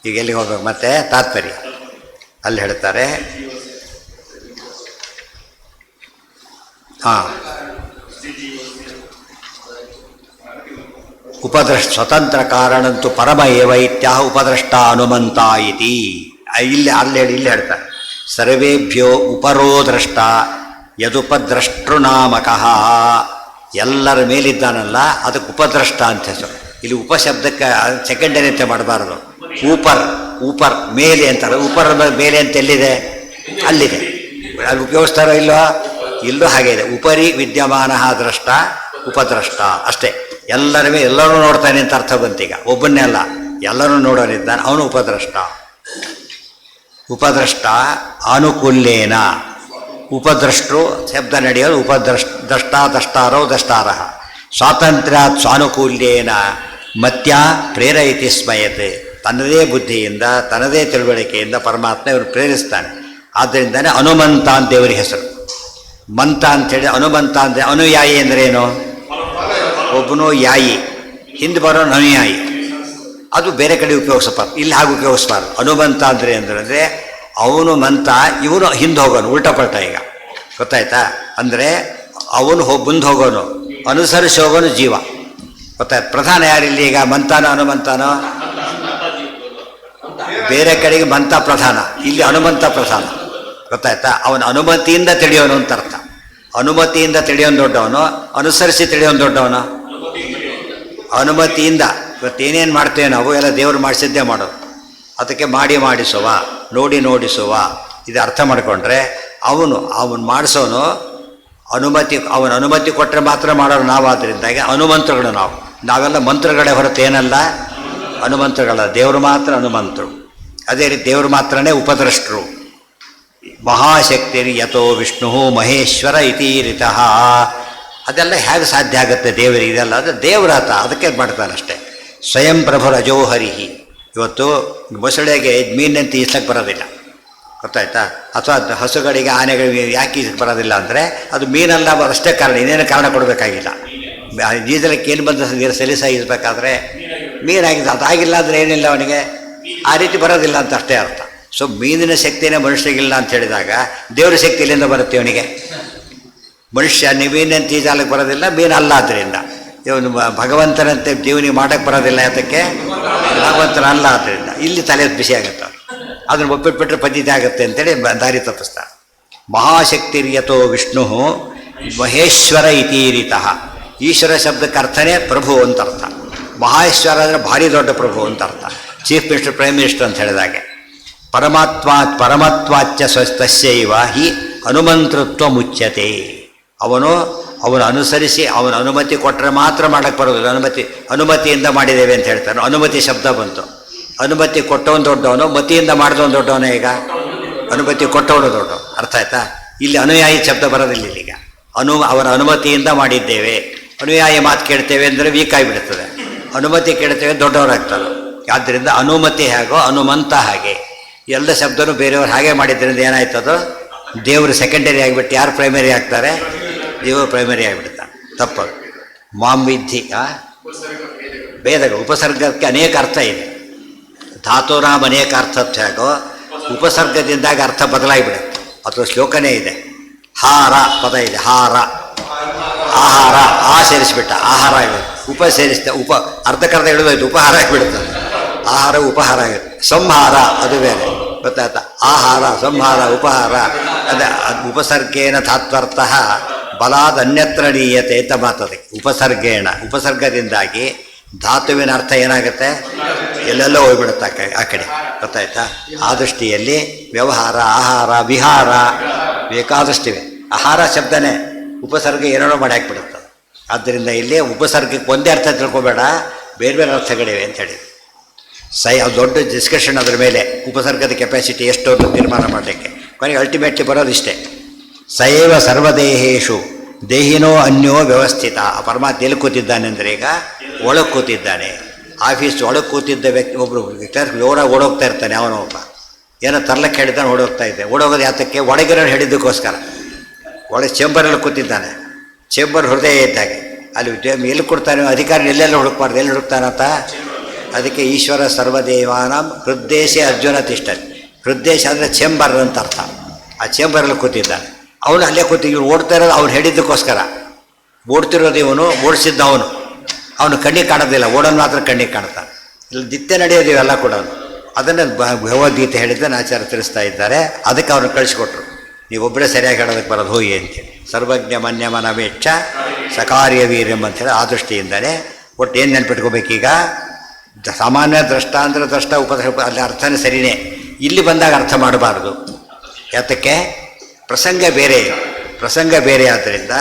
ಈಗ ಎಲ್ಲಿಗೆ ಹೋಗ್ಬೇಕು ಮತ್ತೆ? ತಾತ್ಪರ್ಯ ಅಲ್ಲಿ ಹೇಳ್ತಾರೆ. ಉಪದ್ರಷ್ಟ ಸ್ವತಂತ್ರ ಕಾರಣಂತೂ ಪರಮ ಏವ ಇತ್ಯಾಹ ಉಪದ್ರಷ್ಟ ಹನುಮಂತ ಇತಿ. ಇಲ್ಲಿ ಹೇಳ್ತಾರೆ. ಸರ್ವೇಭ್ಯೋ ಉಪರೋ ದ್ರಷ್ಟ ಯದುಪದ್ರಷ್ಟೃನಾಮಕಃ. ಎಲ್ಲರ ಮೇಲಿದ್ದಾನಲ್ಲ, ಅದಕ್ಕೆ ಉಪದ್ರಷ್ಟ ಅಂತ ಹೆಸರು. ಇಲ್ಲಿ ಉಪಶಬ್ದಕ್ಕೆ ಸೆಕೆಂಡರಿ ಅಂತ ಮಾಡಬಾರ್ದು. ಊಪರ್ ಮೇಲೆ ಅಂತಾರೆ. ಉಪರ್ ಮೇಲೆ ಅಂತ ಎಲ್ಲಿದೆ? ಅಲ್ಲಿದೆ. ಅಲ್ಲಿ ಉಪಯೋಗಿಸ್ತಾರೋ ಇಲ್ಲೋ? ಇಲ್ಲೂ ಹಾಗೆ ಇದೆ. ಉಪರಿ ವಿದ್ಯಮಾನ ದ್ರಷ್ಟ ಉಪದ್ರಷ್ಟ ಅಷ್ಟೇ. ಎಲ್ಲರೂ ನೋಡ್ತಾನೆ ಅಂತ ಅರ್ಥ ಬಂತೀಗ. ಒಬ್ಬನ್ನೇ ಅಲ್ಲ, ಎಲ್ಲರೂ ನೋಡೋನಿದ್ದಾನೆ, ಅವನು ಉಪದ್ರಷ್ಟ. ಉಪದ್ರಷ್ಟ ಆನುಕೂಲ್ಯೇನ. ಉಪದ್ರಷ್ಟರು ಶಬ್ದ ನಡೆಯೋದು ದಷ್ಟಾರೋ ದಷ್ಟಾರಹ. ಸ್ವಾತಂತ್ರ್ಯಾತ್ ಸ್ವಾನುಕೂಲ್ಯೇನ ಮತ್ಯ ಪ್ರೇರಯತಿ ಸ್ಮಯತೆ. ತನ್ನದೇ ಬುದ್ಧಿಯಿಂದ, ತನ್ನದೇ ತಿಳುವಳಿಕೆಯಿಂದ ಪರಮಾತ್ಮ ಇವರು ಪ್ರೇರಿಸ್ತಾನೆ. ಆದ್ದರಿಂದನೇ ಹನುಮಂತ ಅಂತ ದೇವರಿಗೆ ಹೆಸರು. ಮಂತ ಅಂಥೇಳಿ ಹನುಮಂತ ಅಂದರೆ ಅನುಯಾಯಿ ಅಂದ್ರೇನು? ಒಬ್ಬನು ಯಾಯಿ, ಹಿಂದೆ ಬರೋನು ಅನುಯಾಯಿ. ಅದು ಬೇರೆ ಕಡೆ ಉಪಯೋಗಿಸಬಾರ್ದು, ಇಲ್ಲಿ ಹಾಗೆ ಉಪಯೋಗಿಸ್ಬಾರ್ದು. ಹನುಮಂತ ಅಂದರೆ ಅವನು ಮಂತ, ಇವನು ಹಿಂದೆ ಹೋಗೋನು, ಉಲ್ಟಪಲ್ಟ. ಈಗ ಗೊತ್ತಾಯ್ತಾ? ಅಂದರೆ ಅವನು ಮುಂದೆ ಹೋಗೋನು, ಅನುಸರಿಸಿ ಹೋಗೋನು ಜೀವ. ಗೊತ್ತಾಯ್ತು. ಪ್ರಧಾನ ಯಾರಿಲ್ಲಿ ಈಗ? ಮಂತಾನೋ ಹನುಮಂತಾನೋ? ಬೇರೆ ಕಡೆಗೆ ಮಂತ ಪ್ರಧಾನ, ಇಲ್ಲಿ ಹನುಮಂತ ಪ್ರಧಾನ. ಗೊತ್ತಾಯ್ತಾ? ಅವನ ಅನುಮತಿಯಿಂದ ತಿಳಿಯೋನು ಅಂತ ಅರ್ಥ. ಅನುಮತಿಯಿಂದ ತಿಳಿಯೋನು ದೊಡ್ಡವನು, ಅನುಸರಿಸಿ ತಿಳಿಯೋನು ದೊಡ್ಡವನು. ಅನುಮತಿಯಿಂದ. ಇವತ್ತೇನೇನು ಮಾಡ್ತೇವೆ ನಾವು ಎಲ್ಲ ದೇವರು ಮಾಡಿಸಿದ್ದೇ ಮಾಡೋದು. ಅದಕ್ಕೆ ಮಾಡಿಸುವ, ನೋಡಿಸುವ, ಇದು ಅರ್ಥ ಮಾಡಿಕೊಂಡ್ರೆ ಅವನು ಮಾಡಿಸೋನು ಅವನ ಅನುಮತಿ ಕೊಟ್ಟರೆ ಮಾತ್ರ ಮಾಡೋರು ನಾವು. ಆದ್ದರಿಂದಾಗಿ ಹನುಮಂತರುಗಳು ನಾವೆಲ್ಲ ಮಂತ್ರಗಳೇ ಹೊರತು ಏನಲ್ಲ ಹನುಮಂತರುಗಳ. ದೇವರು ಮಾತ್ರ ಹನುಮಂತರು. ಅದೇ ರೀತಿ ದೇವರು ಮಾತ್ರನೇ ಉಪದ್ರಷ್ಟರು. ಮಹಾಶಕ್ತಿರಿ ಯಥೋ ವಿಷ್ಣು ಮಹೇಶ್ವರ ಇತೀರಿತಃ. ಅದೆಲ್ಲ ಹೇಗೆ ಸಾಧ್ಯ ಆಗುತ್ತೆ ದೇವರಿಗೆ? ಇದೆಲ್ಲ ಅದು ದೇವರಾತ, ಅದಕ್ಕೆ ಮಾಡ್ತಾನಷ್ಟೇ. ಸ್ವಯಂ ಪ್ರಭು ರಜೋಹರಿಹಿ. ಇವತ್ತು ಮೊಸಳೆಗೆ ಮೀನಂತ ಈಸಕ್ಕೆ ಬರೋದಿಲ್ಲ, ಗೊತ್ತಾಯ್ತಾ? ಅಥವಾ ಹಸುಗಳಿಗೆ ಆನೆಗಳಿಗೆ ಯಾಕೆ ಈಸಕ್ಕೆ ಬರೋದಿಲ್ಲ ಅಂದರೆ ಅದು ಮೀನಲ್ಲ, ಅಷ್ಟೇ ಕಾರಣ, ಇನ್ನೇನು ಕಾರಣ ಕೊಡಬೇಕಾಗಿಲ್ಲ. ಈಜಲಕ್ಕೆ ಏನು ಬಂದ ಸಲೀಸ ಈಜಬೇಕಾದ್ರೆ ಮೀನಾಗಿದೆ, ಅದಾಗಿಲ್ಲ ಅಂದರೆ ಏನಿಲ್ಲ ಅವನಿಗೆ, ಆ ರೀತಿ ಬರೋದಿಲ್ಲ ಅಂತ ಅಷ್ಟೇ ಅರ್ಥ. ಸೊ ಮೀನಿನ ಶಕ್ತಿನೇ ಮನುಷ್ಯಗಿಲ್ಲ ಅಂತ ಹೇಳಿದಾಗ ದೇವರ ಶಕ್ತಿ ಇಲ್ಲಿಂದ ಬರುತ್ತೆ ಅವನಿಗೆ. ಮನುಷ್ಯ ಮೀನಂತ ಈಜಾಲಕ್ಕೆ ಬರೋದಿಲ್ಲ, ಮೀನಲ್ಲ. ಆದ್ದರಿಂದ ಇವನು ಭಗವಂತನಂತೆ ಜೀವನಿ ಮಾಡೋಕ್ಕೆ ಬರೋದಿಲ್ಲ. ಯಾತಕ್ಕೆ? ಭಗವಂತನಲ್ಲ. ಆದ್ದರಿಂದ ಇಲ್ಲಿ ತಲೆ ಬಿಸಿ ಆಗುತ್ತೆ. ಅದನ್ನು ಒಪ್ಪಿಟ್ಬಿಟ್ರೆ ಪದ್ಧತಿ ಆಗುತ್ತೆ ಅಂತೇಳಿ ದಾರಿ ತಪ್ಪಿಸ್ತಾರೆ. ಮಹಾಶಕ್ತಿರ್ಯತೋ ವಿಷ್ಣು ಮಹೇಶ್ವರ ಇತೀರಿತಃ. ಈಶ್ವರ ಶಬ್ದಕ್ಕೆ ಅರ್ಥನೇ ಪ್ರಭು ಅಂತ ಅರ್ಥ. ಮಹೇಶ್ವರ ಅಂದರೆ ಭಾರಿ ದೊಡ್ಡ ಪ್ರಭು ಅಂತ ಅರ್ಥ. ಚೀಫ್ ಮಿನಿಸ್ಟರ್, ಪ್ರೈಮ್ ಮಿನಿಸ್ಟರ್ ಅಂತ ಹೇಳಿದಾಗೆ. ಪರಮತ್ವಾಚ್ಯ ಸ್ವಸ್ತಸ್ಯೈವ ಹಿ ಹನುಮಂತೃತ್ವ ಮುಚ್ಯತೆ. ಅವನು ಅನುಸರಿಸಿ ಅವನ ಅನುಮತಿ ಕೊಟ್ಟರೆ ಮಾತ್ರ ಮಾಡೋಕ್ಕೆ ಬರೋದಿಲ್ಲ. ಅನುಮತಿಯಿಂದ ಮಾಡಿದ್ದೇವೆ ಅಂತ ಹೇಳ್ತಾನೆ. ಅನುಮತಿ ಶಬ್ದ ಬಂತು. ಅನುಮತಿ ಕೊಟ್ಟವನು ದೊಡ್ಡವನು, ಮತಿಯಿಂದ ಮಾಡಿದವನು ದೊಡ್ಡವನೇ. ಈಗ ಅನುಮತಿ ಕೊಟ್ಟವನು ದೊಡ್ಡವನು. ಅರ್ಥ ಆಯ್ತಾ? ಇಲ್ಲಿ ಅನುಯಾಯಿ ಶಬ್ದ ಬರೋದಿಲ್ಲ ಇಲ್ಲಿಗ. ಅವರ ಅನುಮತಿಯಿಂದ ಮಾಡಿದ್ದೇವೆ. ಅನುಯಾಯಿ ಮಾತು ಕೇಳ್ತೇವೆ ಅಂದರೆ ವೀಕ್ ಆಗಿಬಿಡ್ತದೆ. ಅನುಮತಿ ಕೇಳ್ತೇವೆ ದೊಡ್ಡವರಾಗ್ತಾರೆ. ಆದ್ದರಿಂದ ಅನುಮತಿ ಹೇಗೋ ಹನುಮಂತ ಹಾಗೆ. ಎಲ್ಲ ಶಬ್ದನೂ ಬೇರೆಯವ್ರು ಹಾಗೆ ಮಾಡಿದ್ರಿಂದ ಏನಾಯ್ತದು? ದೇವರು ಸೆಕೆಂಡರಿ ಆಗಿಬಿಟ್ಟು ಯಾರು ಪ್ರೈಮರಿ ಆಗ್ತಾರೆ? ದೇವರು ಪ್ರೈಮರಿ ಆಗಿಬಿಡ್ತಾನೆ. ತಪ್ಪದು. ಮಾಂವಿಧಿ ವೇದಗಳು ಉಪಸರ್ಗಕ್ಕೆ ಅನೇಕ ಅರ್ಥ ಇದೆ. ಧಾತುರಾಮ್ ಅನೇಕ ಅರ್ಥತ್ವ ಹೇಗೋ ಉಪಸರ್ಗದಿಂದಾಗ ಅರ್ಥ ಬದಲಾಗಿಬಿಡುತ್ತೆ. ಅಥವಾ ಶ್ಲೋಕನೇ ಇದೆ. ಹಾರ ಪದ ಇದೆ. ಹಾರ, ಆಹಾರ, ಆ ಸೇರಿಸಿಬಿಟ್ಟ ಆಹಾರ ಆಗಿಬಿಡುತ್ತೆ. ಉಪ ಸೇರಿಸಿದ ಅರ್ಧಕ್ಕರ್ಧ ಹಿಡಿದೋಯ್ತು, ಉಪಹಾರ ಆಗಿಬಿಡುತ್ತದೆ. ಆಹಾರ ಉಪಹಾರ ಆಗುತ್ತೆ. ಸಂಹಾರ ಅದು ಬೇರೆ, ಗೊತ್ತಾಯ್ತಾ? ಆಹಾರ, ಸಂಹಾರ, ಉಪಹಾರ. ಅದೇ ಉಪಸರ್ಗೇನ ತಾತ್ವರ್ಥ ಬಲಾದ ಅನ್ಯತ್ರ ನೀಯತೆ ಅಂತ ಮಾತದೆ. ಉಪಸರ್ಗದಿಂದಾಗಿ ಧಾತುವಿನ ಅರ್ಥ ಏನಾಗುತ್ತೆ? ಎಲ್ಲೆಲ್ಲೋ ಹೋಗ್ಬಿಡುತ್ತೆ ಆ ಕಡೆ, ಗೊತ್ತಾಯ್ತಾ? ಆ ದೃಷ್ಟಿಯಲ್ಲಿ ವ್ಯವಹಾರ, ಆಹಾರ, ವಿಹಾರ ಬೇಕಾದಷ್ಟಿವೆ. ಆಹಾರ ಶಬ್ದನೇ ಉಪಸರ್ಗ ಏನೇನೋ ಮಾಡಿ ಹಾಕ್ಬಿಡುತ್ತೆ. ಆದ್ದರಿಂದ ಇಲ್ಲಿ ಉಪಸರ್ಗಕ್ಕೆ ಒಂದೇ ಅರ್ಥ ತಿಳ್ಕೊಬೇಡ, ಬೇರೆ ಬೇರೆ ಅರ್ಥಗಳಿವೆ ಅಂತ ಹೇಳಿ ಅದು ದೊಡ್ಡ ಡಿಸ್ಕಷನ್ ಅದರ ಮೇಲೆ. ಉಪಸರ್ಗದ ಕೆಪಾಸಿಟಿ ಎಷ್ಟು ಅಂತ ತೀರ್ಮಾನ ಮಾಡಲಿಕ್ಕೆ ಕೊನೆಗೆ ಅಲ್ಟಿಮೇಟ್ಲಿ ಬರೋದಿಷ್ಟೇ. ಸಯೇವ ಸರ್ವದೇಹೇಶು ದೇಹಿನೋ ಅನ್ಯೋ ವ್ಯವಸ್ಥಿತ. ಆ ಪರಮಾತ್ಮ ಎಲ್ಲಿ ಕೂತಿದ್ದಾನೆ ಅಂದರೆ ಈಗ ಒಳಗೆ ಕೂತಿದ್ದಾನೆ. ಆಫೀಸ್ ಒಳಗೆ ಕೂತಿದ್ದ ವ್ಯಕ್ತಿ ಒಬ್ಬರು ಜೋರಾಗಿ ಓಡೋಗ್ತಾ ಇರ್ತಾನೆ. ಅವನೊಬ್ಬ ಏನೋ ತರ್ಲಕ್ಕೆ ಹೇಳಿದ್ದಾನೆ, ಓಡೋಗ್ತಾ ಇದ್ದೆ. ಓಡೋಗೋದು ಯಾತಕ್ಕೆ? ಒಳಗಿರೋ ಹೇಳಿದ್ದಕ್ಕೋಸ್ಕರ. ಒಳಗೆ ಚೇಂಬರಲ್ಲಿ ಕೂತಿದ್ದಾನೆ. ಚೇಂಬರ್ ಹೃದಯ ಇದ್ದಾಗೆ. ಅಲ್ಲಿ ಎಲ್ಲಿ ಕೊಡ್ತಾನೆ ಅಧಿಕಾರಿ? ಎಲ್ಲೆಲ್ಲ ಹುಡುಕ್ಬಾರ್ದು, ಎಲ್ಲಿ ಹುಡುಕ್ತಾನಂತ. ಅದಕ್ಕೆ ಈಶ್ವರ ಸರ್ವದೇವಾನಾಂ ಹೃದ್ದೇಶೆ ಅರ್ಜುನ ತಿಷ್ಟಲಿ. ಹೃದ್ದೇಶ ಅಂದರೆ ಚೇಂಬರ್ ಅಂತ ಅರ್ಥ. ಆ ಚೇಂಬರಲ್ಲಿ ಕೂತಿದ್ದಾನೆ. ಅವನು ಅಲ್ಲೇ ಇವನು ಓಡ್ತಾ ಇರೋದು ಅವ್ನು ಹೇಳಿದ್ದಕ್ಕೋಸ್ಕರ. ಓಡ್ತಿರೋದು ಇವನು, ಓಡಿಸಿದ್ದ ಅವನು ಕಣ್ಣಿಗೆ ಕಾಣೋದಿಲ್ಲ, ಓಡೋನು ಮಾತ್ರ ಕಣ್ಣಿಗೆ ಕಾಣ್ತಾನೆ. ಇಲ್ಲಿ ನಿತ್ಯ ನಡೆಯೋದು ಇವೆಲ್ಲ ಕೂಡ. ಅದನ್ನು ಭಗವದ್ಗೀತೆ ಹೇಳಿದ್ದನ್ನು ಆಚಾರ್ಯ ತಿಳಿಸ್ತಾ ಇದ್ದಾರೆ. ಅದಕ್ಕೆ ಅವ್ರನ್ನ ಕಳಿಸ್ಕೊಟ್ರು. ನೀವೊಬ್ಬರೇ ಸರಿಯಾಗಿ ಹೇಳೋದಕ್ಕೆ ಬರೋದು ಹೋಗಿ ಅಂತೇಳಿ. ಸರ್ವಜ್ಞ ಮನ್ಯಮನವೇಚ್ಛ ಸಕಾರ್ಯ ವೀರ್ಯಂ ಅಂಥೇಳಿ ಆ ದೃಷ್ಟಿಯಿಂದಲೇ ಒಟ್ಟು ಏನು ನೆನ್ಪಿಟ್ಕೋಬೇಕೀಗ? ಸಾಮಾನ್ಯ ದ್ರಷ್ಟ ಅಂದರೆ ದ್ರಷ್ಟ, ಅಲ್ಲಿ ಅರ್ಥನೇ ಸರಿಯೇ. ಇಲ್ಲಿ ಬಂದಾಗ ಅರ್ಥ ಮಾಡಬಾರ್ದು. ಯಾತಕ್ಕೆ? ಪ್ರಸಂಗ ಬೇರೆ ಆದ್ದರಿಂದ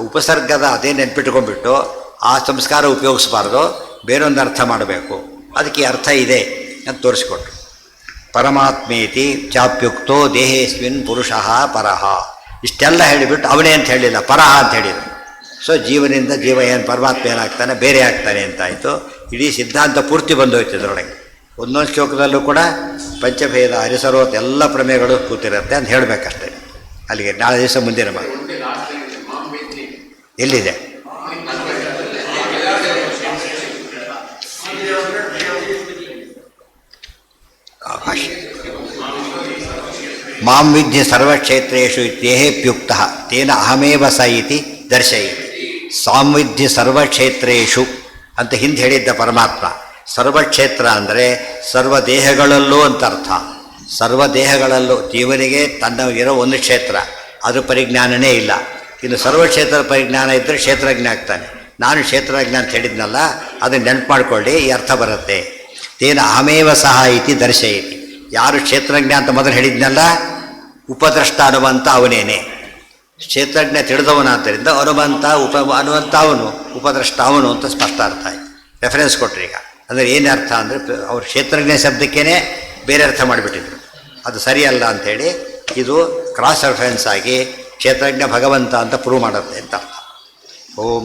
ಉಪಸರ್ಗದ ಅದೇ ನೆನ್ಪಿಟ್ಕೊಂಡ್ಬಿಟ್ಟು ಆ ಸಂಸ್ಕಾರ ಉಪಯೋಗಿಸ್ಬಾರ್ದು, ಬೇರೊಂದು ಅರ್ಥ ಮಾಡಬೇಕು. ಅದಕ್ಕೆ ಅರ್ಥ ಇದೆ ಅಂತ ತೋರಿಸ್ಕೊಟ್ರು. ಪರಮಾತ್ಮೇತಿ ಚಾಪ್ಯುಕ್ತೋ ದೇಹೇಸ್ಮಿನ್ ಪುರುಷಃ ಪರಹ. ಇಷ್ಟೆಲ್ಲ ಹೇಳಿಬಿಟ್ಟು ಅವನೇ ಅಂತ ಹೇಳಿಲ್ಲ, ಪರಹ ಅಂತ ಹೇಳಿದರು. ಸೊ ಜೀವನಿಂದ ಜೀವ ಏನು ಪರಮಾತ್ಮ ಏನಾಗ್ತಾನೆ, ಬೇರೆ ಆಗ್ತಾನೆ ಅಂತಾಯಿತು. ಇಡೀ ಸಿದ್ಧಾಂತ ಪೂರ್ತಿ ಬಂದೋಯ್ತು ಇದರೊಳಗೆ. ಒಂದೊಂದು ಶ್ಲೋಕದಲ್ಲೂ ಕೂಡ ಪಂಚಭೇದ, ಹರಿಸರೋತ್ ಎಲ್ಲ ಪ್ರಮೇಯಗಳು ಕೂತಿರುತ್ತೆ ಅಂತ ಹೇಳಬೇಕಷ್ಟೇ. ಅಲ್ಲಿಗೆ ನಾಳೆ ದಿವಸ ಮುಂದಿನ ಮಾತು ಎಲ್ಲಿದೆ? ಮಾಂ ವಿದ್ಯೆ ಸರ್ವಕ್ಷೇತ್ರೇಷು ಇತ್ಯೇಹೇಪ್ಯುಕ್ತ ತೇನ ಅಹಮೇವ ಸ ಇತಿ ದರ್ಶಯತಿ. ಸಾಂವಿದ್ಯ ಸರ್ವಕ್ಷೇತ್ರೇಷು ಅಂತ ಹಿಂದೆ ಹೇಳಿದ್ದ ಪರಮಾತ್ಮ. ಸರ್ವಕ್ಷೇತ್ರ ಅಂದರೆ ಸರ್ವ ದೇಹಗಳಲ್ಲೂ ಅಂತ ಅರ್ಥ. ಸರ್ವ ದೇಹಗಳಲ್ಲೂ ಜೀವನಿಗೆ ತನ್ನ ಇರೋ ಒಂದು ಕ್ಷೇತ್ರ, ಅದು ಪರಿಜ್ಞಾನನೇ ಇಲ್ಲ. ಇನ್ನು ಸರ್ವಕ್ಷೇತ್ರ ಪರಿಜ್ಞಾನ ಇದ್ದರೆ ಕ್ಷೇತ್ರಜ್ಞ ಆಗ್ತಾನೆ. ನಾನು ಕ್ಷೇತ್ರಜ್ಞ ಅಂತ ಹೇಳಿದ್ನಲ್ಲ, ಅದನ್ನು ನೆನಪು ಮಾಡಿಕೊಳ್ಳಿ, ಈ ಅರ್ಥ ಬರುತ್ತೆ. ತೇನ ಅಹಮೇವ ಸಹ ಇತಿ ದರ್ಶಯತಿ. ಯಾರು ಕ್ಷೇತ್ರಜ್ಞ ಅಂತ ಮೊದಲು ಹೇಳಿದ್ನಲ್ಲ, ಉಪದ್ರಷ್ಟ ಅನುವಂತ ಅವನೇನೆ. ಕ್ಷೇತ್ರಜ್ಞ ತಿಳಿದವನಾದ್ದರಿಂದ ಅನುವಂತ ಅನುವಂತ ಅವನು, ಉಪದ್ರಷ್ಟ ಅವನು ಅಂತ ಸ್ಪಷ್ಟ ಅರ್ಥ ಆಯಿತು. ರೆಫರೆನ್ಸ್ ಕೊಟ್ಟರು. ಈಗ ಅಂದರೆ ಏನು ಅರ್ಥ ಅಂದರೆ ಅವ್ರು ಕ್ಷೇತ್ರಜ್ಞ ಶಬ್ದಕ್ಕೇ ಬೇರೆ ಅರ್ಥ ಮಾಡಿಬಿಟ್ಟಿದ್ರು. ಅದು ಸರಿಯಲ್ಲ ಅಂಥೇಳಿ ಇದು ಕ್ರಾಸ್ ರೆಫರೆನ್ಸ್ ಆಗಿ ಕ್ಷೇತ್ರಜ್ಞ ಭಗವಂತ ಅಂತ ಪ್ರೂವ್ ಮಾಡುತ್ತೆ ಅಂತ ಅರ್ಥ. ಓಂ